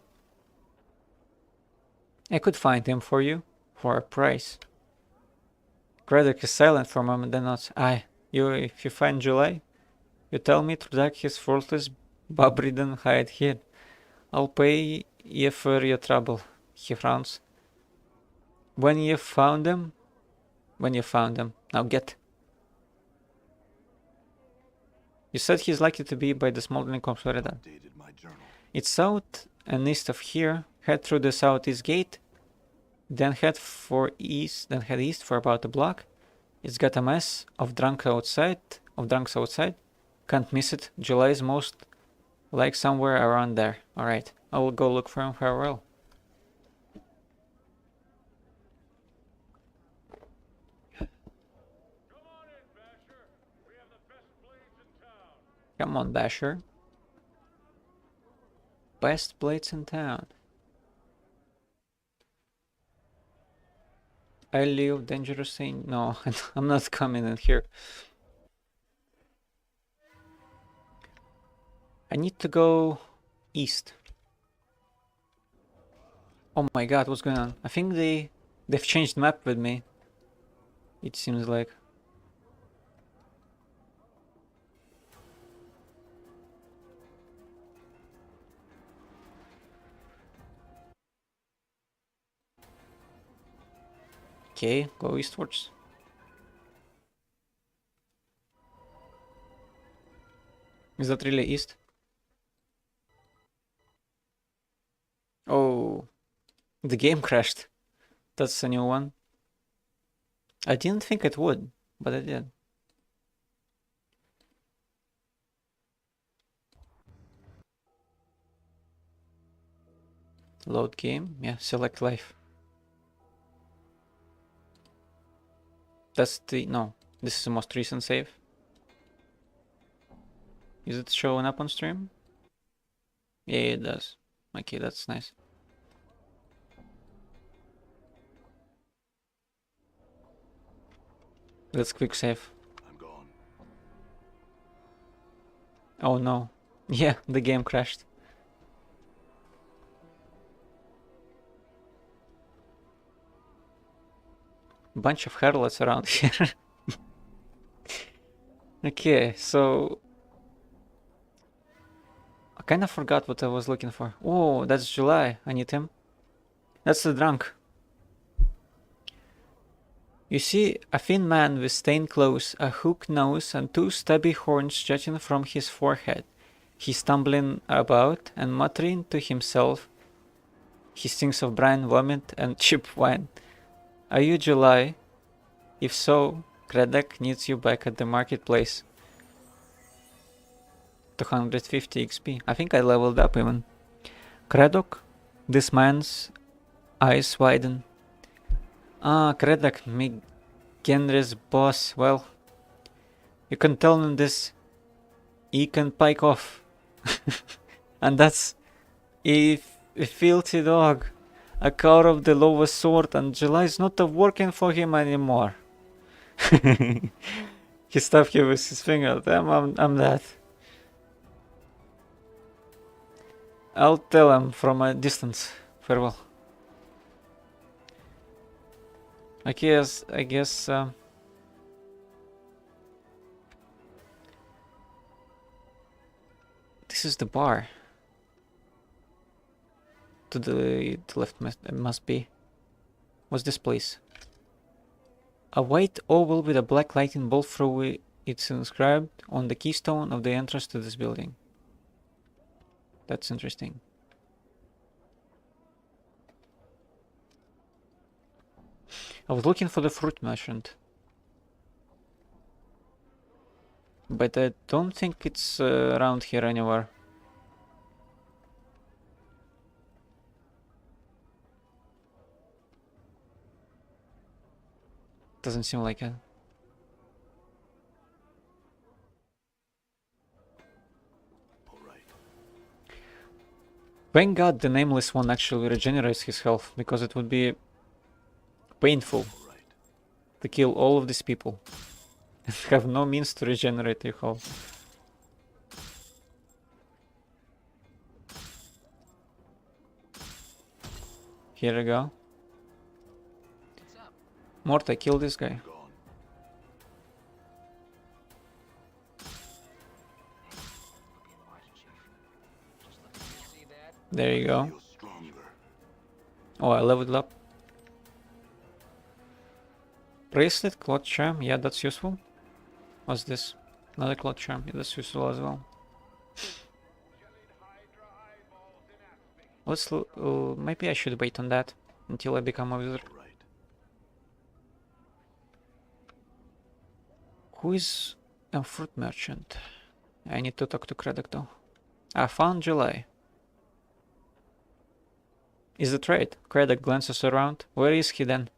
I could find him for you, for a price. Craddock is silent for a moment, then nods. Aye, if you find July, you tell me to drag his worthless, bob-ridden hide here. I'll pay ye for your trouble, he frowns. When you found them. Now get. You said he's likely to be by the smoldering corpse. Where that? It's south and east of here. Head through the southeast gate. Then head east for about a block. It's got a mess of drunks outside. Can't miss it. July is most like somewhere around there. Alright, I will go look for him. Farewell. Come on, Basher. Best blades in town. I live dangerous thing. No, I'm not coming in here. I need to go east. Oh my god, what's going on? I think they've changed map with me. It seems like. Okay, go eastwards. Is that really east? Oh, the game crashed. That's a new one. I didn't think it would, but it did. Load game, yeah, select life. That's the, no, this is the most recent save. Is it showing up on stream? Yeah, it does. Okay, that's nice. Let's quick save. I'm gone. Oh no. Yeah, the game crashed. Bunch of harlots around here. Okay, so I kind of forgot what I was looking for. Oh, that's July. I need him. That's the drunk. You see a thin man with stained clothes, a hooked nose, and two stubby horns jutting from his forehead. He's stumbling about and muttering to himself. He stinks of brine, vomit, and cheap wine. Are you July? If so, Kredek needs you back at the marketplace. 250 XP. I think I leveled up even. Kredok? This man's eyes widen. Ah, Kredok, McGenry's boss. Well, you can tell him this. He can pike off. And that's a filthy dog. A coward of the lowest sort, and July's not working for him anymore. He stabbed you with his finger. Damn, I'm that. I'll tell him from a distance. Farewell. I guess this is the bar. To the left must be. What's this place? A white oval with a black lightning bolt through it. It's inscribed on the keystone of the entrance to this building. That's interesting. I was looking for the fruit merchant, but I don't think it's around here anywhere. Doesn't seem like it. Thank God the Nameless One actually regenerates his health, because it would be painful to kill all of these people and have no means to regenerate your health. Here we go. Morta, kill this guy. There you go. Oh, I leveled up. Bracelet, cloth charm, yeah, that's useful. What's this? Another cloth charm, yeah, that's useful as well. Let's maybe I should wait on that until I become a wizard. Who is a fruit merchant? I need to talk to Kredek though. I found July. Is that right? Kredek glances around. Where is he then?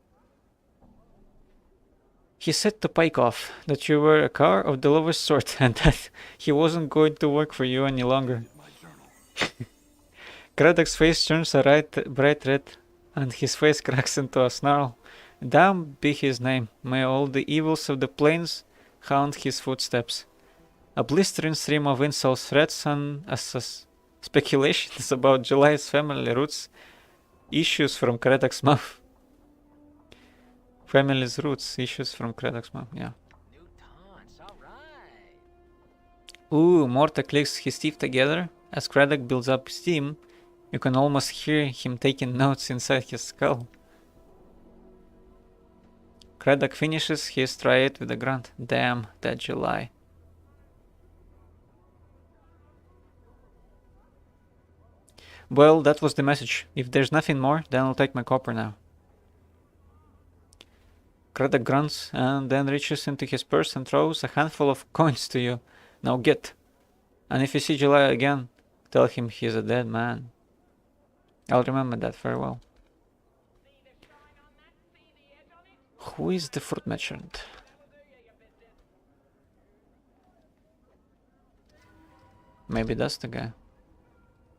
He said to pike off that you were a car of the lowest sort and that he wasn't going to work for you any longer. Kredek's face turns a bright red and his face cracks into a snarl. Damn be his name. May all the evils of the plains haunt his footsteps. A blistering stream of insults, threats, and speculations about July's family roots issues from Kredek's mouth. Family's roots issues from Kredek's mouth, yeah. Ooh, Morta clicks his teeth together. As Kredek builds up steam, you can almost hear him taking notes inside his skull. Kredek finishes his triad with a grunt. Damn, that July. Well, that was the message. If there's nothing more, then I'll take my copper now. Kredek grunts and then reaches into his purse and throws a handful of coins to you. Now get. And if you see July again, tell him he's a dead man. I'll remember that very well. Who is the fruit merchant? Maybe that's the guy.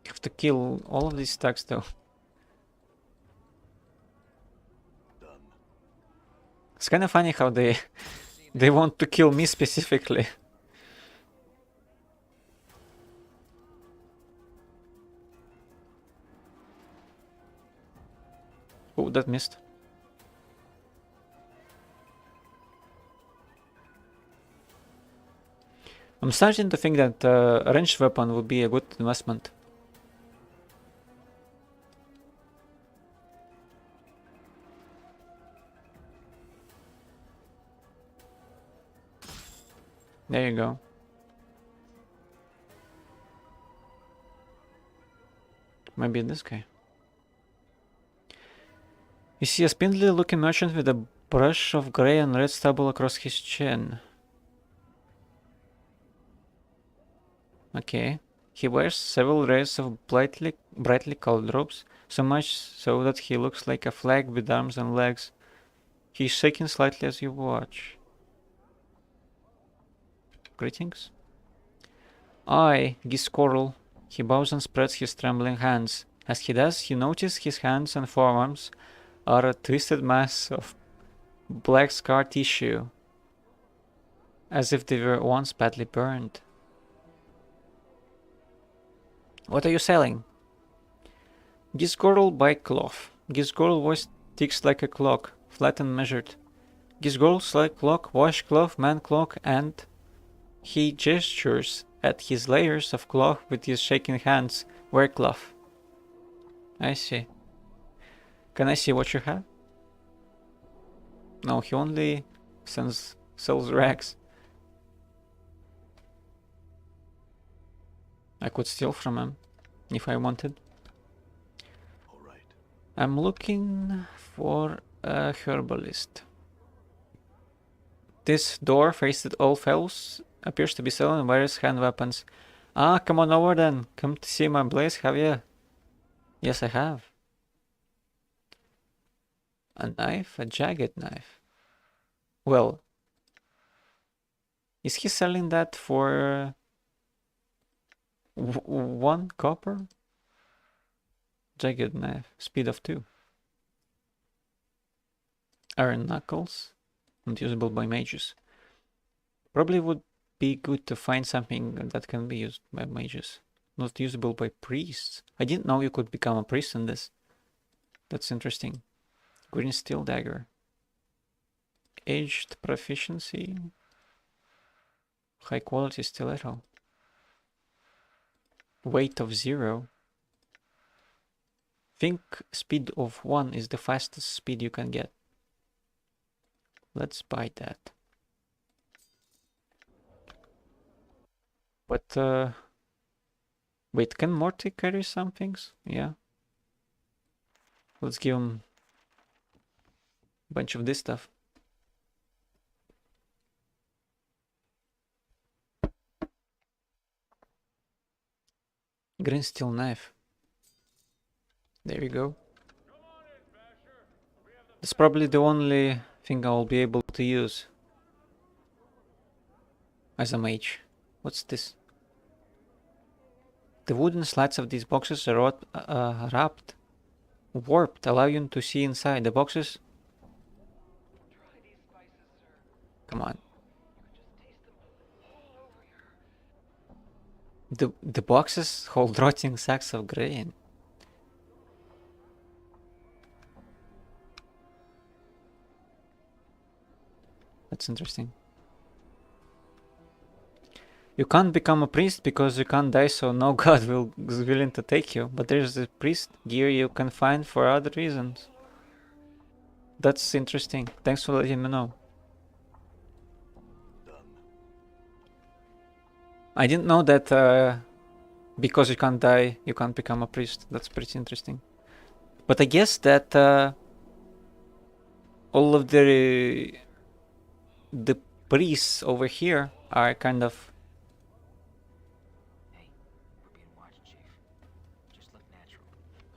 You have to kill all of these stacks though. It's kind of funny how they want to kill me specifically. Oh, that missed. I'm starting to think that a ranged weapon would be a good investment. There you go. Maybe this guy. You see a spindly looking merchant with a brush of grey and red stubble across his chin. Okay. He wears several layers of brightly colored robes, so much so that he looks like a flag with arms and legs. He's shaking slightly as you watch. Greetings. I, Giscorl. He bows and spreads his trembling hands. As he does, you notice his hands and forearms are a twisted mass of black scar tissue, as if they were once badly burned. What are you selling? Gisgorl by cloth. Gisgorl voice ticks like a clock, flat and measured. Gisgorl's like clock, washcloth, man clock, and he gestures at his layers of cloth with his shaking hands. Wear cloth. I see. Can I see what you have? No, he only sells rags. I could steal from him if I wanted. All right. I'm looking for a herbalist. This door-faced old fellows appears to be selling various hand weapons. Ah, come on over then. Come to see my blaze, have you? Yes, I have. A knife? A jagged knife. Well, is he selling that for 1 copper? Jagged knife. Speed of 2. Iron knuckles. Not usable by mages. Probably would be good to find something that can be used by mages. Not usable by priests. I didn't know you could become a priest in this. That's interesting. Green steel dagger. Aged proficiency. High quality stiletto. Weight of 0. Think speed of 1 is the fastest speed you can get. Let's buy that. But wait, can Morty carry some things? Yeah. Let's give him a bunch of this stuff. Green steel knife. There you go. That's probably the only thing I'll be able to use as a mage. What's this? The wooden slats of these boxes are warped, allow you to see inside. The boxes... Come on. The boxes hold rotting sacks of grain. That's interesting. You can't become a priest because you can't die, so no god is willing to take you. But there's the priest gear you can find for other reasons. That's interesting. Thanks for letting me know. Done. I didn't know that because you can't die, you can't become a priest. That's pretty interesting. But I guess that all of the priests over here are kind of... Hey, we're being watched, Chief. Just look natural.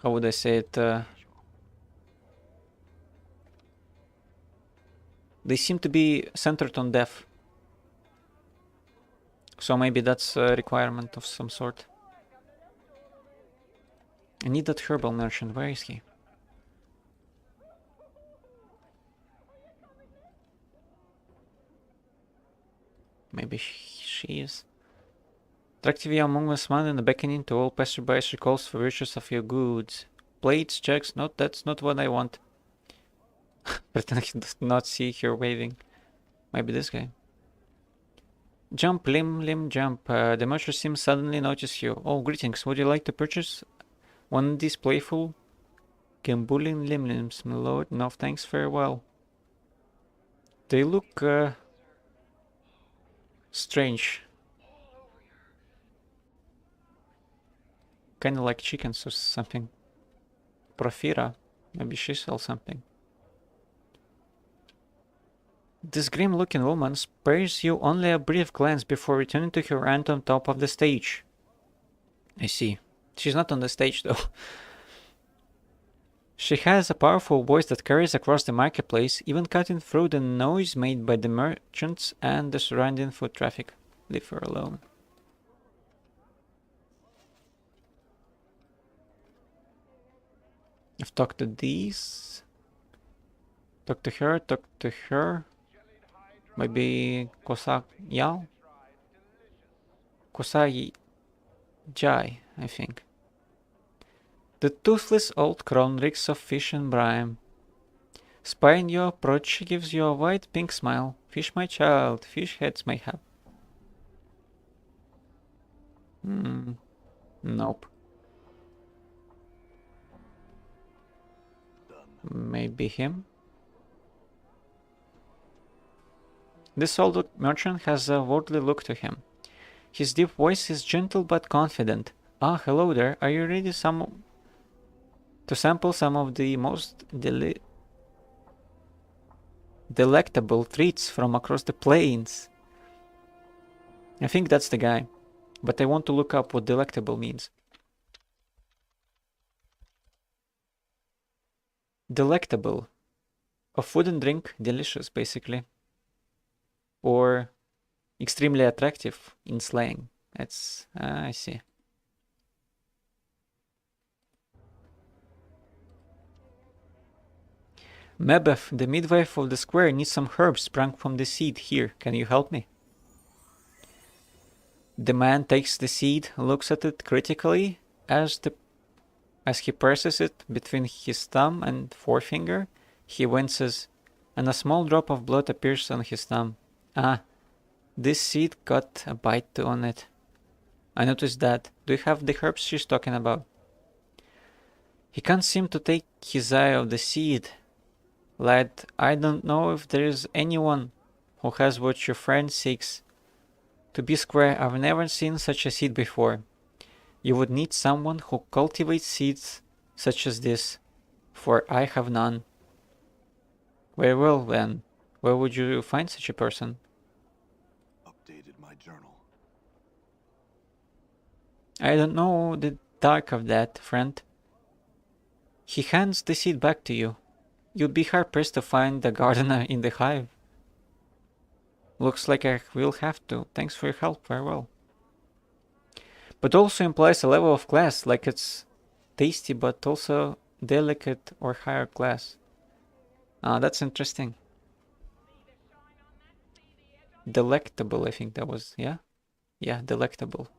How would I say it? They seem to be centered on death. So maybe that's a requirement of some sort. I need that herbal merchant. Where is he? Maybe she is. Attractive young among us man and beckoning to all passerbys recalls the virtues of your goods. Plates, checks, no, that's not what I want. Pretend he does not see her waving. Maybe this guy. Jump, limb, jump. The merchant seems suddenly notice you. Oh, greetings. Would you like to purchase one of these playful Gambulin limbs, my lord? No, thanks, farewell. They look strange. Kinda like chickens or something. Profira. Maybe she sells something. This grim-looking woman spares you only a brief glance before returning to her aunt on top of the stage. I see. She's not on the stage, though. She has a powerful voice that carries across the marketplace, even cutting through the noise made by the merchants and the surrounding foot traffic. Leave her alone. I've talked to these. Talk to her, talk to her. Maybe Kosak Yao? Kosai Jai, I think. The toothless old crone reeks of fish and brine. Spying your approach, she gives you a wide pink smile. Fish, my child, fish heads may have. Nope. Maybe him? This old merchant has a worldly look to him. His deep voice is gentle but confident. Ah, hello there. Are you ready to sample some of the most delectable treats from across the plains? I think that's the guy, but I want to look up what delectable means. Delectable. Of food and drink, delicious, basically. Or extremely attractive in slang. That's, I see. Mebeth, the midwife of the square, needs some herbs sprung from the seed here. Can you help me? The man takes the seed, looks at it critically as he presses it between his thumb and forefinger. He winces, and a small drop of blood appears on his thumb. Ah, this seed got a bite on it. I noticed that. Do you have the herbs she's talking about? He can't seem to take his eye off the seed. Lad, I don't know if there is anyone who has what your friend seeks. To be square, I've never seen such a seed before. You would need someone who cultivates seeds such as this, for I have none. Very well, then. Where would you find such a person? Updated my journal. I don't know the dark of that, friend. He hands the seed back to you. You'd be hard-pressed to find the gardener in the hive. Looks like I will have to. Thanks for your help, farewell. But also implies a level of class, like it's tasty but also delicate or higher class. Ah, that's interesting. Delectable, I think that was, yeah? Yeah, delectable.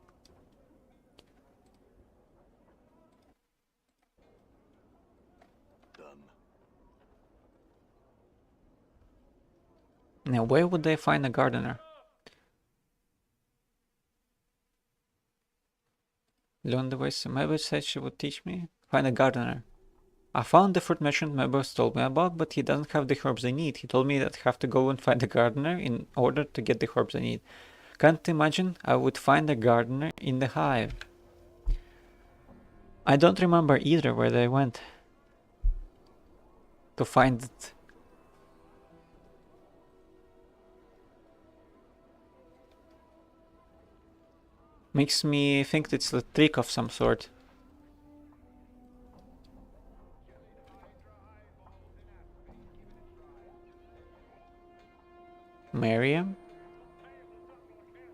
Now, where would they find a gardener? Learn the ways. Mabel said she would teach me. Find a gardener. I found the fruit merchant Mabel told me about, but he doesn't have the herbs I need. He told me that I have to go and find a gardener in order to get the herbs I need. Can't imagine I would find a gardener in the hive. I don't remember either where they went to find it. Makes me think it's a trick of some sort. Miriam?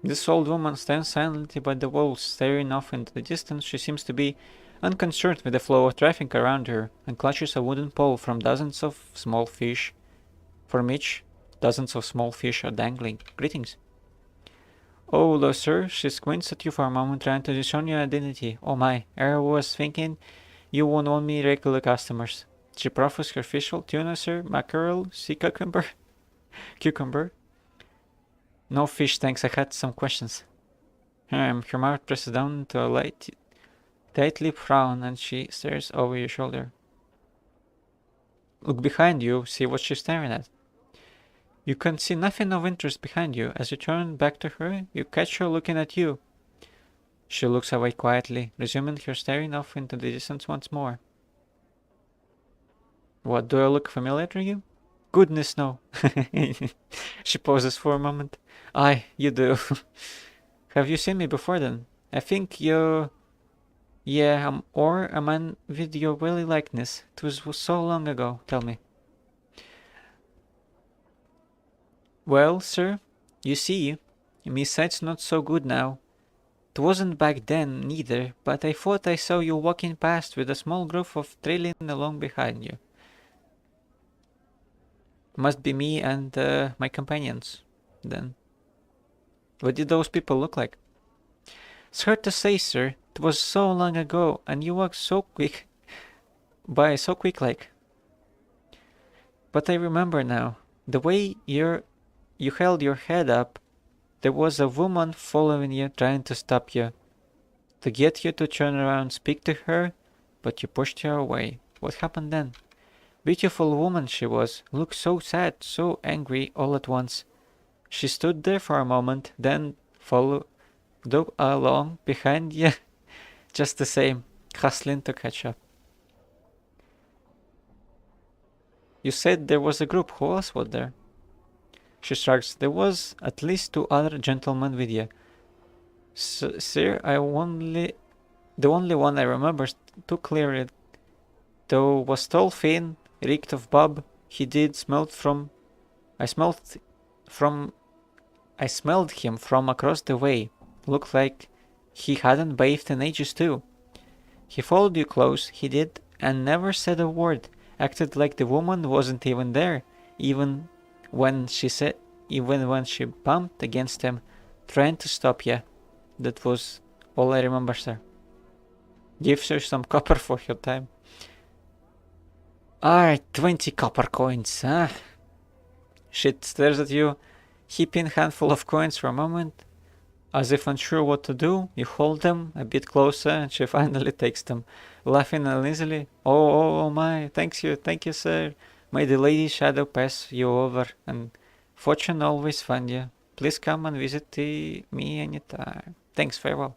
This old woman stands silently by the wall, staring off into the distance. She seems to be unconcerned with the flow of traffic around her, and clutches a wooden pole from dozens of small fish, from which dozens of small fish are dangling. Greetings. Oh, hello, sir. She squints at you for a moment, trying to discern your identity. Oh my, I was thinking you won't want me regular customers. She proffers her official tuna, sir, mackerel, sea cucumber, cucumber. No fish, thanks. I had some questions. Her mouth presses down to a light, tightly frown, and she stares over your shoulder. Look behind you, see what she's staring at. You can see nothing of interest behind you. As you turn back to her, you catch her looking at you. She looks away quietly, resuming her staring off into the distance once more. What, do I look familiar to you? Goodness, no. She pauses for a moment. Aye, you do. Have you seen me before then? I think you... Yeah, or a man with your very likeness. It was so long ago, tell me. Well, sir, you see, my sight's not so good now. It wasn't back then, neither, but I thought I saw you walking past with a small group of trailing along behind you. Must be me and my companions, then. What did those people look like? It's hard to say, sir. It was so long ago, and you walked so quick. So quick like. But I remember now. The way you held your head up, there was a woman following you, trying to stop you. To get you to turn around, speak to her, but you pushed her away. What happened then? Beautiful woman she was, looked so sad, so angry all at once. She stood there for a moment, then followed along behind you, just the same, hustling to catch up. You said there was a group. Who else was there? She shrugs. There was at least 2 other gentlemen with you. Sir, the only one I remember too clearly, though, was tall, thin, reeked of bub. I smelled him from across the way. Looked like he hadn't bathed in ages too. He followed you close, he did, and never said a word. Acted like the woman wasn't even there, even when she bumped against him, trying to stop you. That was all I remember, sir. Gives her some copper for your time. Alright, 20 copper coins, huh? She stares at you, heaping handful of coins for a moment. As if unsure what to do, you hold them a bit closer, and she finally takes them, laughing uneasily. Oh my, thank you, sir. May the lady shadow pass you over, and fortune always find you. Please come and visit me anytime. Thanks, farewell.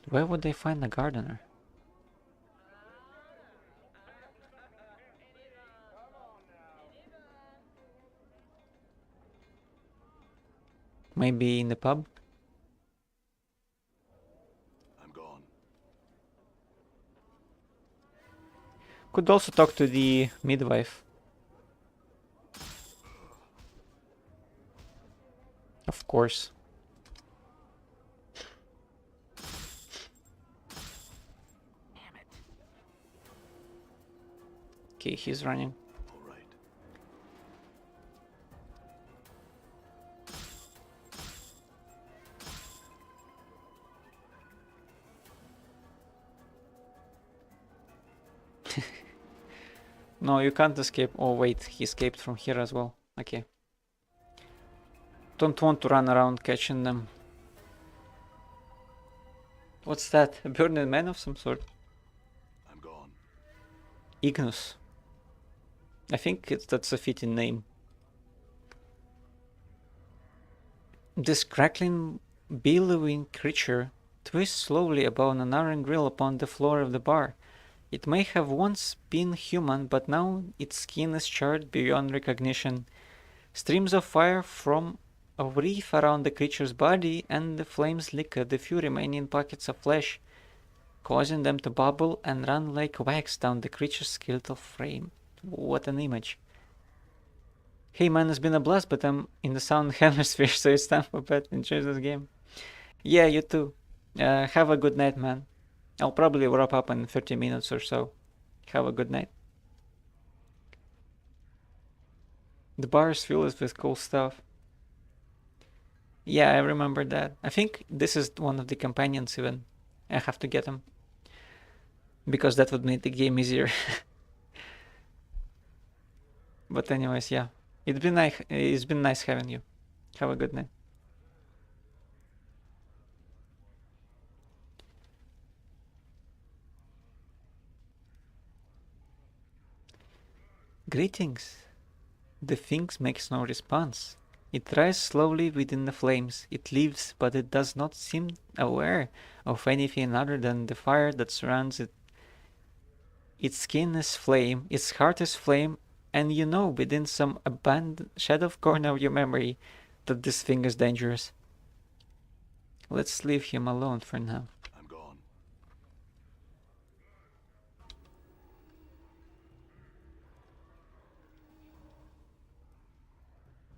Where would they find a gardener? Maybe in the pub? I'm gone. Could also talk to the midwife. Of course. Damn it. Okay, he's running. All right. No, you can't escape. Oh wait, he escaped from here as well. Okay. Don't want to run around catching them. What's that? A burning man of some sort? I'm gone. Ignus. I think that's a fitting name. This crackling, billowing creature twists slowly about an iron grill upon the floor of the bar. It may have once been human, but now its skin is charred beyond recognition. Streams of fire from a wreath around the creature's body, and the flames lick at the few remaining pockets of flesh, causing them to bubble and run like wax down the creature's skeletal frame. What an image. Hey man, it's been a blast, but I'm in the Southern Hemisphere, so it's time for bed. Enjoy this game. Yeah, you too. Have a good night, man. I'll probably wrap up in 30 minutes or so. Have a good night. The bar is filled with cool stuff. Yeah, I remember that. I think this is one of the companions even. I have to get him. because that would make the game easier. But anyways, yeah. It's been nice having you. Have a good night. Greetings. The Sphinx makes no response. It rises slowly within the flames. It lives, but it does not seem aware of anything other than the fire that surrounds it. Its skin is flame, its heart is flame, and you know within some abandoned shadowed corner of your memory that this thing is dangerous. Let's leave him alone for now. I'm gone.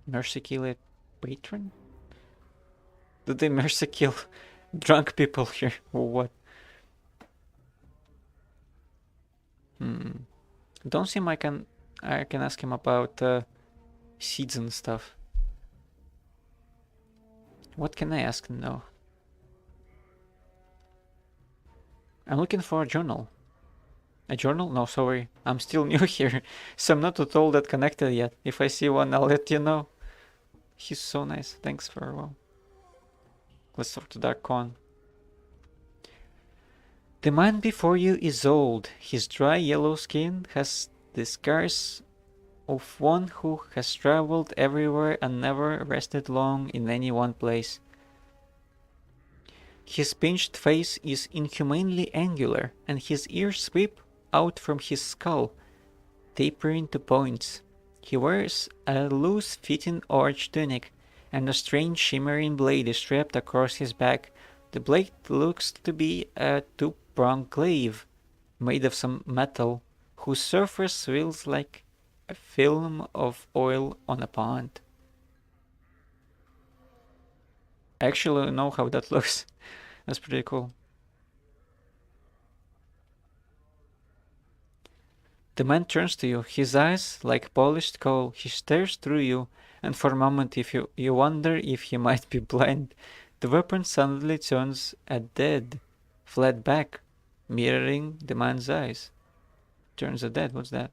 Mercy kill a patron? Do they mercy kill drunk people here or what? Don't seem I can ask him about seeds and stuff. What can I ask now? I'm looking for a journal. A journal? No, sorry. I'm still new here, so I'm not at all that connected yet. If I see one, I'll let you know. He's so nice. Thanks for well. Let's talk to Dark Con. The man before you is old. His dry yellow skin has the scars of one who has traveled everywhere and never rested long in any one place. His pinched face is inhumanly angular, and his ears sweep out from his skull, tapering to points. He wears a loose-fitting orange tunic, and a strange shimmering blade is strapped across his back. The blade looks to be a two-pronged glaive, made of some metal, whose surface feels like a film of oil on a pond. I actually know how that looks. That's pretty cool. The man turns to you, his eyes like polished coal. He stares through you, and for a moment you wonder if he might be blind. The weapon suddenly turns a dead, flat back, mirroring the man's eyes. Turns a dead, what's that?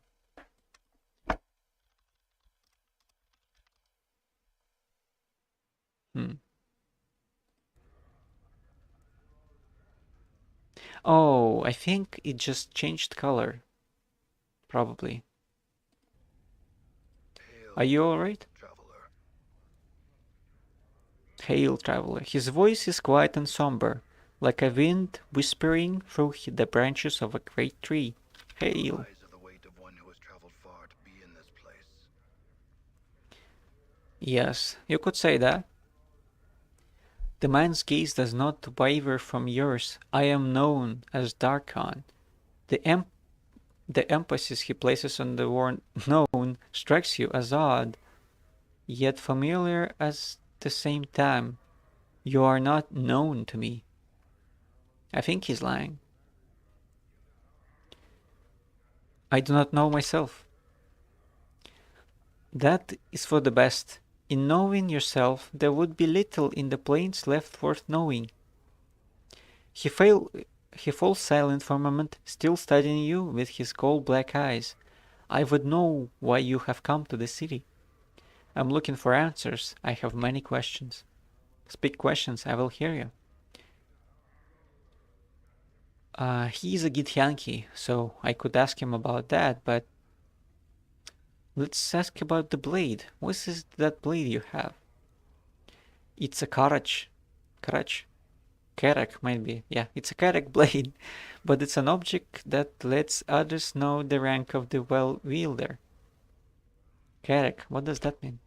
Oh, I think it just changed color. Probably. Are you alright? Hail, traveler. His voice is quiet and somber, like a wind whispering through the branches of a great tree. Hail. Yes, you could say that. The man's gaze does not waver from yours. I am known as Darkon. The emphasis he places on the word known strikes you as odd, yet familiar at the same time. You are not known to me. I think he's lying. I do not know myself. That is for the best. In knowing yourself, there would be little in the plains left worth knowing. He falls silent for a moment, still studying you with his coal-black eyes. I would know why you have come to the city. I'm looking for answers. I have many questions. Speak questions, I will hear you. He is a Githyanki, so I could ask him about that, but let's ask about the blade. What is that blade you have? It's a Karach. Karak might be. Yeah, it's a Karak blade, but it's an object that lets others know the rank of the wielder. Karak, what does that mean?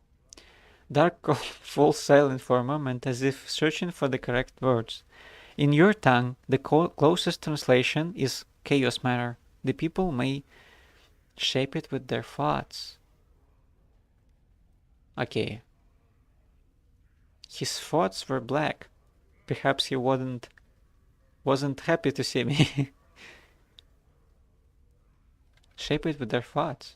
Dark falls silent for a moment as if searching for the correct words. In your tongue, the closest translation is chaos matter. The people may shape it with their thoughts. Okay. His thoughts were black. Perhaps he wasn't happy to see me. Shape it with their thoughts.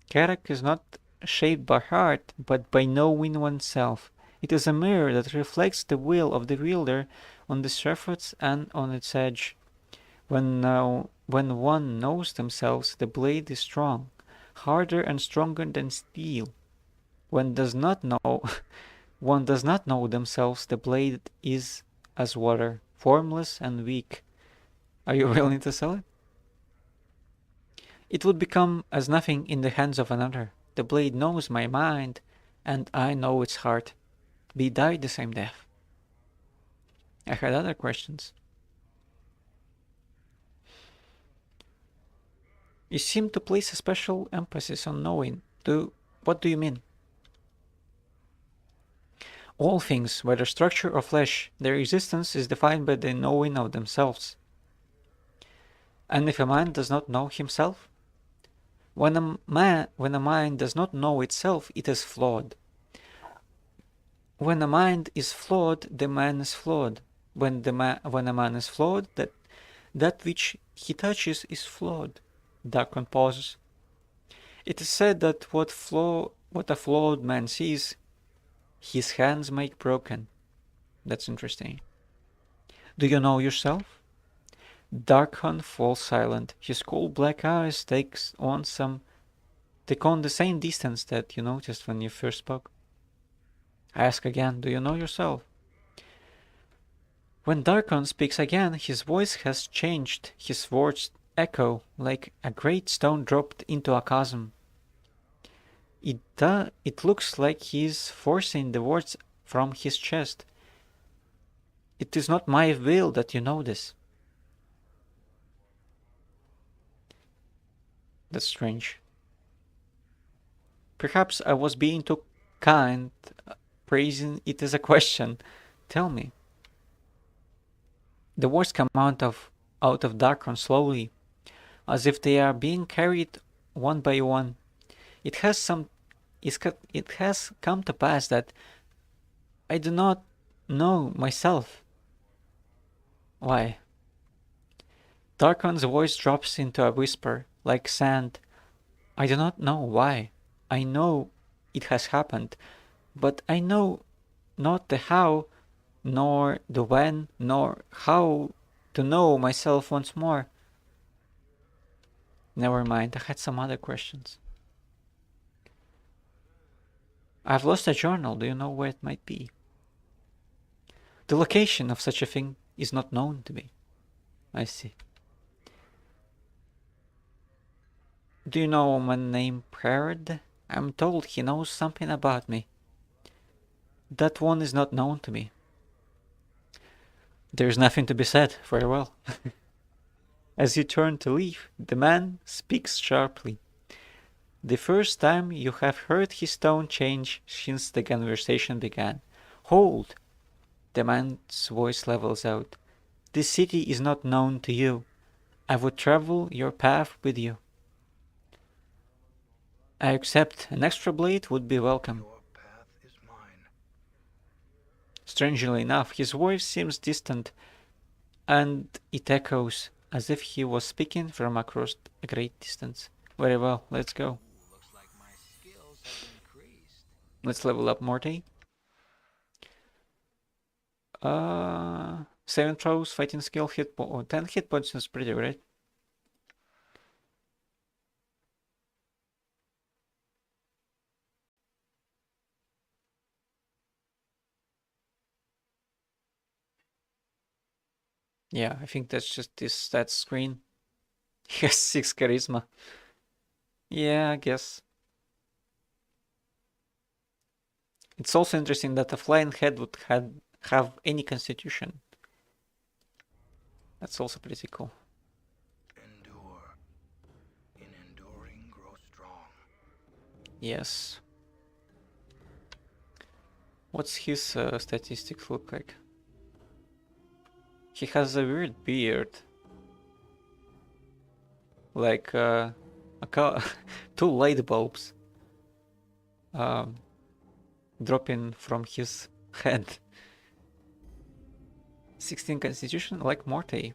Karak is not shaped by heart, but by knowing oneself. It is a mirror that reflects the will of the wielder on the surface and on its edge. When one knows themselves, the blade is strong, harder and stronger than steel. One does not know one does not know themselves, the blade is as water, formless and weak. Are you willing to sell it? It would become as nothing in the hands of another. The blade knows my mind, and I know its heart. We died the same death. I had other questions. You seem to place a special emphasis on knowing. What do you mean? All things, whether structure or flesh, their existence is defined by the knowing of themselves. And if a man does not know himself? When a mind does not know itself, it is flawed. When a mind is flawed, the man is flawed. When a man is flawed, that which he touches is flawed. Darkon pauses. It is said that what a flawed man sees, his hands make broken. That's interesting. Do you know yourself? Darkon falls silent. His cold black eyes take on the same distance that you noticed when you first spoke. I ask again, do you know yourself? When Darkon speaks again, his voice has changed. His words echo like a great stone dropped into a chasm. It looks like he is forcing the words from his chest. It is not my will that you know this. That's strange. Perhaps I was being too kind, praising it as a question. Tell me. The words come out of Darkon slowly, as if they are being carried one by one. It has come to pass that I do not know myself. Why? Darkon's voice drops into a whisper, like sand. I do not know why. I know it has happened, but I know not the how, nor the when, nor how to know myself once more. Never mind, I had some other questions. I've lost a journal. Do you know where it might be? The location of such a thing is not known to me. I see. Do you know a man named Prared? I'm told he knows something about me. That one is not known to me. There's nothing to be said. Farewell. As you turn to leave, the man speaks sharply. The first time you have heard his tone change since the conversation began. Hold! The man's voice levels out. This city is not known to you. I would travel your path with you. I accept. An extra blade would be welcome. Your path is mine. Strangely enough, his voice seems distant, and it echoes as if he was speaking from across a great distance. Very well, let's go. Looks like my skills have increased. Let's level up Morty. 7 throws, fighting skill, 10 hit points is pretty great. Yeah, I think that's just this stat screen. He has 6 charisma. Yeah, I guess. It's also interesting that a flying head would have any constitution. That's also pretty cool. Endure. In enduring, grow strong. Yes. What's his statistics look like? He has a weird beard. Like 2 light bulbs dropping from his head. 16 constitution, like Morty.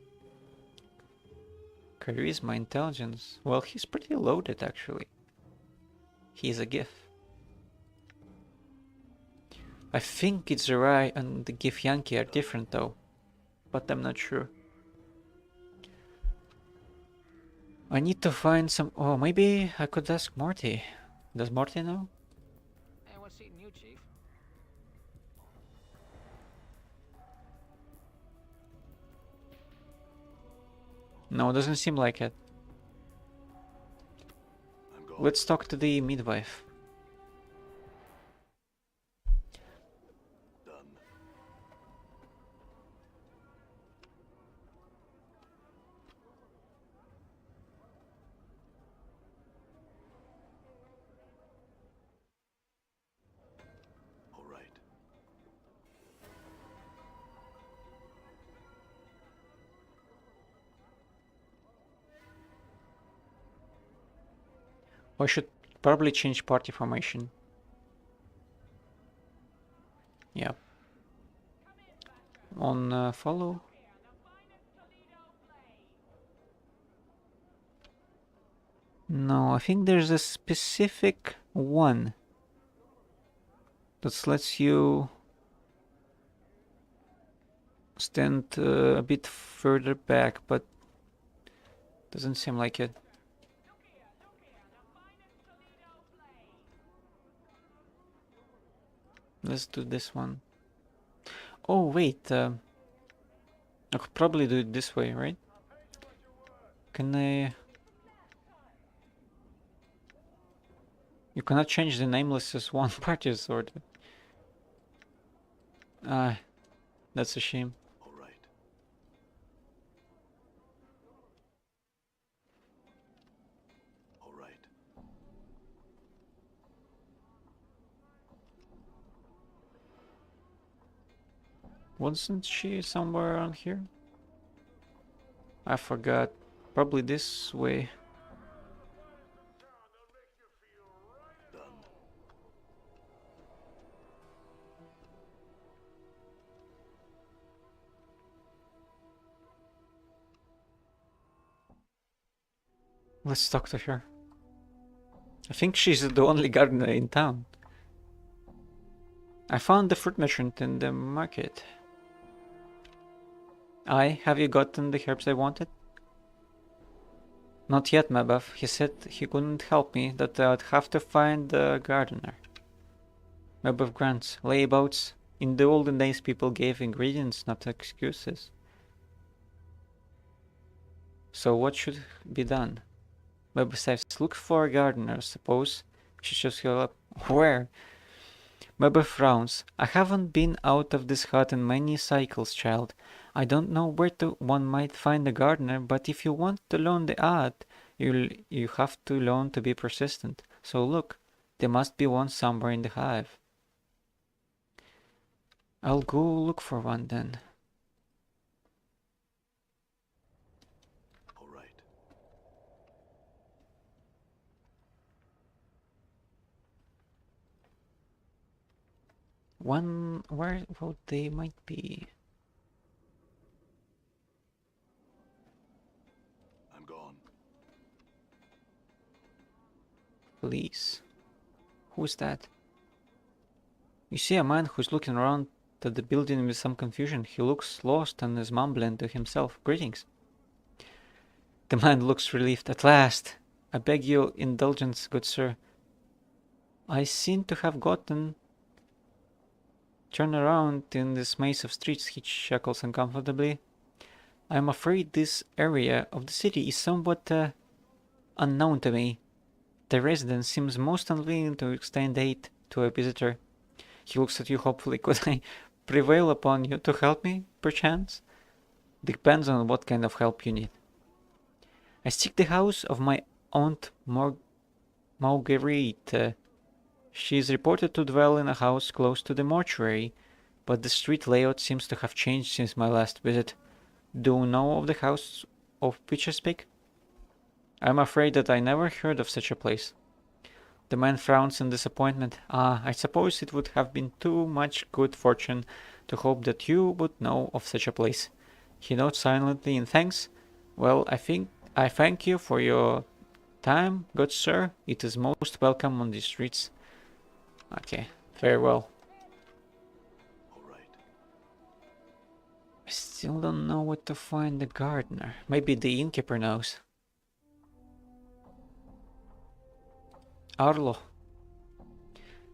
Charisma, intelligence. Well, he's pretty loaded actually. He's a GIF. I think Githzerai and the GIF Yankee are different though. but I'm not sure. I need to find some... Oh, maybe I could ask Morty. Does Morty know? Hey, what's eating you, Chief? No, doesn't seem like it. I'm gone. Let's talk to the midwife. Done. All right. I should probably change party formation. Yeah. On follow. No, I think there's a specific one that lets you stand a bit further back, but doesn't seem like it. Let's do this one. Oh, wait. I could probably do it this way, right? Can I... You cannot change the nameless as one party sword. Ah, that's a shame. All right. All right. Wasn't she somewhere around here? I forgot. Probably this way. Done. Let's talk to her. I think she's the only gardener in town. I found the fruit merchant in the market. Have you gotten the herbs I wanted? Not yet, Mabuff. He said he couldn't help me, that I'd have to find the gardener. Mabuff grants. Layabouts. In the olden days, people gave ingredients, not excuses. So what should be done? Mabuff says, look for a gardener, suppose. She shows you up. Where? Mabuff frowns. I haven't been out of this hut in many cycles, child. I don't know where one might find a gardener, but if you want to learn the art, you have to learn to be persistent. So look, there must be one somewhere in the hive. I'll go look for one then. All right. One, where they might be? I'm gone. Please. Who's that? You see a man who's looking around at the building with some confusion. He looks lost and is mumbling to himself. Greetings. The man looks relieved. At last! I beg your indulgence, good sir. I seem to have gotten... Turn around in this maze of streets, he chuckles uncomfortably. I'm afraid this area of the city is somewhat unknown to me. The resident seems most unwilling to extend aid to a visitor. He looks at you hopefully. Could I prevail upon you to help me, perchance? Depends on what kind of help you need. I seek the house of my aunt Marguerite. She is reported to dwell in a house close to the mortuary, but the street layout seems to have changed since my last visit. Do you know of the house of which I speak? I'm afraid that I never heard of such a place. The man frowns in disappointment. I suppose it would have been too much good fortune to hope that you would know of such a place. He nods silently in thanks. Well, I thank you for your time, good sir. It is most welcome on these streets. Okay, very well. All right. Still don't know where to find the gardener. Maybe the innkeeper knows. Arlo.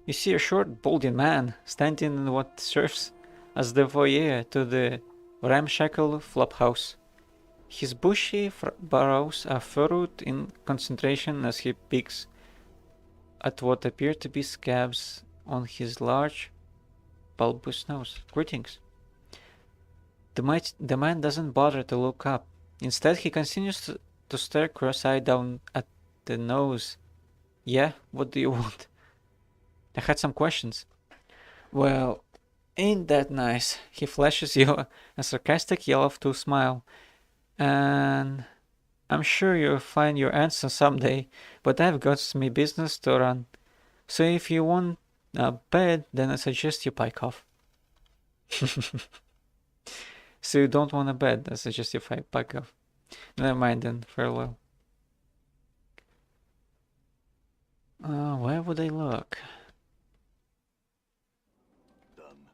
You see a short, baldy man standing in what serves as the foyer to the ramshackle flophouse. His bushy brows are furrowed in concentration as he picks at what appear to be scabs on his large, bulbous nose. Greetings. The man doesn't bother to look up. Instead, he continues to stare cross-eyed down at the nose. Yeah, what do you want? I had some questions. Well, ain't that nice? He flashes you a sarcastic yellow to smile. And I'm sure you'll find your answer someday, but I've got me business to run. So if you want a bed, then I suggest you pike off. So you don't want a bed, I suggest you pike off. Never mind then, farewell. Where would I look? Done.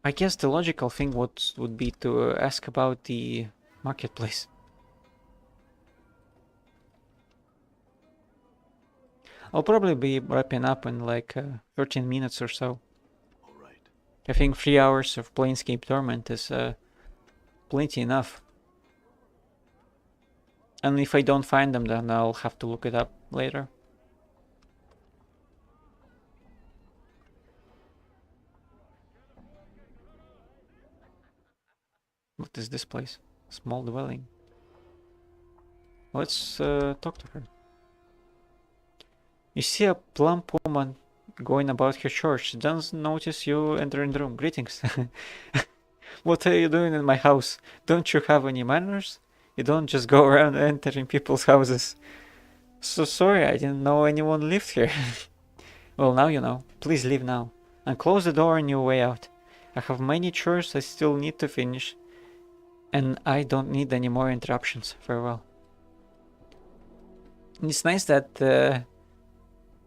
I guess the logical thing would be to ask about the marketplace. I'll probably be wrapping up in like 13 minutes or so. All right. I think 3 hours of Planescape Torment is plenty enough. And if I don't find them, then I'll have to look it up later. What is this place? Small dwelling. Let's talk to her. You see a plump woman going about her chores. She doesn't notice you entering the room. Greetings. What are you doing in my house? Don't you have any manners? You don't just go around entering people's houses. So sorry, I didn't know anyone lived here. Well, now you know. Please leave now. And close the door on your way out. I have many chores I still need to finish. And I don't need any more interruptions. Farewell. It's nice that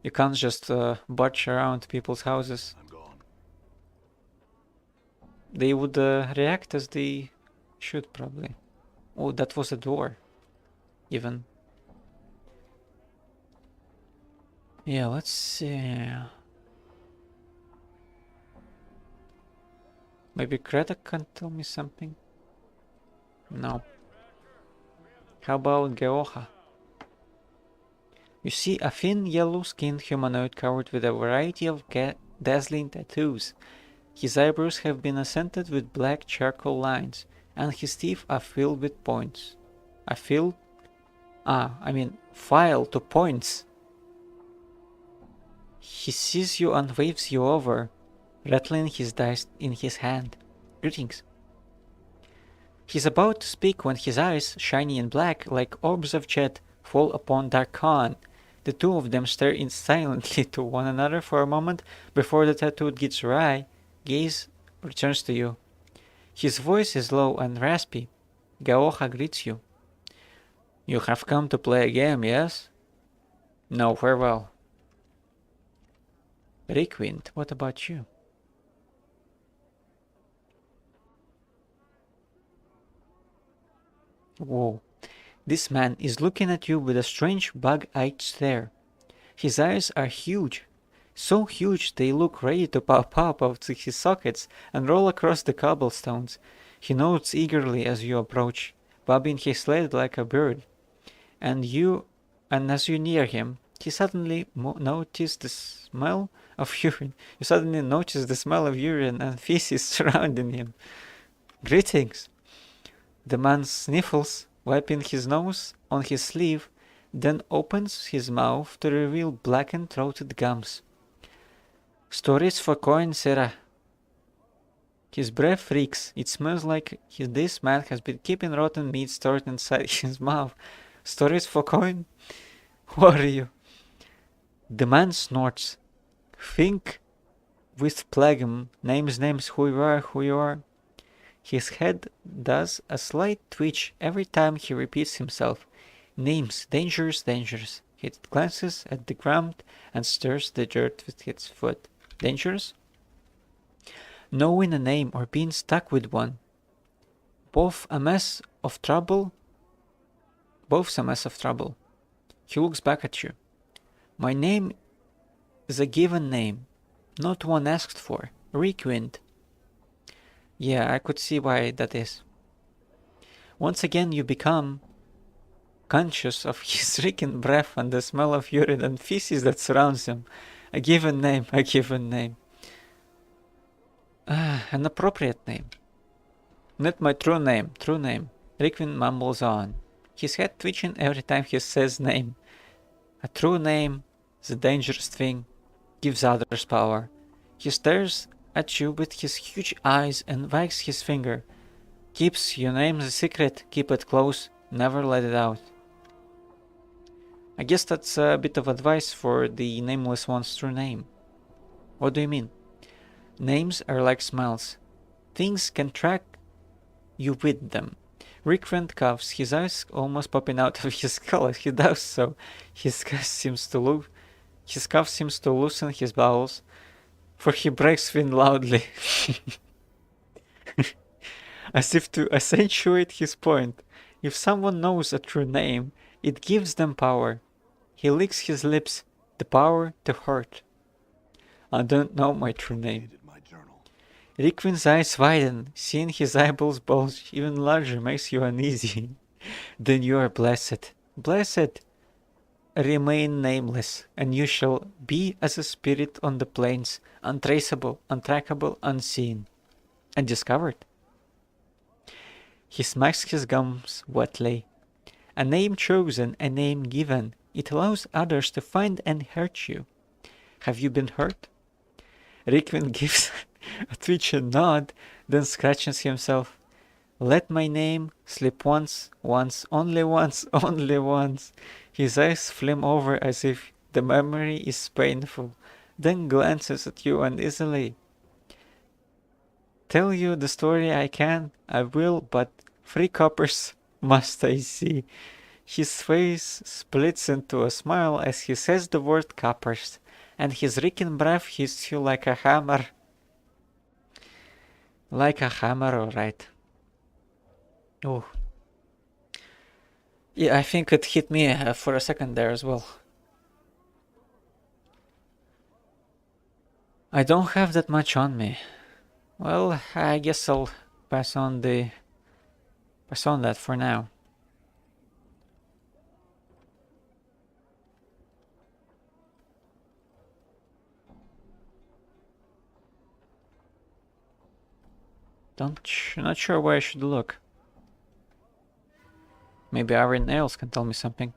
you can't just barge around people's houses. I'm gone. They would react as they should, probably. Oh, that was a door. Even. Yeah, let's see. Maybe Greta can tell me something? No. How about Geoha? You see a thin yellow-skinned humanoid covered with a variety of dazzling tattoos. His eyebrows have been accented with black charcoal lines, and his teeth are filled with points. File to points. He sees you and waves you over, rattling his dice in his hand. Greetings. He's about to speak when his eyes, shiny and black like orbs of jet, fall upon Darkhan. The two of them stare in silently to one another for a moment before the tattooed gets wry. Gaze returns to you. His voice is low and raspy. Gaoha greets you. You have come to play a game, yes? No, farewell. Requint, what about you? Whoa. This man is looking at you with a strange bug-eyed stare. His eyes are huge. So huge they look ready to pop up out of his sockets and roll across the cobblestones. He nods eagerly as you approach, bobbing his head like a bird. And as you near him, he suddenly notices the smell of urine. You suddenly notice the smell of urine and feces surrounding him. Greetings. The man sniffles, wiping his nose on his sleeve, then opens his mouth to reveal blackened throated gums. Stories for coin, Sarah. His breath reeks. It smells like this man has been keeping rotten meat stored inside his mouth. Stories for coin? Who are you? The man snorts. Think with phlegm. Names, who you are. His head does a slight twitch every time he repeats himself. Names, dangerous. He glances at the ground and stirs the dirt with his foot. Dangerous? knowing a name or being stuck with one. Both's a mess of trouble. He looks back at you. My name is a given name, not one asked for. Requint. Yeah, I could see why that is. Once again you become conscious of his reeking breath and the smell of urine and feces that surrounds him. A given name. An appropriate name. Not my true name. Requin mumbles on, his head twitching every time he says name. A true name is a dangerous thing, gives others power. He stares at you with his huge eyes and wags his finger. Keeps your name a secret, keep it close, never let it out. I guess that's a bit of advice for the nameless one's true name. What do you mean? Names are like smells. Things can track you with them. Requint coughs, his eyes almost popping out of his skull as he does so. His cough seems to loosen his bowels, for he breaks wind loudly, as if to accentuate his point. If someone knows a true name, it gives them power. He licks his lips, the power to hurt. I don't know my true name. Needed my journal. Requin's eyes widen. Seeing his eyeballs bulge even larger makes you uneasy. Then you are blessed. Blessed. Remain nameless, and you shall be as a spirit on the plains, untraceable, untrackable, unseen. Undiscovered. He smacks his gums wetly. A name chosen, a name given. It allows others to find and hurt you. Have you been hurt? Requin gives a twitchy nod, then scratches himself. Let my name slip once, only once. His eyes flame over as if the memory is painful, then glances at you uneasily. Tell you the story I will, but 3 coppers must I see. His face splits into a smile as he says the word coppers, and his reeking breath hits you like a hammer. Alright. Oh. Yeah, I think it hit me for a second there as well. I don't have that much on me. Well, I guess I'll pass on that for now. Not sure where I should look. Maybe Iron Nails can tell me something.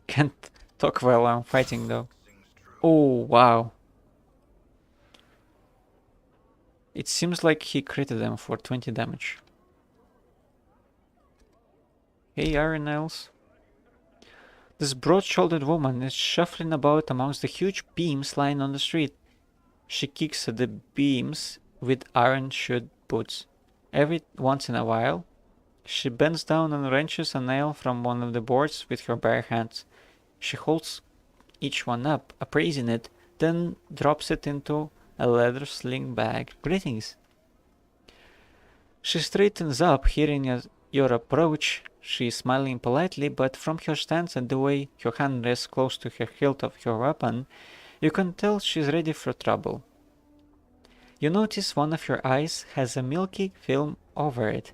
Can't talk while I'm fighting though. Oh, wow. It seems like he critted them for 20 damage. Hey, Iron Nails. This broad-shouldered woman is shuffling about amongst the huge beams lying on the street. She kicks at the beams with iron-shod boots. Every once in a while, she bends down and wrenches a nail from one of the boards with her bare hands. She holds each one up, appraising it, then drops it into a leather sling bag. Greetings. She straightens up, hearing your approach. She is smiling politely, but from her stance and the way her hand rests close to her hilt of her weapon, you can tell she's ready for trouble. You notice one of your eyes has a milky film over it.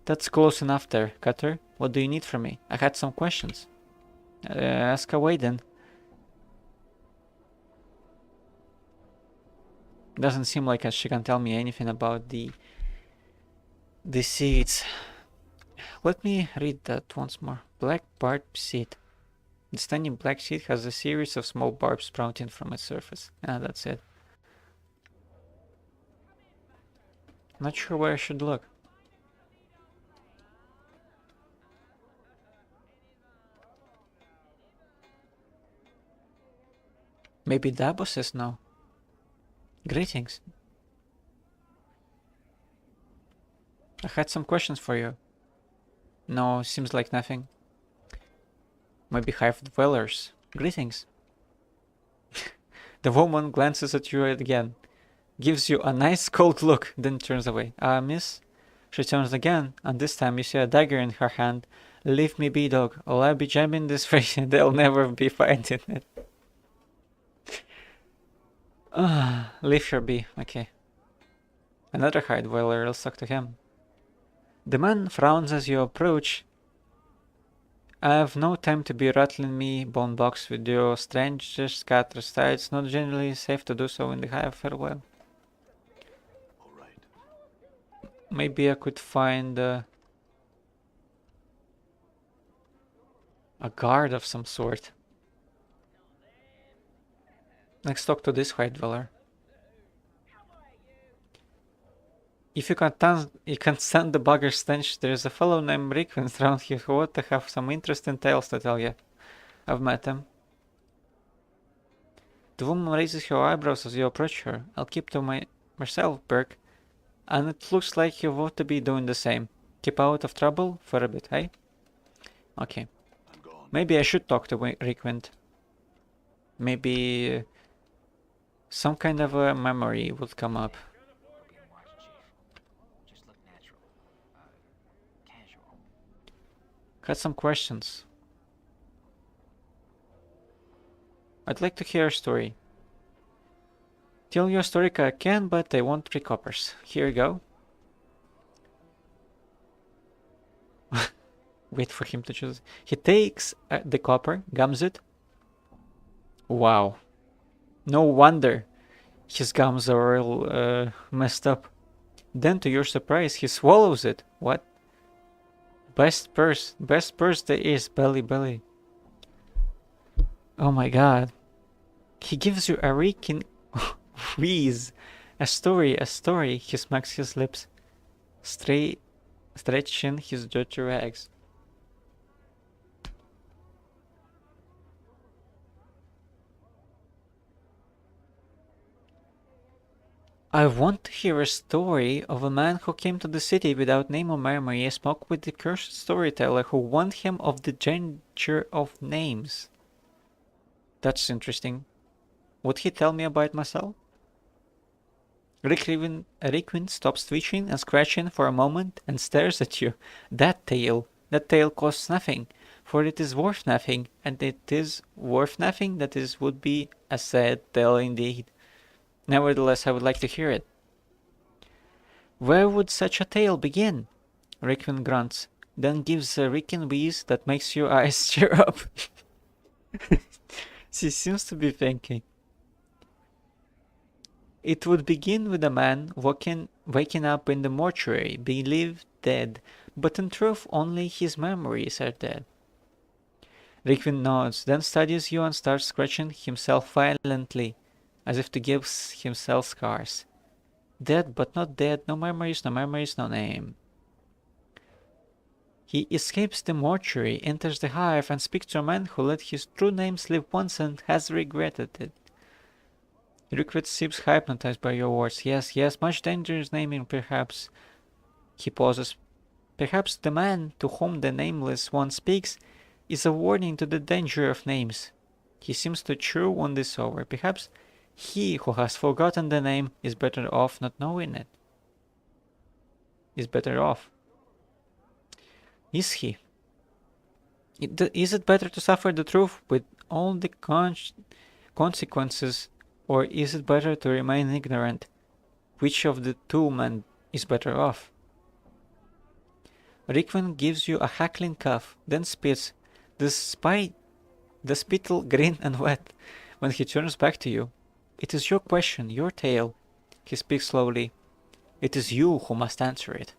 That's close enough there, Cutter. What do you need from me? I had some questions. Ask away then. Doesn't seem like she can tell me anything about the seeds. Let me read that once more. Black barb seed. This tiny black seed has a series of small barbs sprouting from its surface. That's it. Not sure where I should look. Maybe Dabo says no. Greetings. I had some questions for you. No, seems like nothing. Maybe hive dwellers. Greetings. The woman glances at you again, gives you a nice cold look, then turns away. Miss? She turns again, and this time you see a dagger in her hand. Leave me be, dog, or I'll be jamming this face and they'll never be finding it. Leave her be, okay. Another hide dweller, I'll talk to him. The man frowns as you approach. I have no time to be rattling me bone box with your strangers scattered style. It's not generally safe to do so in the hive. Farewell. All right. Maybe I could find a guard of some sort. Let's talk to this hide dweller. If you can stand the bugger stench, there's a fellow named Rickman around here who ought to have some interesting tales to tell you. I've met him. The woman raises her eyebrows as you approach her. I'll keep to myself, Burke. And it looks like you ought to be doing the same. Keep out of trouble for a bit, hey? Okay. I'm gone. Maybe I should talk to Rickwind. Maybe some kind of a memory would come up. We're being watched, Chief. Just look natural. Casual. Got some questions. I'd like to hear a story. Tell your story I can, but I want 3 coppers. Here you go. Wait for him to choose. He takes the copper, gums it. Wow. No wonder his gums are all messed up. Then to your surprise, he swallows it. What? Best purse there is, belly. Oh my god. He gives you a reeking wheeze. A story. He smacks his lips, stretching his dirty rags. I want to hear a story of a man who came to the city without name or memory. I spoke with the cursed storyteller who warned him of the danger of names. That's interesting. Would he tell me about myself? Rickwind stops twitching and scratching for a moment and stares at you. That tale costs nothing, for it is worth nothing, and it is worth nothing that is would be a sad tale indeed. Nevertheless, I would like to hear it. Where would such a tale begin? Rickwind grunts, then gives a reeking wheeze that makes your eyes cheer up. She seems to be thinking. It would begin with a man waking up in the mortuary, believed dead, but in truth only his memories are dead. Rickwind nods, then studies you and starts scratching himself violently, as if to give himself scars. Dead but not dead, no memories, no name. He escapes the mortuary, enters the hive, and speaks to a man who let his true name slip once and has regretted it. Rickwind seems hypnotized by your words. Yes, much dangerous naming, perhaps. He pauses. Perhaps the man to whom the nameless one speaks is a warning to the danger of names. He seems to chew on this over. Perhaps he who has forgotten the name is better off not knowing it. Is better off. Is he? Is it better to suffer the truth with all the consequences, or is it better to remain ignorant? Which of the two men is better off? Rickwind gives you a hackling cough, then spits, the spittle green and wet, when he turns back to you. It is your question, your tale. He speaks slowly. It is you who must answer it.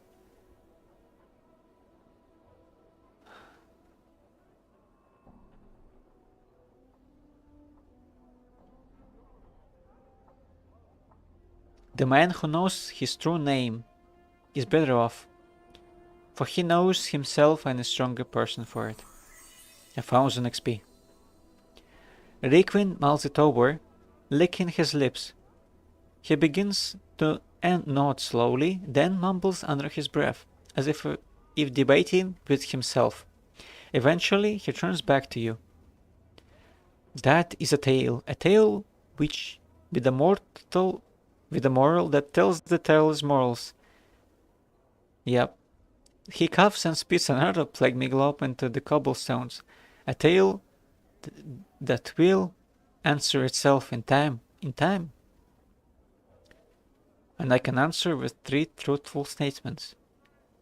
The man who knows his true name is better off, for he knows himself and is a stronger person for it. 1000 XP. Rickwind mulls it over, licking his lips. He begins to nod slowly, then mumbles under his breath, as if debating with himself. Eventually, he turns back to you. That is a tale which, with a with a moral that tells the tale's morals. Yep. He coughs and spits another plague megalop into the cobblestones. A tale that will answer itself in time. In time. And I can answer with 3 truthful statements.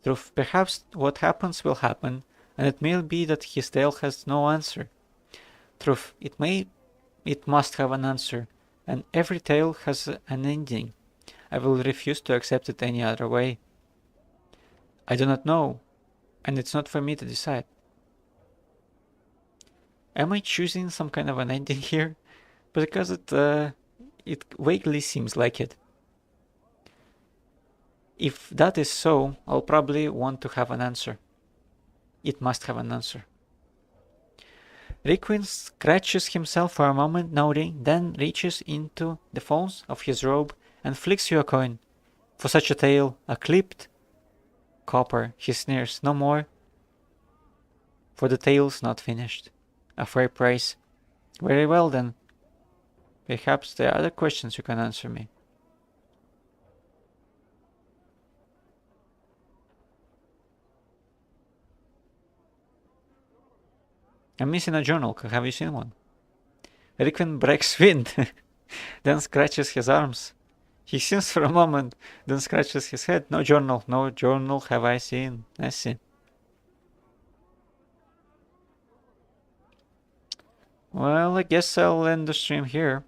Truth, perhaps what happens will happen, and it may be that his tale has no answer. Truth, it must have an answer, and every tale has an ending. I will refuse to accept it any other way. I do not know, and it's not for me to decide. Am I choosing some kind of an ending here? Because it vaguely seems like it. If that is so, I'll probably want to have an answer. It must have an answer. Requiem scratches himself for a moment, nodding, then reaches into the folds of his robe and flicks you a coin. For such a tale, a clipped copper, he sneers, no more. For the tale's not finished. A fair price. Very well then. Perhaps there are other questions you can answer me. I'm missing a journal. Have you seen one? Requiem breaks wind, then scratches his arms. He sings for a moment, then scratches his head. No journal have I seen. I see. Well, I guess I'll end the stream here.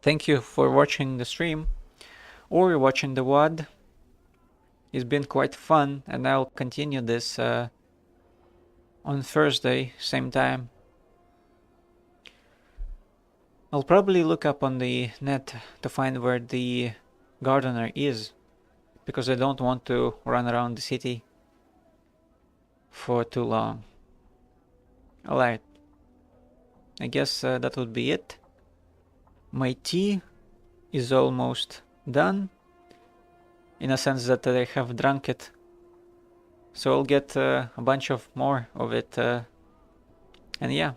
Thank you for watching the stream, or watching the WOD. It's been quite fun, and I'll continue this on Thursday, same time. I'll probably look up on the net to find where the gardener is, because I don't want to run around the city for too long. Alright, I guess that would be it. My tea is almost done, in a sense that I have drunk it. So I'll get a bunch of more of it, and yeah.